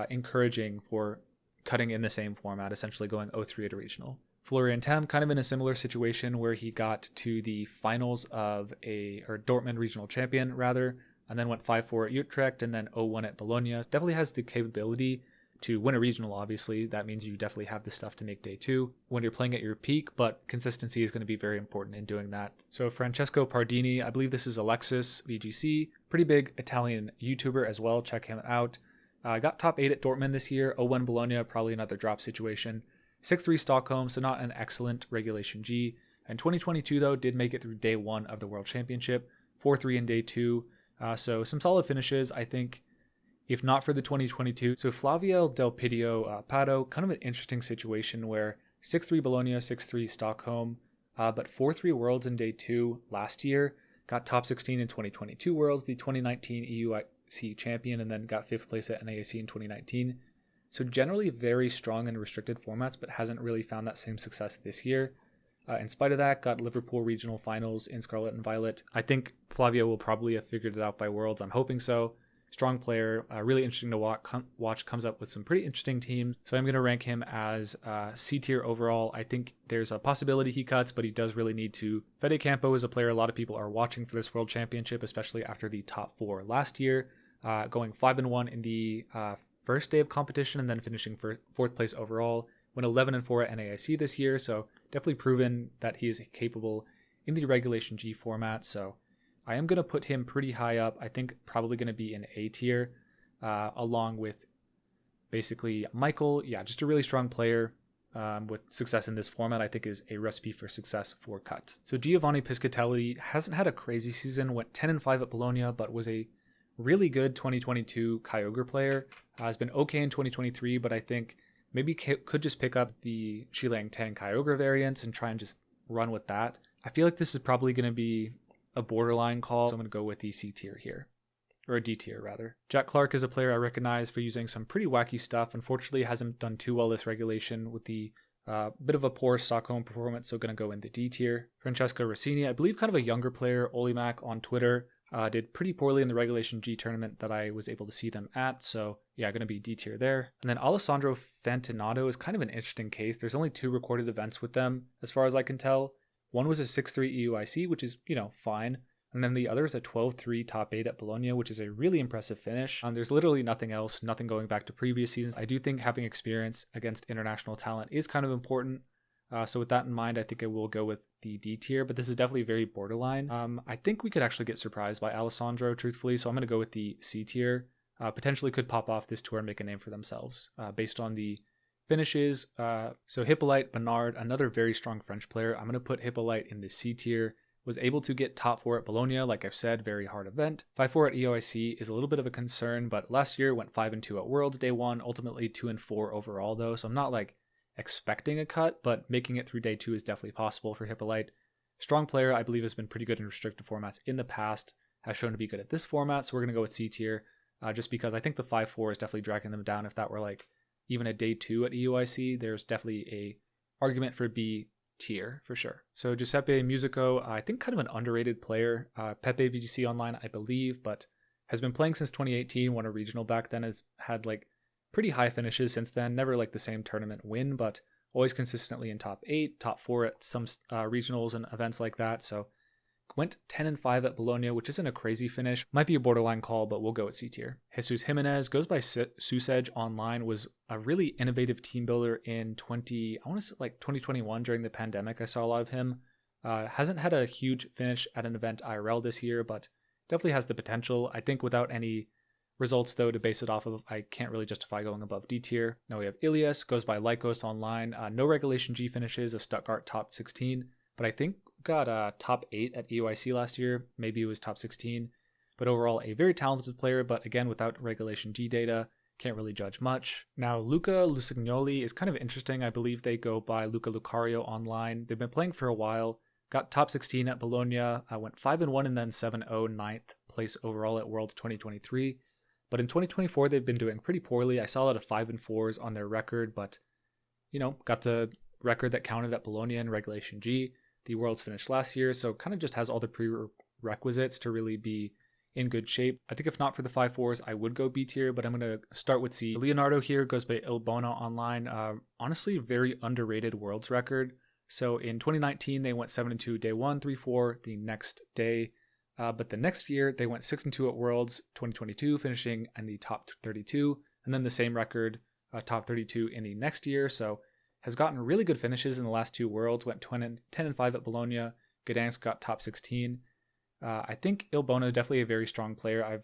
encouraging for cutting in the same format, essentially going 0-3 at a regional. Florian Tam, kind of in a similar situation where he got to the finals of Dortmund regional champion rather, and then went 5-4 at Utrecht and then 0-1 at Bologna. Definitely has the capability to win a regional, obviously. That means you definitely have the stuff to make day 2 when you're playing at your peak, but consistency is going to be very important in doing that. So Francesco Pardini, I believe this is Alexis VGC, pretty big Italian YouTuber as well. Check him out. Got top 8 at Dortmund this year, 0-1 Bologna, probably another drop situation. 6-3 Stockholm, so not an excellent Regulation G. And 2022, though, did make it through day 1 of the World Championship, 4-3 in day 2. So some solid finishes, I think, if not for the 2022. So Flavio Del Pidio Pato, kind of an interesting situation where 6-3 Bologna, 6-3 Stockholm, but 4-3 Worlds in day 2 last year. Got top 16 in 2022 Worlds, the 2019 EUIC champion, and then got 5th place at NAAC in 2019. So generally very strong in restricted formats, but hasn't really found that same success this year. In spite of that, got Liverpool regional finals in Scarlet and Violet. I think Flavio will probably have figured it out by Worlds. I'm hoping so. Strong player, really interesting to watch, comes up with some pretty interesting teams. So I'm going to rank him as C tier overall. I think there's a possibility he cuts, but he does really need to. Fede Campo is a player a lot of people are watching for this World Championship, especially after the top 4 last year, going 5-1 in the first day of competition and then finishing for 4th place overall. Went 11-4 at NAIC this year, so definitely proven that he is capable in the Regulation G format. So I am going to put him pretty high up. I think probably going to be in A tier, along with basically Michael. Yeah, just a really strong player with success in this format. I think is a recipe for success for cut. So Giovanni Piscatelli hasn't had a crazy season. Went 10-5 at Bologna, but was a really good 2022 Kyogre player. Has been okay in 2023, but I think maybe could just pick up the Shilang Tang Kyogre variants and try and just run with that. I feel like this is probably going to be a borderline call, so I'm going to go with the C tier here, or a D tier rather. Jack Clark is a player I recognize for using some pretty wacky stuff. Unfortunately, hasn't done too well this regulation with the bit of a poor Stockholm performance, so going to go in the D tier. Francesco Rossini, I believe kind of a younger player, Olimac on Twitter, did pretty poorly in the Regulation G tournament that I was able to see them at, so yeah, going to be D tier there. And then Alessandro Fantinato is kind of an interesting case. There's only 2 recorded events with them, as far as I can tell. One was a 6-3 EUIC, which is, fine. And then the other is a 12-3 top 8 at Bologna, which is a really impressive finish. There's literally nothing else, nothing going back to previous seasons. I do think having experience against international talent is kind of important. So with that in mind, I think I will go with the D tier, but this is definitely very borderline. I think we could actually get surprised by Alessandro, truthfully, so I'm going to go with the C tier. Potentially could pop off this tour and make a name for themselves based on the finishes. So Hippolyte Bernard, another very strong French player. I'm going to put Hippolyte in the C tier. Was able to get top 4 at Bologna, like I've said, very hard event. 5-4 at EOIC is a little bit of a concern, but last year went 5-2 at Worlds day 1, ultimately 2-4 overall though, so I'm not expecting a cut, but making it through day 2 is definitely possible for Hippolyte. Strong player, I believe has been pretty good in restricted formats in the past, has shown to be good at this format, so we're going to go with C tier, just because I think the 5-4 is definitely dragging them down. If that were even a day 2 at EUIC, there's definitely a argument for B tier for sure. So Giuseppe Musico, I think kind of an underrated player. Pepe VGC Online, I believe, but has been playing since 2018, won a regional back then, has had like pretty high finishes since then, never like the same tournament win, but always consistently in top 8, top 4 at some regionals and events like that. So went 10-5 at Bologna, which isn't a crazy finish. Might be a borderline call, but we'll go at C tier. Jesus Jimenez goes by Susej Online, was a really innovative team builder in 2021 during the pandemic. I saw a lot of him. Hasn't had a huge finish at an event IRL this year, but definitely has the potential. I think without any results though to base it off of, I can't really justify going above D tier. Now we have Ilias, goes by Lycos Online. No Regulation G finishes, a Stuttgart top 16, but I think got top 8 at EOIC last year. Maybe it was top 16, but overall a very talented player, but again without Regulation G data, can't really judge much. Now Luca Lucignoli is kind of interesting. I believe they go by Luca Lucario Online. They've been playing for a while, got top 16 at Bologna, went 5-1 and then 7-0, 9th place overall at Worlds 2023. But in 2024, they've been doing pretty poorly. I saw a lot of 5-4s on their record, but got the record that counted at Bologna in Regulation G. The Worlds finished last year, so kind of just has all the prerequisites to really be in good shape. I think if not for the 5-4s, I would go B tier, but I'm going to start with C. Leonardo here goes by Il Bono Online. Honestly, very underrated Worlds record. So in 2019, they went 7-2 day 1, 3-4 the next day. But the next year, they went 6-2 at Worlds 2022, finishing in the top 32. And then the same record, top 32 in the next year. So has gotten really good finishes in the last 2 Worlds, went 10-5 at Bologna. Gdansk got top 16. I think Il Bono is definitely a very strong player.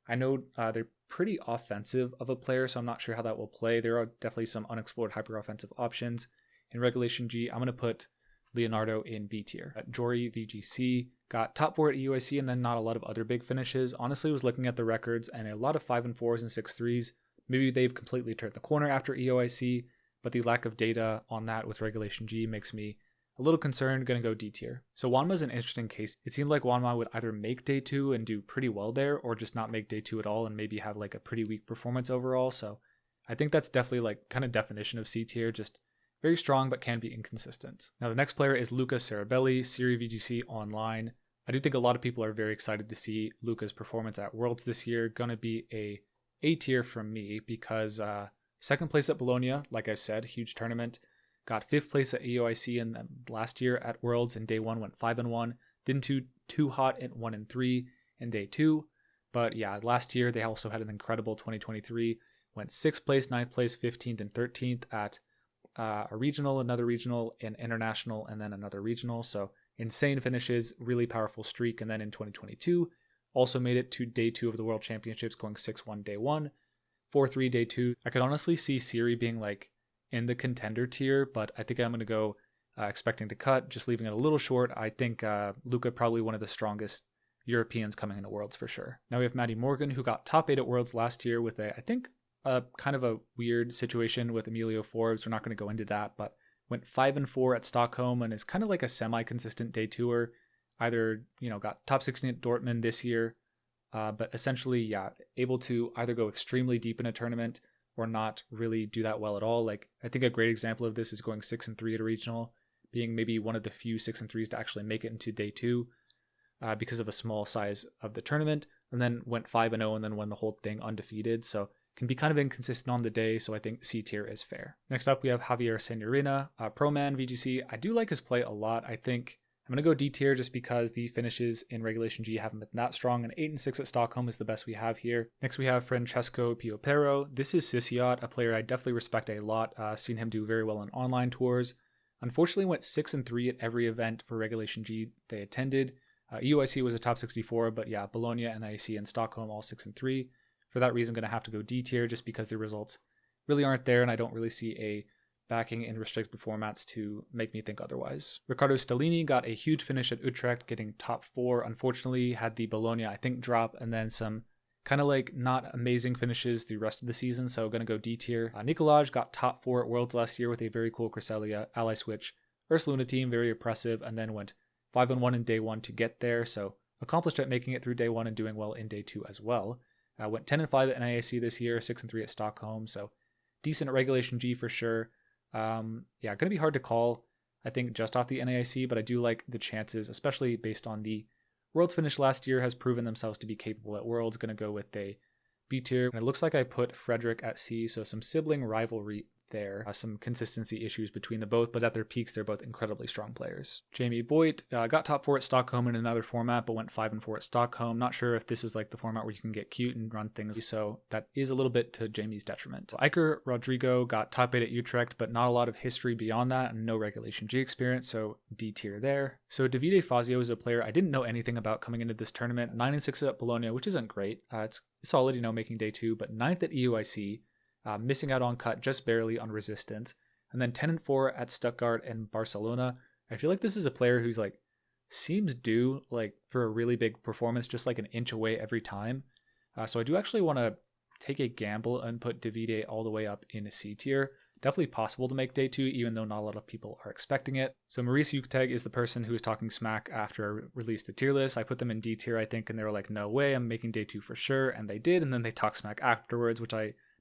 I know they're pretty offensive of a player, so I'm not sure how that will play. There are definitely some unexplored hyper-offensive options. In Regulation G, I'm going to put Leonardo in B tier. Jory VGC got top 4 at EUIC and then not a lot of other big finishes. Honestly, was looking at the records and a lot of 5-4s and 6-3s. Maybe they've completely turned the corner after EOIC, but the lack of data on that with Regulation G makes me a little concerned. Going to go D tier. So Wanma is an interesting case. It seemed like Wanma would either make day 2 and do pretty well there, or just not make day 2 at all and maybe have like a pretty weak performance overall. So I think that's definitely like kind of definition of C tier, just very strong but can be inconsistent. Now the next player is Luca Ceribelli, Serie VGC Online. I do think a lot of people are very excited to see Luca's performance at Worlds this year. Going to be A tier from me because second place at Bologna, like I've said, huge tournament. Got 5th place at EOIC in last year at Worlds in day 1, went 5-1. Didn't do too hot at 1-3 in day 2. But yeah, last year they also had an incredible 2023. Went 6th place, 9th place, 15th, and 13th at a regional, another regional, an international, and then another regional. So insane finishes, really powerful streak. And then in 2022, also made it to day 2 of the World Championships, going 6-1 day 1, 4-3 day 2. I could honestly see Siri being like in the contender tier, but I think I'm going to go expecting to cut, just leaving it a little short. I think Luca probably one of the strongest Europeans coming into Worlds for sure. Now we have Maddie Morgan, who got top 8 at Worlds last year with I think kind of a weird situation with Emilio Forbes. We're not going to go into that, but went 5-4 at Stockholm and is kind of like a semi-consistent day 2er. Either, got top 16 at Dortmund this year, but essentially, yeah, able to either go extremely deep in a tournament or not really do that well at all. Like, I think a great example of this is going 6-3 at a regional, being maybe one of the few 6-3s to actually make it into day 2 because of a small size of the tournament, and then went 5-0 and then won the whole thing undefeated. So can be kind of inconsistent on the day, so I think C tier is fair. Next up, we have Javier Senorina, Pro Man VGC. I do like his play a lot. I think I'm going to go D tier just because the finishes in Regulation G haven't been that strong, and 8-6 at Stockholm is the best we have here. Next, we have Francesco Piopero. This is Sisiot, a player I definitely respect a lot. Seen him do very well on online tours. Unfortunately, went 6-3 at every event for Regulation G they attended. EUIC was a top 64, but yeah, Bologna, NIC, and Stockholm all 6-3. For that reason, I'm going to have to go D tier just because the results really aren't there, and I don't really see a backing in restricted formats to make me think otherwise. Riccardo Stellini got a huge finish at Utrecht, getting top 4. Unfortunately, had the Bologna, I think, drop, and then some kind of like not amazing finishes the rest of the season, so going to go D tier. Nicolaj got top 4 at Worlds last year with a very cool Cresselia ally switch. Ursuluna team, very impressive, and then went 5-1 in day 1 to get there, so accomplished at making it through day 1 and doing well in day 2 as well. Went 10-5 at NAIC this year, 6-3 at Stockholm, so decent at Regulation G for sure. Yeah, going to be hard to call. I think, just off the NAIC, but I do like the chances, especially based on the Worlds finish last year has proven themselves to be capable at Worlds. Going to go with a B tier. And it looks like I put Frederick at C, so some sibling rivalry there. Some consistency issues between the both, but at their peaks, they're both incredibly strong players. Jamie Boyd got top 4 at Stockholm in another format, but went 5-4 at Stockholm. Not sure if this is like the format where you can get cute and run things, so that is a little bit to Jamie's detriment. Iker Rodrigo got top 8 at Utrecht, but not a lot of history beyond that, and no Regulation G experience, so D tier there. So Davide Fazio is a player I didn't know anything about coming into this tournament. 9-6 at Bologna, which isn't great. It's solid, making day 2, but 9th at EUIC. Missing out on cut just barely on resistance, and then 10-4 at Stuttgart and Barcelona. I feel like this is a player who's like seems due like for a really big performance, just like an inch away every time. So I do actually want to take a gamble and put Davide all the way up in a C tier. Definitely possible to make day 2, even though not a lot of people are expecting it. So Maurice Eukteg is the person who was talking smack after I released the tier list. I put them in D tier, I think, and they were like, no way, I'm making day 2 for sure. And they did, and then they talked smack afterwards, which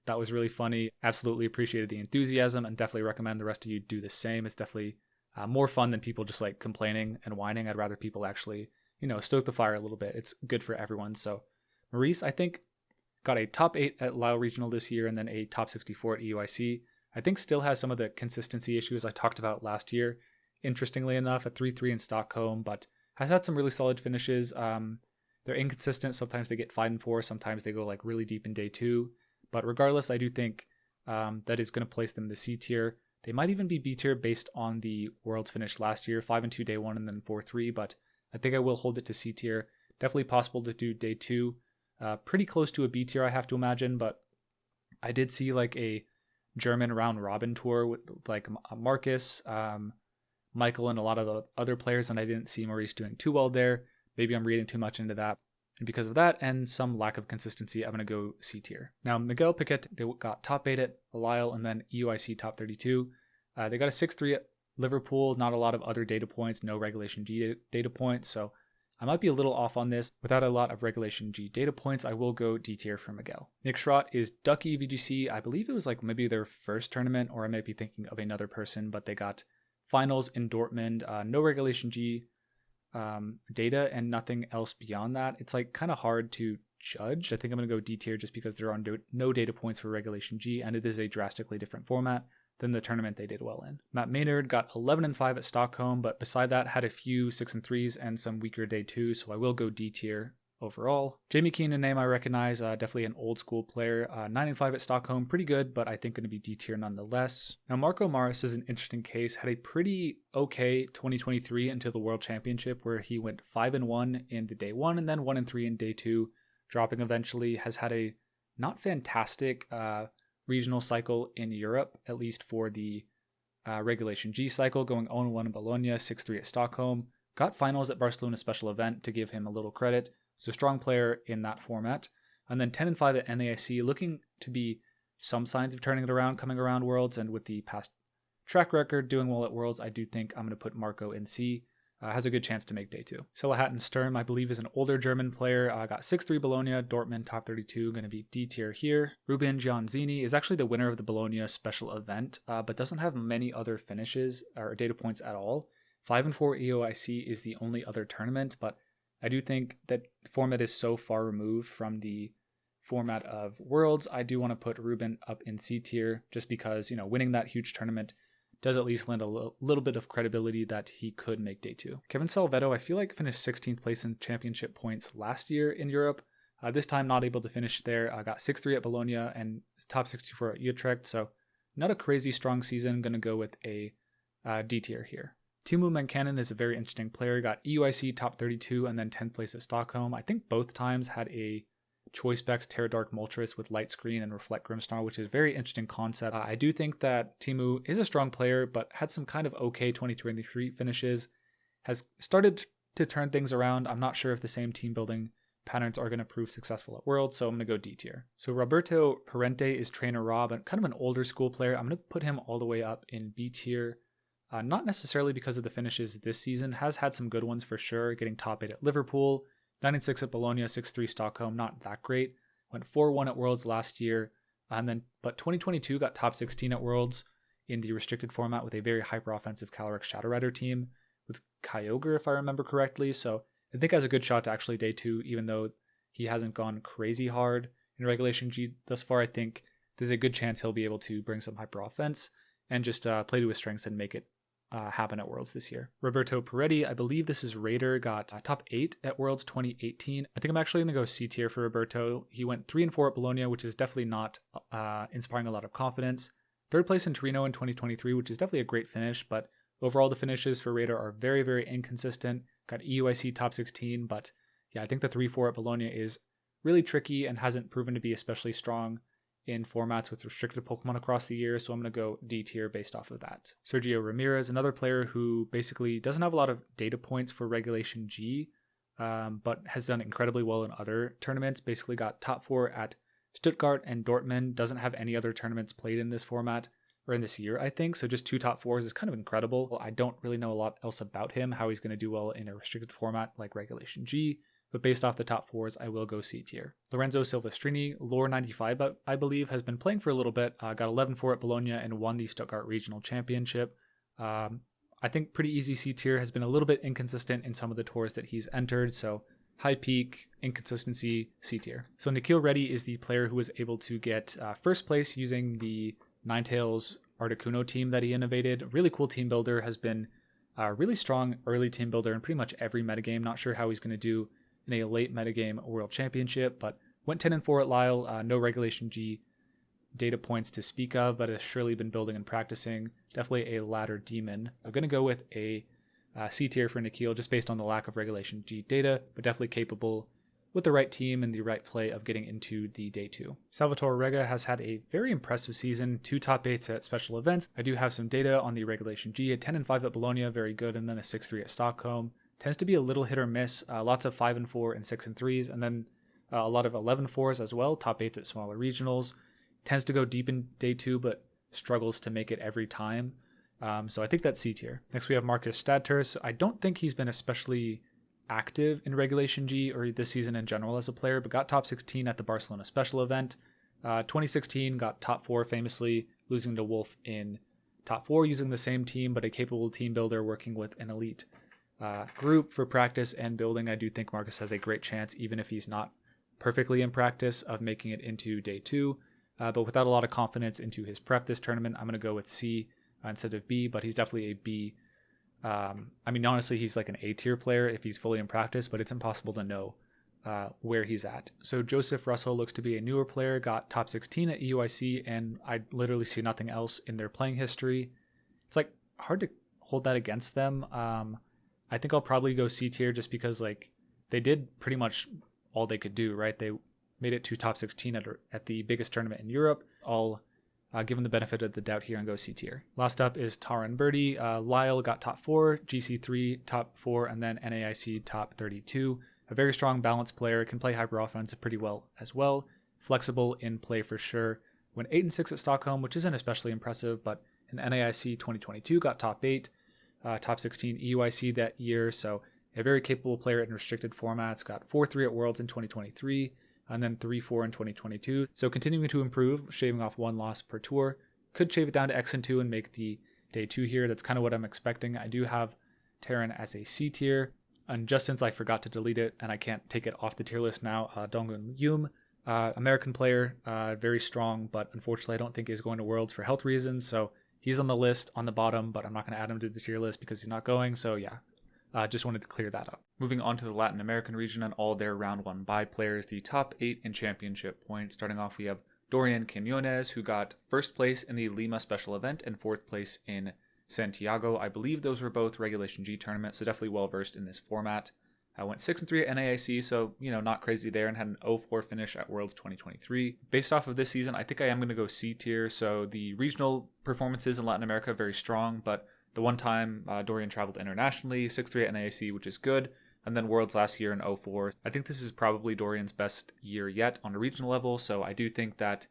that was really funny. Absolutely appreciated the enthusiasm and definitely recommend the rest of you do the same. It's definitely more fun than people just like complaining and whining. I'd rather people actually, stoke the fire a little bit. It's good for everyone. So Maurice, I think, got a top 8 at Lao Regional this year and then a top 64 at EUIC. I think still has some of the consistency issues I talked about last year. Interestingly enough, at 3-3 in Stockholm, but has had some really solid finishes. They're inconsistent. Sometimes they get 5-4. Sometimes they go like really deep in day 2. But regardless, I do think that is going to place them in the C tier. They might even be B tier based on the Worlds finish last year, 5-2 day 1 and then 4-3. But I think I will hold it to C tier. Definitely possible to do day 2. Pretty close to a B tier, I have to imagine. But I did see like a German round robin tour with like Marcus, Michael, and a lot of the other players, and I didn't see Maurice doing too well there. Maybe I'm reading too much into that. And because of that and some lack of consistency, I'm going to go C tier. Now, Miguel Piquet, they got top 8 at Lille and then EUIC top 32. They got a 6-3 at Liverpool. Not a lot of other data points, no Regulation G data points. So I might be a little off on this. Without a lot of Regulation G data points, I will go D tier for Miguel. Nick Schrott is Ducky VGC. I believe it was like maybe their first tournament, or I might be thinking of another person, but they got finals in Dortmund. No Regulation G data and nothing else beyond that. It's like kind of hard to judge. I think I'm going to go D tier just because there are no data points for Regulation G, and it is a drastically different format than the tournament they did well in. Matt Maynard got 11-5 at Stockholm, but beside that had a few 6-3s and some weaker day 2, so I will go D tier overall. Jamie Keane, a name I recognize, definitely an old school player. 9-5 at Stockholm, pretty good, but I think going to be D tier nonetheless. Now, Marco Maris is an interesting case. Had a pretty okay 2023 until the World Championship, where he went 5-1 in the day 1 and then 1-3 in day 2, dropping eventually. Has had a not fantastic regional cycle in Europe, at least for the Regulation G cycle, going 0-1 in Bologna, 6-3 at Stockholm. Got finals at Barcelona special event, to give him a little credit. So strong player in that format. And then 10-5 at NAIC, looking to be some signs of turning it around, coming around Worlds, and with the past track record doing well at Worlds, I do think I'm going to put Marco in C. Has a good chance to make day 2. Silahattin Sturm, I believe, is an older German player. Got 6-3 Bologna, Dortmund top 32, going to be D tier here. Ruben Gianzini is actually the winner of the Bologna special event, but doesn't have many other finishes or data points at all. 5-4 EOIC is the only other tournament, but I do think that format is so far removed from the format of Worlds. I do want to put Ruben up in C tier just because, winning that huge tournament does at least lend a little bit of credibility that he could make day 2. Kevin Salvetto, I feel like finished 16th place in championship points last year in Europe. This time not able to finish there. Got 6-3 at Bologna and top 64 at Utrecht. So not a crazy strong season. Going to go with a D tier here. Timu Mankanen is a very interesting player. Got EUIC top 32 and then 10th place at Stockholm. I think both times had a Choice Specs Terra Dark Moltres with Light Screen and Reflect Grimstar, which is a very interesting concept. I do think that Timu is a strong player, but had some kind of okay 2023 finishes. Has started to turn things around. I'm not sure if the same team building patterns are going to prove successful at Worlds, so I'm going to go D tier. So Roberto Parente is Trainer Rob, and kind of an older school player. I'm going to put him all the way up in B tier. Not necessarily because of the finishes this season. Has had some good ones for sure, getting top 8 at Liverpool, 9-6 at Bologna, 6-3 Stockholm, not that great. Went 4-1 at Worlds last year, but 2022 got top 16 at Worlds. in the restricted format with a very hyper-offensive Calyrex Shadow Rider team with Kyogre, if I remember correctly. So I think has a good shot to actually day 2, even though he hasn't gone crazy hard in Regulation G thus far. I think there's a good chance he'll be able to bring some hyper-offense and just play to his strengths and make it happen at Worlds this year. Roberto Peretti, I believe this is Raider, got top 8 at Worlds 2018. I think I'm actually going to go C tier for Roberto. He went 3-4 at Bologna, which is definitely not inspiring a lot of confidence. 3rd place in Torino in 2023, which is definitely a great finish, but overall the finishes for Raider are very, very inconsistent. Got EUIC top 16, but yeah, I think the 3-4 at Bologna is really tricky and hasn't proven to be especially strong in formats with restricted Pokemon across the year, so I'm going to go D tier based off of that. Sergio Ramirez, another player who basically doesn't have a lot of data points for Regulation G, but has done incredibly well in other tournaments. Basically got top 4 at Stuttgart and Dortmund, doesn't have any other tournaments played in this format, or in this year, I think, so just 2 top 4s is kind of incredible. I don't really know a lot else about him, how he's going to do well in a restricted format like Regulation G, but based off the top 4s, I will go C tier. Lorenzo Silvestrini, lore 95, but I believe has been playing for a little bit, got 11-4 at Bologna and won the Stuttgart Regional Championship. I think pretty easy C tier, has been a little bit inconsistent in some of the tours that he's entered, so high peak, inconsistency, C tier. So Nikhil Reddy is the player who was able to get 1st place using the Ninetales Articuno team that he innovated. Really cool team builder, has been a really strong early team builder in pretty much every metagame. Not sure how he's going to do in a late metagame World Championship, but went 10-4 at Lyle. No Regulation G data points to speak of, but has surely been building and practicing. Definitely a ladder demon. I'm going to go with a C tier for Nikhil just based on the lack of Regulation G data, but definitely capable with the right team and the right play of getting into the day 2. Salvatore Rega has had a very impressive season, 2 top 8s at special events. I do have some data on the Regulation G, a 10-5 at Bologna, very good, and then a 6-3 at Stockholm. Tends to be a little hit or miss, lots of 5-4 and 6-3s, and then a lot of 11-4s as well, top 8s at smaller regionals. Tends to go deep in day 2, but struggles to make it every time. So I think that's C tier. Next we have Marcus Stadters. I don't think he's been especially active in Regulation G or this season in general as a player, but got top 16 at the Barcelona special event. 2016 got top 4 famously, losing to Wolf in top 4 using the same team, but a capable team builder working with an elite group for practice and building. I do think Marcus has a great chance, even if he's not perfectly in practice, of making it into day 2. But without a lot of confidence into his prep this tournament, I'm going to go with C instead of B, but he's definitely a B. I mean, honestly, he's like an A tier player if he's fully in practice, but it's impossible to know where he's at. So Joseph Russell looks to be a newer player, got top 16 at EUIC, and I literally see nothing else in their playing history. It's like hard to hold that against them. I think I'll probably go C tier just because like they did pretty much all they could do, right? They made it to top 16 at the biggest tournament in Europe. I'll give him the benefit of the doubt here and go C tier. Last up is Taran Birdie. Lyle got top 4, GC3 top 4, and then NAIC top 32. A very strong balanced player, can play hyper offense pretty well as well. Flexible in play for sure. Went 8-6 at Stockholm, which isn't especially impressive, but in NAIC 2022 got top 8, top 16 EUIC that year. So a very capable player in restricted formats. Got 4-3 at Worlds in 2023. And then 3-4 in 2022. So continuing to improve, shaving off 1 loss per tour. Could shave it down to X and 2 and make the day 2 here. That's kind of what I'm expecting. I do have Terran as a C tier. And just since I forgot to delete it and I can't take it off the tier list now, Dongun Yum, American player, very strong, but unfortunately I don't think he's going to Worlds for health reasons. So he's on the list on the bottom, but I'm not going to add him to the tier list because he's not going. So yeah. Just wanted to clear that up. Moving on to the Latin American region and all their round 1 bye players, the top 8 in championship points. Starting off, we have Dorian Quinones, who got 1st place in the Lima special event and 4th place in Santiago. I believe those were both Regulation G tournaments, so definitely well versed in this format. Went 6-3 at NAIC, so not crazy there, and had an 0-4 finish at Worlds 2023. Based off of this season, I think I am going to go C tier. So the regional performances in Latin America very strong, but the one time Dorian traveled internationally, 6-3 at NAIC, which is good, and then Worlds last year in 0-4. I think this is probably Dorian's best year yet on a regional level, so I do think that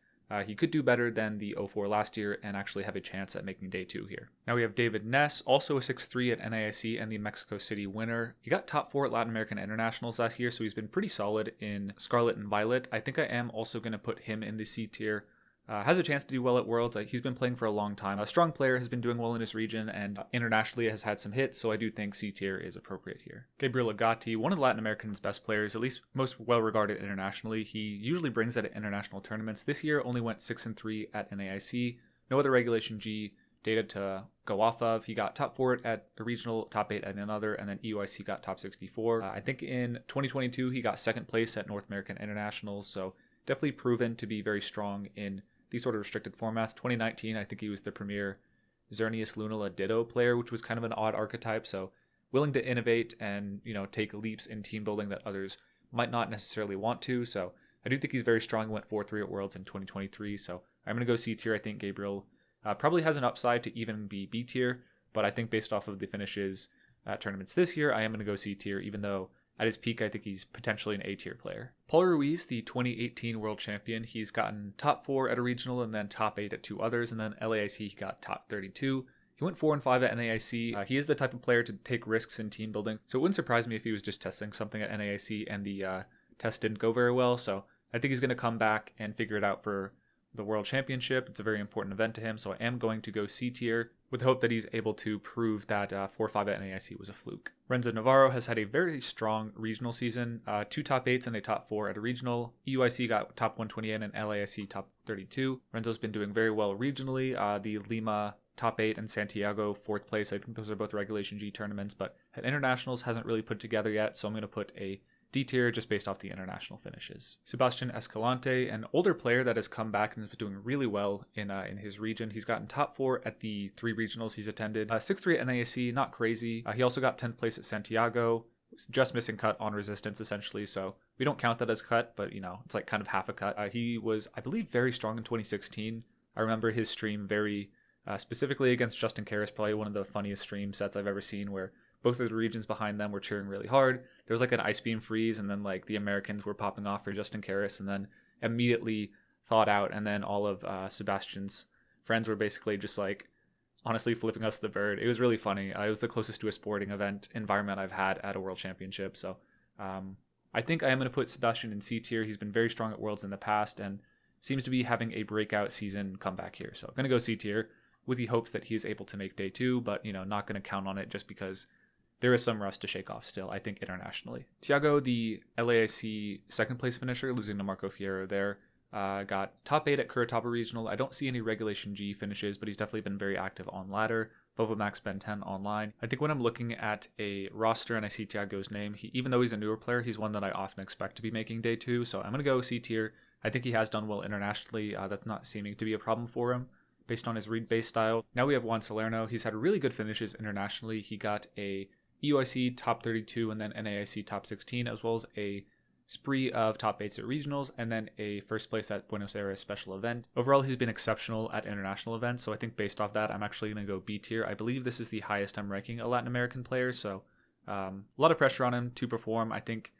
he could do better than the 0-4 last year and actually have a chance at making day 2 here. Now we have David Ness, also a 6-3 at NAIC and the Mexico City winner. He got top 4 at Latin American Internationals last year, so he's been pretty solid in Scarlet and Violet. I think I am also going to put him in the C tier. has a chance to do well at Worlds. He's been playing for a long time. A strong player, has been doing well in his region, and internationally has had some hits, so I do think C tier is appropriate here. Gabriel Agati, one of Latin America's best players, at least most well-regarded internationally. He usually brings that at international tournaments. This year only went 6-3 at NAIC. No other Regulation G data to go off of. He got top 4 at a regional, top 8 at another, and then EUIC got top 64. I think in 2022 he got second place at North American Internationals, so definitely proven to be very strong in these sort of restricted formats. 2019, I think he was the premier Xerneas Lunala Ditto player, which was kind of an odd archetype, so willing to innovate and, take leaps in team building that others might not necessarily want to. So I do think he's very strong. Went 4-3 at Worlds in 2023, so I'm going to go C tier. I think Gabriel probably has an upside to even be B tier, but I think based off of the finishes at tournaments this year, I am going to go C tier, even though at his peak, I think he's potentially an A tier player. Paul Ruiz, the 2018 world champion, he's gotten top 4 at a regional and then top 8 at 2 others, and then LAIC he got top 32. He went 4-5 at NAIC. He is the type of player to take risks in team building, so it wouldn't surprise me if he was just testing something at NAIC and the test didn't go very well. So I think he's going to come back and figure it out for the World Championship. It's a very important event to him, so I am going to go C tier with the hope that he's able to prove that 4-5 at NAIC was a fluke. Renzo Navarro has had a very strong regional season, 2 top 8s and a top 4 at a regional. EUIC got top 128 and LAIC top 32. Renzo's been doing very well regionally. The Lima top 8 and Santiago 4th place, I think those are both Regulation G tournaments, but at internationals hasn't really put together yet, so I'm going to put a D tier just based off the international finishes. Sebastian Escalante, an older player that has come back and is doing really well in his region. He's gotten top 4 at the 3 regionals he's attended. 6-3 at NASC, not crazy. He also got 10th place at Santiago, just missing cut on resistance essentially, so we don't count that as cut, but it's like kind of half a cut. He was, I believe, very strong in 2016. I remember his stream very specifically against Justin Karras, probably one of the funniest stream sets I've ever seen, where both of the regions behind them were cheering really hard. There was like an ice beam freeze, and then like the Americans were popping off for Justin Karras, and then immediately thawed out, and then all of Sebastian's friends were basically just like honestly flipping us the bird. It was really funny. It was the closest to a sporting event environment I've had at a world championship. So I think I am going to put Sebastian in C tier. He's been very strong at Worlds in the past and seems to be having a breakout season comeback here. So I'm going to go C tier with the hopes that he is able to make day 2, but not going to count on it just because there is some rust to shake off still, I think, internationally. Thiago, the LAIC second place finisher, losing to Marco Fierro there, got top 8 at Curataba Regional. I don't see any Regulation G finishes, but he's definitely been very active on ladder. Vovamax Ben 10 online. I think when I'm looking at a roster and I see Thiago's name, even though he's a newer player, he's one that I often expect to be making day 2, so I'm going to go C tier. I think he has done well internationally. That's not seeming to be a problem for him based on his read-based style. Now we have Juan Salerno. He's had really good finishes internationally. He got a EUIC top 32 and then NAIC top 16, as well as a spree of top 8s at regionals, and then a first place at Buenos Aires special event. Overall, he's been exceptional at international events, so I think based off that, I'm actually going to go B tier. I believe this is the highest I'm ranking a Latin American player, so a lot of pressure on him to perform. I think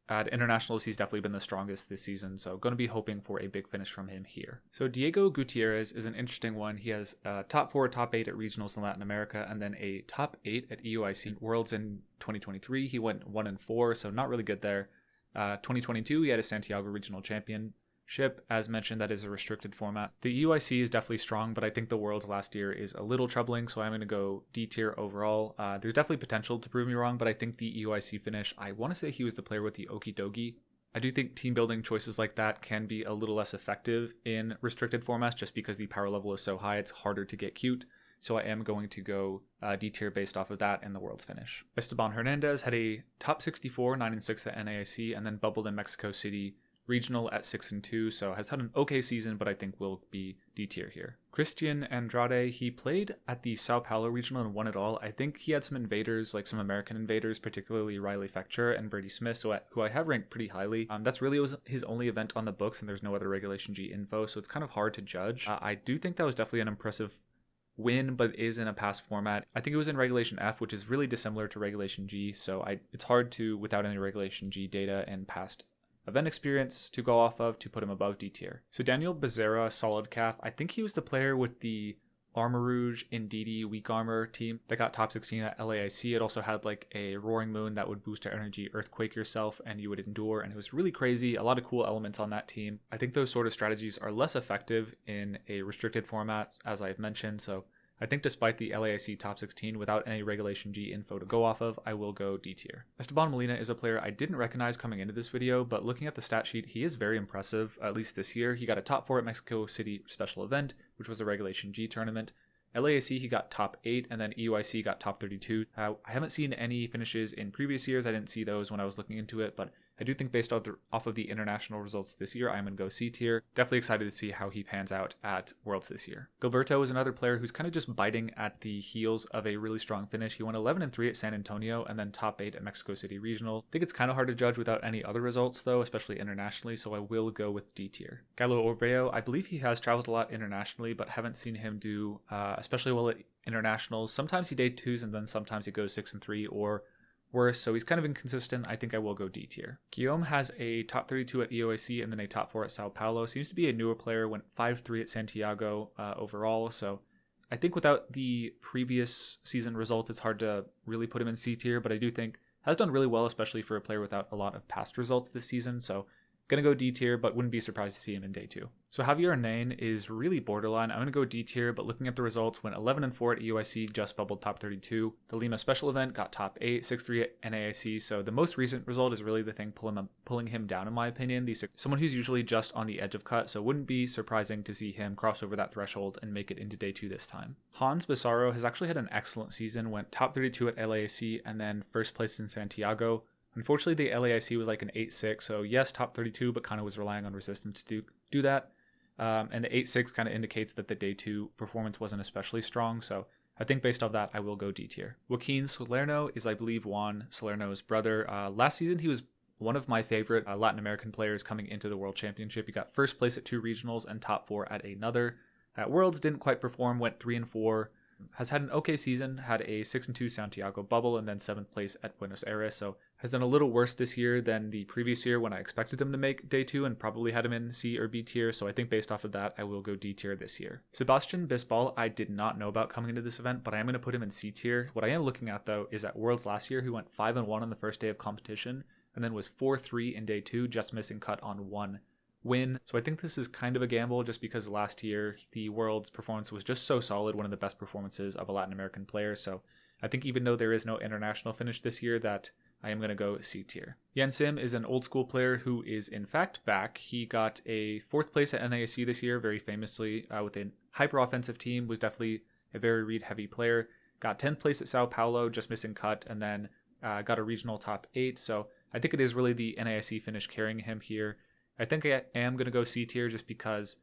at internationals, he's definitely been the strongest this season, so going to be hoping for a big finish from him here. So Diego Gutierrez is an interesting one. He has top 4, top 8 at regionals in Latin America, and then a top 8 at EUIC Worlds in 2023. He went 1-4, so not really good there. 2022, he had a Santiago Regional Championship. As mentioned, that is a restricted format. The EUIC is definitely strong, but I think the Worlds last year is a little troubling, so I'm going to go D tier overall. There's definitely potential to prove me wrong, but I think the EUIC finish, I want to say he was the player with the Okie Dokie. I do think team building choices like that can be a little less effective in restricted formats just because the power level is so high, it's harder to get cute. So I am going to go D tier based off of that and the World's finish. Esteban Hernandez had a top 64, 9-6 at NAIC, and then bubbled in Mexico City Regional at 6-2, so has had an okay season, but I think will be D tier here. Christian Andrade, he played at the Sao Paulo Regional and won it all. I think he had some invaders, like some American invaders, particularly Riley Fecture and Brady Smith, who I have ranked pretty highly. That's really was his only event on the books, and there's no other Regulation G info, so it's kind of hard to judge. I do think that was definitely an impressive win, but it is in a past format. I think it was in Regulation F, which is really dissimilar to Regulation G, so it's hard to, without any Regulation G data and past event experience to go off of, to put him above D tier. So Daniel Becerra, solid calf. I think he was the player with the Armor Rouge, Indeedee, Weak Armor team that got top 16 at LAIC. It also had like a Roaring Moon that would boost your energy, Earthquake yourself, and you would endure, and it was really crazy. A lot of cool elements on that team. I think those sort of strategies are less effective in a restricted format, as I've mentioned, so I think despite the LAIC top 16 without any Regulation G info to go off of, I will go D tier. Esteban Molina is a player I didn't recognize coming into this video, but looking at the stat sheet, he is very impressive, at least this year. He got a top 4 at Mexico City Special Event, which was a Regulation G tournament. LAIC he got top 8, and then EUIC got top 32. I haven't seen any finishes in previous years. I didn't see those when I was looking into it, but I do think based off of the international results this year, I'm going to go C tier. Definitely excited to see how he pans out at Worlds this year. Gilberto is another player who's kind of just biting at the heels of a really strong finish. He won 11-3 at San Antonio and then top 8 at Mexico City Regional. I think it's kind of hard to judge without any other results though, especially internationally, so I will go with D tier. Galo Orbeo, I believe he has traveled a lot internationally, but haven't seen him do especially well at internationals. Sometimes he day 2s and then sometimes he goes 6-3 or worse, so he's kind of inconsistent. I think I will go D tier. Guillaume has a top 32 at EOIC and then a top 4 at Sao Paulo. Seems to be a newer player, went 5-3 at Santiago overall, so I think without the previous season results, it's hard to really put him in C tier, but I do think has done really well, especially for a player without a lot of past results this season, so gonna go D tier, but wouldn't be surprised to see him in day 2. So Javier Nain is really borderline. I'm gonna go D tier, but looking at the results, went 11-4 at EUIC, just bubbled top 32. The Lima Special Event got top 8, 6-3 at NAIC. So the most recent result is really the thing pulling him down, in my opinion. Someone who's usually just on the edge of cut, so wouldn't be surprising to see him cross over that threshold and make it into day 2 this time. Hans Bissaro has actually had an excellent season. Went top 32 at LAIC and then first place in Santiago. Unfortunately, the LAIC was like an 8-6, so yes, top 32, but kind of was relying on resistance to do that. And the 8-6 kind of indicates that the day 2 performance wasn't especially strong, so I think based off that, I will go D tier. Joaquin Salerno is, I believe, Juan Salerno's brother. Last season, he was one of my favorite Latin American players coming into the World Championship. He got first place at 2 regionals and top 4 at another. At Worlds, didn't quite perform, went 3-4. Has had an okay season, had a 6-2 Santiago bubble, and then 7th place at Buenos Aires, so has done a little worse this year than the previous year when I expected him to make day 2 and probably had him in C or B tier, so I think based off of that, I will go D tier this year. Sebastian Bisbal, I did not know about coming into this event, but I am going to put him in C tier. What I am looking at though is at Worlds last year, he went 5-1 on the first day of competition, and then was 4-3 in day 2, just missing cut on 1 win. So I think this is kind of a gamble just because last year the World's performance was just so solid, one of the best performances of a Latin American player. So I think even though there is no international finish this year, that I am going to go C tier. Yen Sim is an old school player who is in fact back. He got a 4th place at NASC this year, very famously with a hyper offensive team, was definitely a very read heavy player. Got 10th place at Sao Paulo, just missing cut, and then got a regional top 8. So I think it is really the NASC finish carrying him here. I think I am going to go C tier just because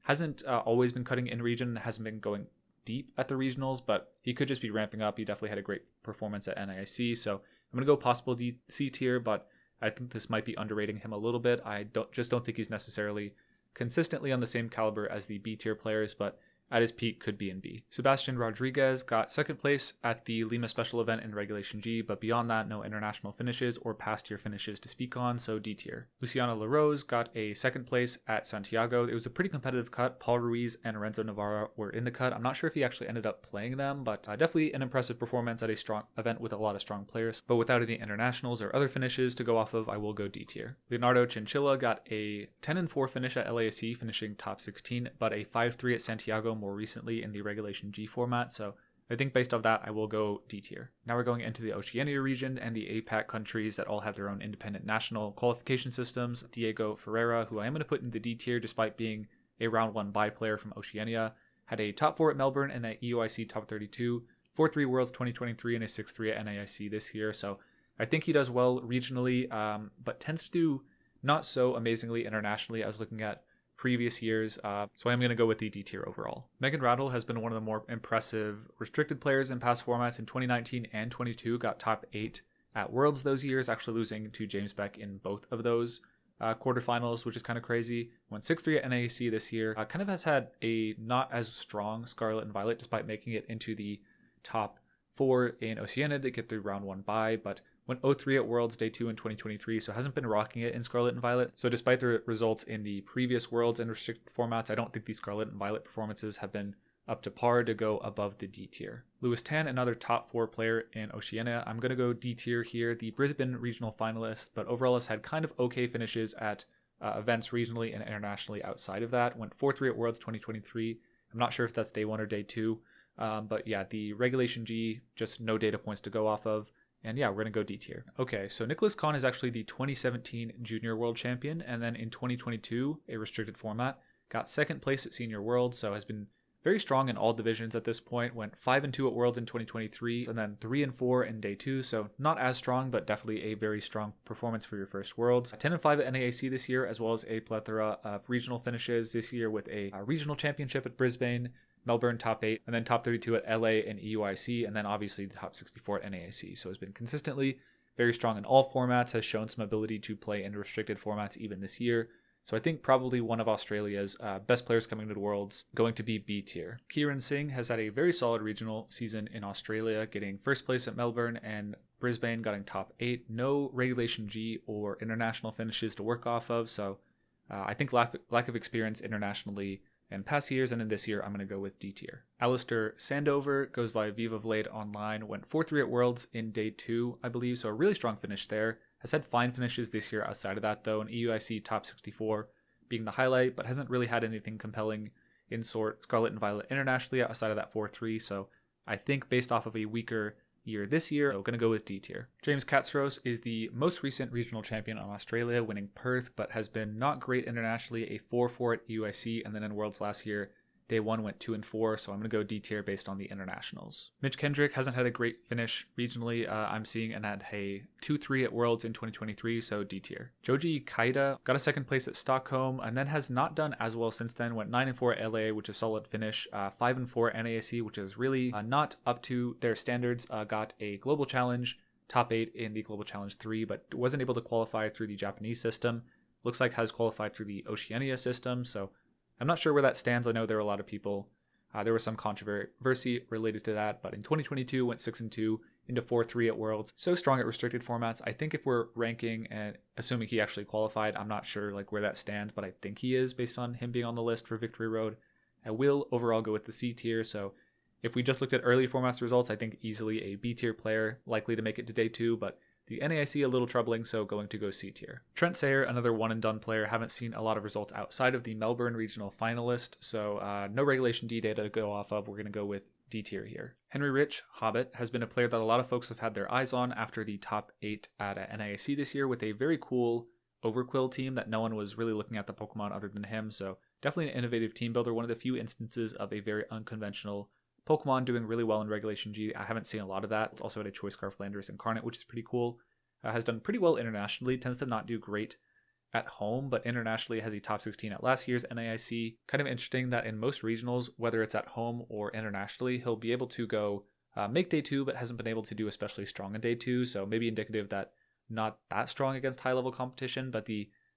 hasn't always been cutting in region, hasn't been going deep at the regionals, but he could just be ramping up. He definitely had a great performance at NAIC, so I'm going to go possible C tier, but I think this might be underrating him a little bit. I don't think he's necessarily consistently on the same caliber as the B tier players, but at his peak could be in B. Sebastian Rodriguez got 2nd place at the Lima Special Event in Regulation G, but beyond that, no international finishes or past year finishes to speak on, so D tier. Luciano LaRose got a 2nd place at Santiago. It was a pretty competitive cut. Paul Ruiz and Renzo Navarro were in the cut. I'm not sure if he actually ended up playing them, but definitely an impressive performance at a strong event with a lot of strong players. But without any internationals or other finishes to go off of, I will go D tier. Leonardo Chinchilla got a 10-4 finish at LASC, finishing top 16, but a 5-3 at Santiago more recently in the Regulation G format, so I think based off that, I will go D tier. Now we're going into the Oceania region and the APAC countries that all have their own independent national qualification systems. Diego Ferreira, who I am going to put in the D tier despite being a round 1 bye player from Oceania, had a top 4 at Melbourne and a EOIC top 32, 4-3 Worlds 2023 and a 6-3 at NAIC this year, so I think he does well regionally, but tends to do not so amazingly internationally. I was looking at previous years, so I'm going to go with the D tier overall. Megan Rattle has been one of the more impressive restricted players in past formats. In 2019 and 22, got top 8 at Worlds those years, actually losing to James Beck in both of those quarterfinals, which is kind of crazy. Went 6-3 at NAC this year. Kind of has had a not as strong Scarlet and Violet, despite making it into the top 4 in Oceania to get through round 1 bye, but went 0-3 at Worlds Day 2 in 2023, so hasn't been rocking it in Scarlet and Violet. So despite the results in the previous Worlds and restricted formats, I don't think these Scarlet and Violet performances have been up to par to go above the D tier. Lewis Tan, another top 4 player in Oceania. I'm going to go D tier here, the Brisbane regional finalist, but overall has had kind of okay finishes at events regionally and internationally outside of that. Went 4-3 at Worlds 2023. I'm not sure if that's day 1 or day 2, but yeah, the Regulation G, just no data points to go off of. And yeah, we're going to go D tier. Okay, so Nicholas Kahn is actually the 2017 Junior World Champion, and then in 2022, a restricted format, got 2nd place at Senior World, so has been very strong in all divisions at this point. Went 5-2 at Worlds in 2023, and then 3-4 in day 2, so not as strong, but definitely a very strong performance for your first Worlds. 10-5 at NAAC this year, as well as a plethora of regional finishes this year with a regional championship at Brisbane, Melbourne top 8, and then top 32 at LA and EUIC, and then obviously the top 64 at NAAC. So has been consistently very strong in all formats, has shown some ability to play in restricted formats even this year. So I think probably one of Australia's best players coming to the Worlds, going to be B tier. Kieran Singh has had a very solid regional season in Australia, getting 1st place at Melbourne and Brisbane, getting top 8. No Regulation G or international finishes to work off of, so I think lack of experience internationally in past years, and in this year, I'm going to go with D tier. Alistair Sandover goes by Viva Vlade Online, went 4-3 at Worlds in day 2, I believe, so a really strong finish there. Has had fine finishes this year outside of that, though, an EUIC top 64 being the highlight, but hasn't really had anything compelling in Scarlet and Violet internationally outside of that 4-3, so I think based off of a weaker year this year, I'm going to go with D tier. James Katsros is the most recent regional champion on Australia, winning Perth, but has been not great internationally, a 4-4 at EUIC, and then in Worlds last year, day 1 went 2-4, so I'm going to go D tier based on the internationals. Mitch Kendrick hasn't had a great finish regionally, I'm seeing, and had a 2-3 at Worlds in 2023, so D tier. Joji Kaida got a 2nd place at Stockholm, and then has not done as well since then, went 9-4 at LA, which is a solid finish, 5-4 at NAAC, which is really not up to their standards, got a global challenge, top 8 in the global challenge 3, but wasn't able to qualify through the Japanese system. Looks like has qualified through the Oceania system, so I'm not sure where that stands. I know there were a lot of people. There was some controversy related to that, but in 2022 went 6-2 into 4-3 at Worlds. So strong at restricted formats. I think if we're ranking and assuming he actually qualified, I'm not sure like where that stands, but I think he is based on him being on the list for Victory Road. I will overall go with the C tier. So if we just looked at early formats results, I think easily a B tier player, likely to make it to day 2, but the NAIC a little troubling, so going to go C tier. Trent Sayer, another one and done player, haven't seen a lot of results outside of the Melbourne regional finalist, so no Regulation D data to go off of. We're going to go with D tier here. Henry Rich, Hobbit, has been a player that a lot of folks have had their eyes on after the top 8 at NAIC this year with a very cool Overquill team that no one was really looking at the Pokemon other than him, so definitely an innovative team builder, one of the few instances of a very unconventional Pokemon doing really well in Regulation G. I haven't seen a lot of that. It's also had a Choice Scarf Landorus Incarnate, which is pretty cool. Has done pretty well internationally, tends to not do great at home, but internationally has a top 16 at last year's NAIC. Kind of interesting that in most regionals, whether it's at home or internationally, he'll be able to go make day 2, but hasn't been able to do especially strong in day 2, so maybe indicative that not that strong against high-level competition, but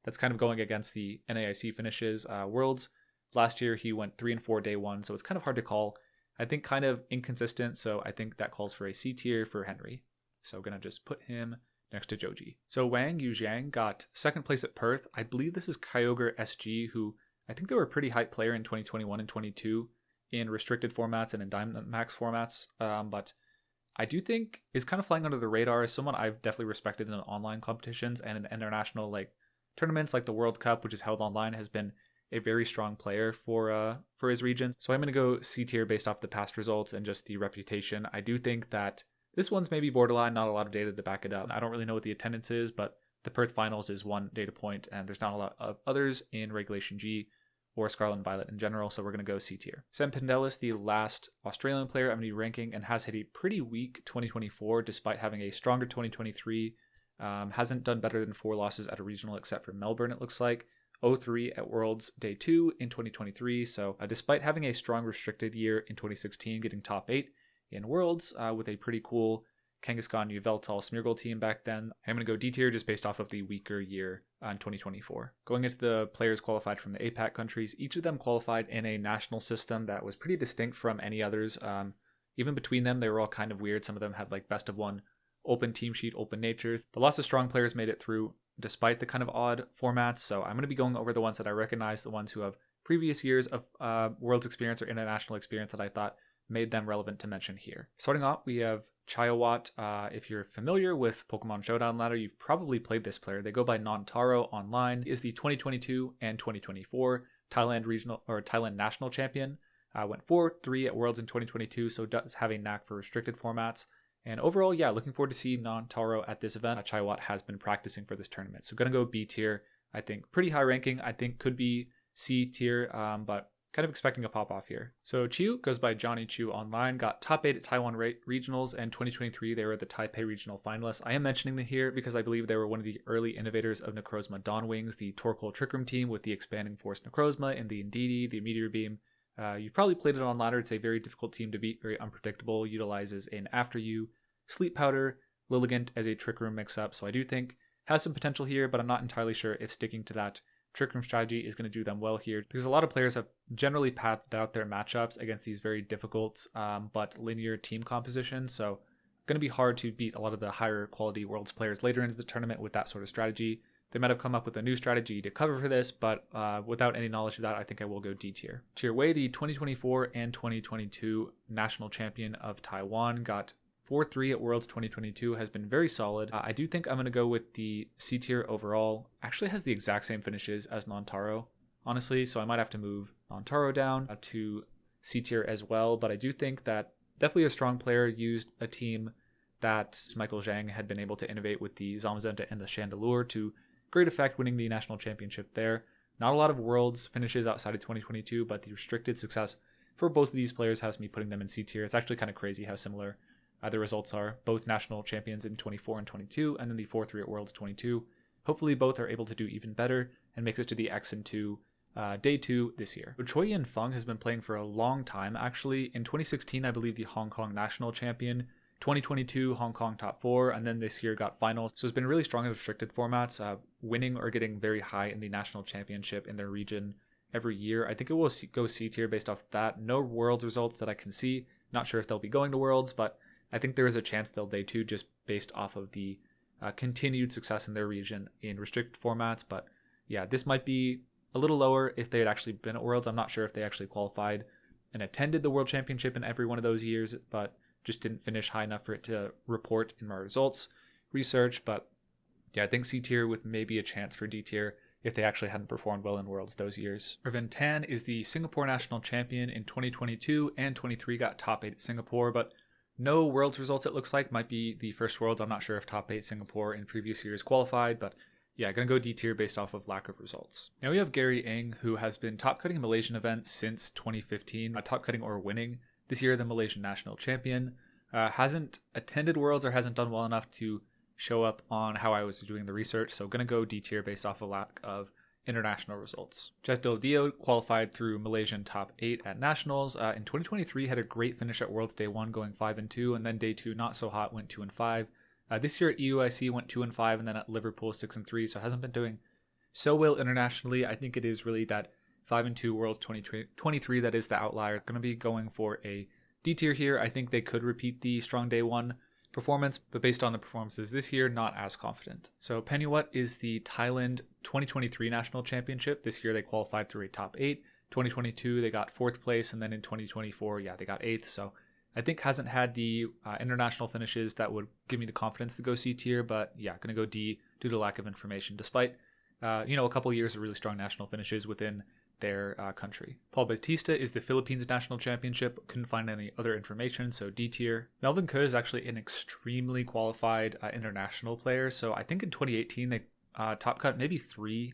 that's kind of going against the NAIC finishes. Worlds, last year he went 3-4 day 1, so it's kind of hard to call. I think kind of inconsistent, so I think that calls for a C tier for Henry. So I'm going to just put him next to Joji. So Wang Yujiang got 2nd place at Perth. I believe this is Kyogre SG, who I think they were a pretty hype player in 2021 and 22 in restricted formats and in Diamond Max formats, but I do think is kind of flying under the radar as someone I've definitely respected in online competitions and in international like tournaments like the World Cup, which is held online, has been a very strong player for his region. So I'm going to go C tier based off the past results and just the reputation. I do think that this one's maybe borderline, not a lot of data to back it up. I don't really know what the attendance is, but the Perth Finals is one data point, and there's not a lot of others in Regulation G or Scarlet and Violet in general, so we're going to go C tier. Sam Pendelis, the last Australian player I'm going to be ranking, and has had a pretty weak 2024 despite having a stronger 2023. Hasn't done better than 4 losses at a regional except for Melbourne, it looks like. 0-3 at Worlds Day 2 in 2023, so despite having a strong restricted year in 2016, getting top 8 in Worlds with a pretty cool Kangaskhan, Yveltal, Smeargle team back then, I'm going to go D tier just based off of the weaker year in 2024. Going into the players qualified from the APAC countries, each of them qualified in a national system that was pretty distinct from any others. Even between them, they were all kind of weird. Some of them had like best of 1 open team sheet, open natures, but lots of strong players made it through despite the kind of odd formats. So I'm going to be going over the ones that I recognize, the ones who have previous years of Worlds experience or international experience that I thought made them relevant to mention here. Starting off, we have Chayawat. If you're familiar with Pokemon Showdown Ladder, you've probably played this player. They go by Nontaro online. He is the 2022 and 2024 Thailand regional or Thailand national champion. Went 4-3 at Worlds in 2022, so does have a knack for restricted formats. And overall, yeah, looking forward to see Nontaro at this event. Chayawat has been practicing for this tournament, so gonna go B tier. I think pretty high ranking. I think could be C tier, but kind of expecting a pop off here. So Chiu goes by Johnny Chiu online, got top 8 at Taiwan regionals, and 2023 they were the Taipei regional finalists. I am mentioning them here because I believe they were one of the early innovators of Necrozma Dawn Wings, the Torkoal Trick Room team with the expanding force Necrozma and the Indeedee, the Meteor Beam. You've probably played it on ladder. It's a very difficult team to beat, very unpredictable, utilizes an After You, Sleep Powder, Lilligant as a Trick Room mix-up, so I do think has some potential here, but I'm not entirely sure if sticking to that Trick Room strategy is going to do them well here, because a lot of players have generally pathed out their matchups against these very difficult but linear team compositions, so going to be hard to beat a lot of the higher quality Worlds players later into the tournament with that sort of strategy. They might have come up with a new strategy to cover for this, but without any knowledge of that, I think I will go D tier. Tier Wei, the 2024 and 2022 national champion of Taiwan, got 4-3 at Worlds 2022, has been very solid. I do think I'm going to go with the C tier overall. Actually has the exact same finishes as Nontaro, honestly, so I might have to move Nontaro down to C tier as well, but I do think that definitely a strong player, used a team that Michael Zhang had been able to innovate with the Zamazenta and the Chandelure to great effect, winning the national championship there. Not a lot of Worlds finishes outside of 2022, but the restricted success for both of these players has me putting them in C tier. It's actually kind of crazy how similar the results are. Both national champions in 24 and 22, and then the 4-3 at Worlds 22. Hopefully both are able to do even better and makes it to the X2 day 2 this year. So Choi Yin Feng has been playing for a long time actually. In 2016, I believe the Hong Kong national champion. 2022 Hong Kong top 4, and then this year got finals. So it's been really strong in restricted formats, winning or getting very high in the national championship in their region every year. I think it will go C tier based off that. No Worlds results that I can see. Not sure if they'll be going to Worlds, but I think there is a chance they'll day 2 just based off of the continued success in their region in restricted formats. But yeah, this might be a little lower if they had actually been at Worlds. I'm not sure if they actually qualified and attended the World Championship in every one of those years, but just didn't finish high enough for it to report in my results research. But yeah, I think C tier with maybe a chance for D tier if they actually hadn't performed well in Worlds those years. Irvin Tan is the Singapore national champion in 2022 and 23, got top 8 at Singapore, but no Worlds results it looks like. Might be the first Worlds. I'm not sure if top 8 Singapore in previous years qualified, but yeah, gonna go D tier based off of lack of results. Now we have Gary Ng, who has been top cutting Malaysian events since 2015, top cutting or winning. This year, the Malaysian national champion, hasn't attended Worlds or hasn't done well enough to show up on how I was doing the research. So going to go D tier based off a lack of international results. Jesdil Dio qualified through Malaysian top 8 at nationals. In 2023, had a great finish at Worlds day 1, going 5-2, and then day 2 not so hot, went 2-5. This year at EUIC went 2-5, and then at Liverpool 6-3. So hasn't been doing so well internationally. I think it is really that 5-2 Worlds 2023 that is the outlier. Going to be going for a D tier here. I think they could repeat the strong day 1 performance, but based on the performances this year, not as confident. So Penuwat is the Thailand 2023 national championship. This year they qualified through a top 8. 2022 they got 4th place, and then in 2024, yeah, they got 8th. So I think hasn't had the international finishes that would give me the confidence to go C tier, but yeah, going to go D due to lack of information, despite a couple years of really strong national finishes within their country. Paul Bautista is the Philippines national championship. Couldn't find any other information, so D tier. Melvin Ke is actually an extremely qualified international player. So I think in 2018 they top cut maybe 3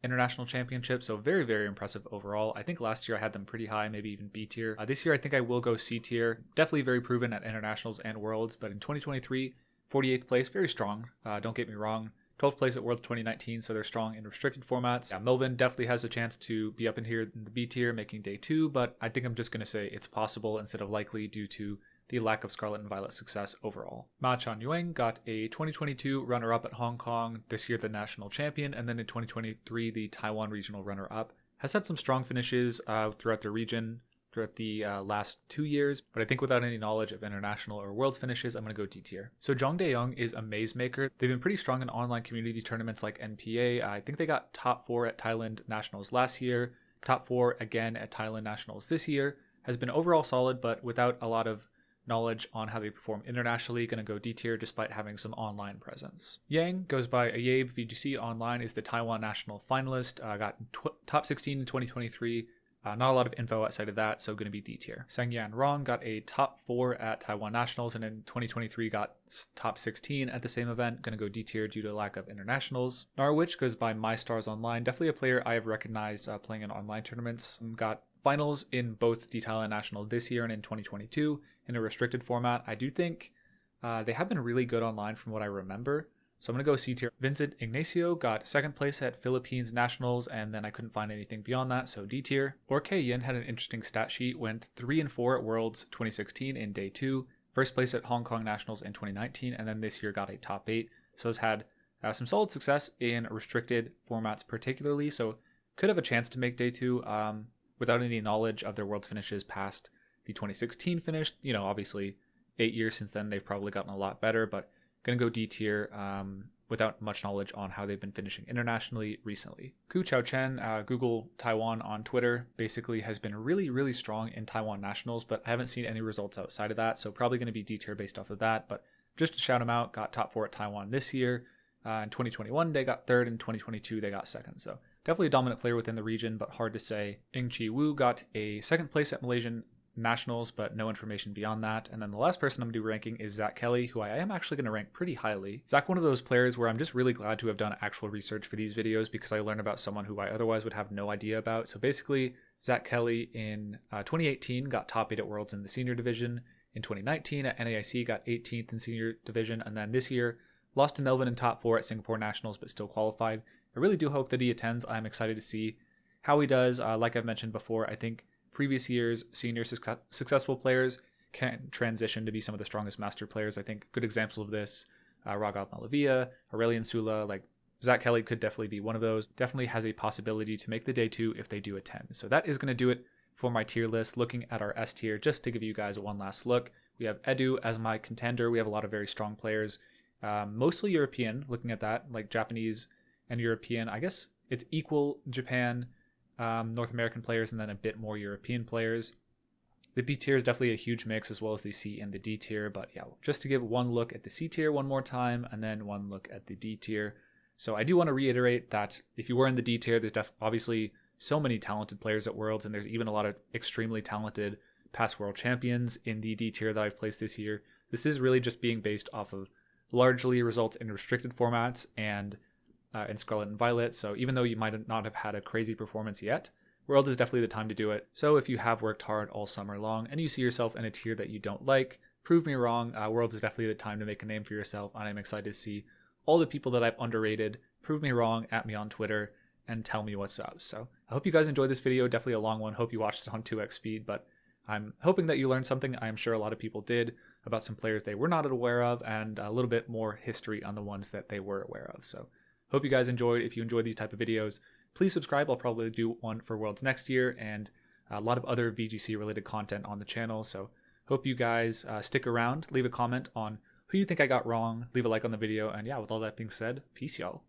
international championships, so very, very impressive overall. I think last year I had them pretty high, maybe even B tier. This year I think I will go C tier. Definitely very proven at internationals and Worlds, but in 2023, 48th place, very strong. Don't get me wrong. 12th place at Worlds 2019, so they're strong in restricted formats. Yeah, Melvin definitely has a chance to be up in here in the B tier, making day 2, but I think I'm just going to say it's possible instead of likely due to the lack of Scarlet and Violet success overall. Ma Chan Yueng got a 2022 runner-up at Hong Kong, this year the national champion, and then in 2023 the Taiwan regional runner-up. Has had some strong finishes throughout the region, throughout the last 2 years, but I think without any knowledge of international or Worlds finishes, I'm going to go D tier. So Zhang Daeyoung is a maze maker. They've been pretty strong in online community tournaments like NPA. I think they got top 4 at Thailand Nationals last year, top 4 again at Thailand Nationals this year. Has been overall solid, but without a lot of knowledge on how they perform internationally. Going to go D tier despite having some online presence. Yang goes by Ayabe VGC Online, is the Taiwan national finalist. Got top 16 in 2023. Not a lot of info outside of that, so going to be D tier. Sangyan Rong got a top 4 at Taiwan Nationals, and in 2023 got top 16 at the same event. Going to go D tier due to lack of internationals. Narwich goes by MyStars Online, definitely a player I have recognized playing in online tournaments. Got finals in both the Thailand National this year and in 2022 in a restricted format. I do think they have been really good online from what I remember. So I'm going to go C tier. Vincent Ignacio got second place at Philippines Nationals, and then I couldn't find anything beyond that, so D tier. Orke Yin had an interesting stat sheet, went 3 and 4 at Worlds 2016 in day 2, first place at Hong Kong Nationals in 2019, and then this year got a top 8. So has had some solid success in restricted formats particularly, so could have a chance to make day 2 without any knowledge of their Worlds finishes past the 2016 finish. You know, obviously 8 years since then, they've probably gotten a lot better, but going to go D tier without much knowledge on how they've been finishing internationally recently. Ku Chao Chen, Google Taiwan on Twitter, basically has been really, really strong in Taiwan Nationals, but I haven't seen any results outside of that, so probably going to be D tier based off of that. But just to shout him out, got top 4 at Taiwan this year. In 2021, they got 3rd. In 2022, they got 2nd. So definitely a dominant player within the region, but hard to say. Ing Chi Wu got a 2nd place at Malaysian Nationals, but no information beyond that. And then the last person I'm going to be ranking is Zach Kelly, who I am actually going to rank pretty highly. Zach, one of those players where I'm just really glad to have done actual research for these videos because I learned about someone who I otherwise would have no idea about. So basically, Zach Kelly in 2018 got top 8 at Worlds in the senior division. In 2019 at NAIC got 18th in senior division, and then this year lost to Melvin in top 4 at Singapore Nationals, but still qualified. I really do hope that he attends. I'm excited to see how he does. Like I've mentioned before, I think previous years, senior successful players can transition to be some of the strongest master players. I think good examples of this, Raghav Malavia, Aurelian Sula, like Zach Kelly could definitely be one of those. Definitely has a possibility to make the day 2 if they do attend. So that is going to do it for my tier list. Looking at our S tier, just to give you guys one last look, we have Edu as my contender. We have a lot of very strong players, mostly European. Looking at that, like Japanese and European, I guess it's equal Japan, North American players, and then a bit more European players. The B tier is definitely a huge mix, as well as the C and the D tier. But yeah, just to give one look at the C tier one more time, and then one look at the D tier. So I do want to reiterate that if you were in the D tier, there's obviously so many talented players at Worlds, and there's even a lot of extremely talented past world champions in the D tier that I've placed this year. This is really just being based off of largely results in restricted formats and in Scarlet and Violet. So even though you might not have had a crazy performance yet, World is definitely the time to do it. So if you have worked hard all summer long and you see yourself in a tier that you don't like, prove me wrong. World is definitely the time to make a name for yourself, and I'm excited to see all the people that I've underrated prove me wrong at me on Twitter and tell me what's up. So I hope you guys enjoyed this video. Definitely a long one. Hope you watched it on 2x speed, but I'm hoping that you learned something. I'm sure a lot of people did, about some players they were not aware of, and a little bit more history on the ones that they were aware of. So hope you guys enjoyed. If you enjoy these type of videos, please subscribe. I'll probably do one for Worlds next year, and a lot of other VGC related content on the channel. So hope you guys stick around. Leave a comment on who you think I got wrong. Leave a like on the video. And yeah, with all that being said, peace, y'all.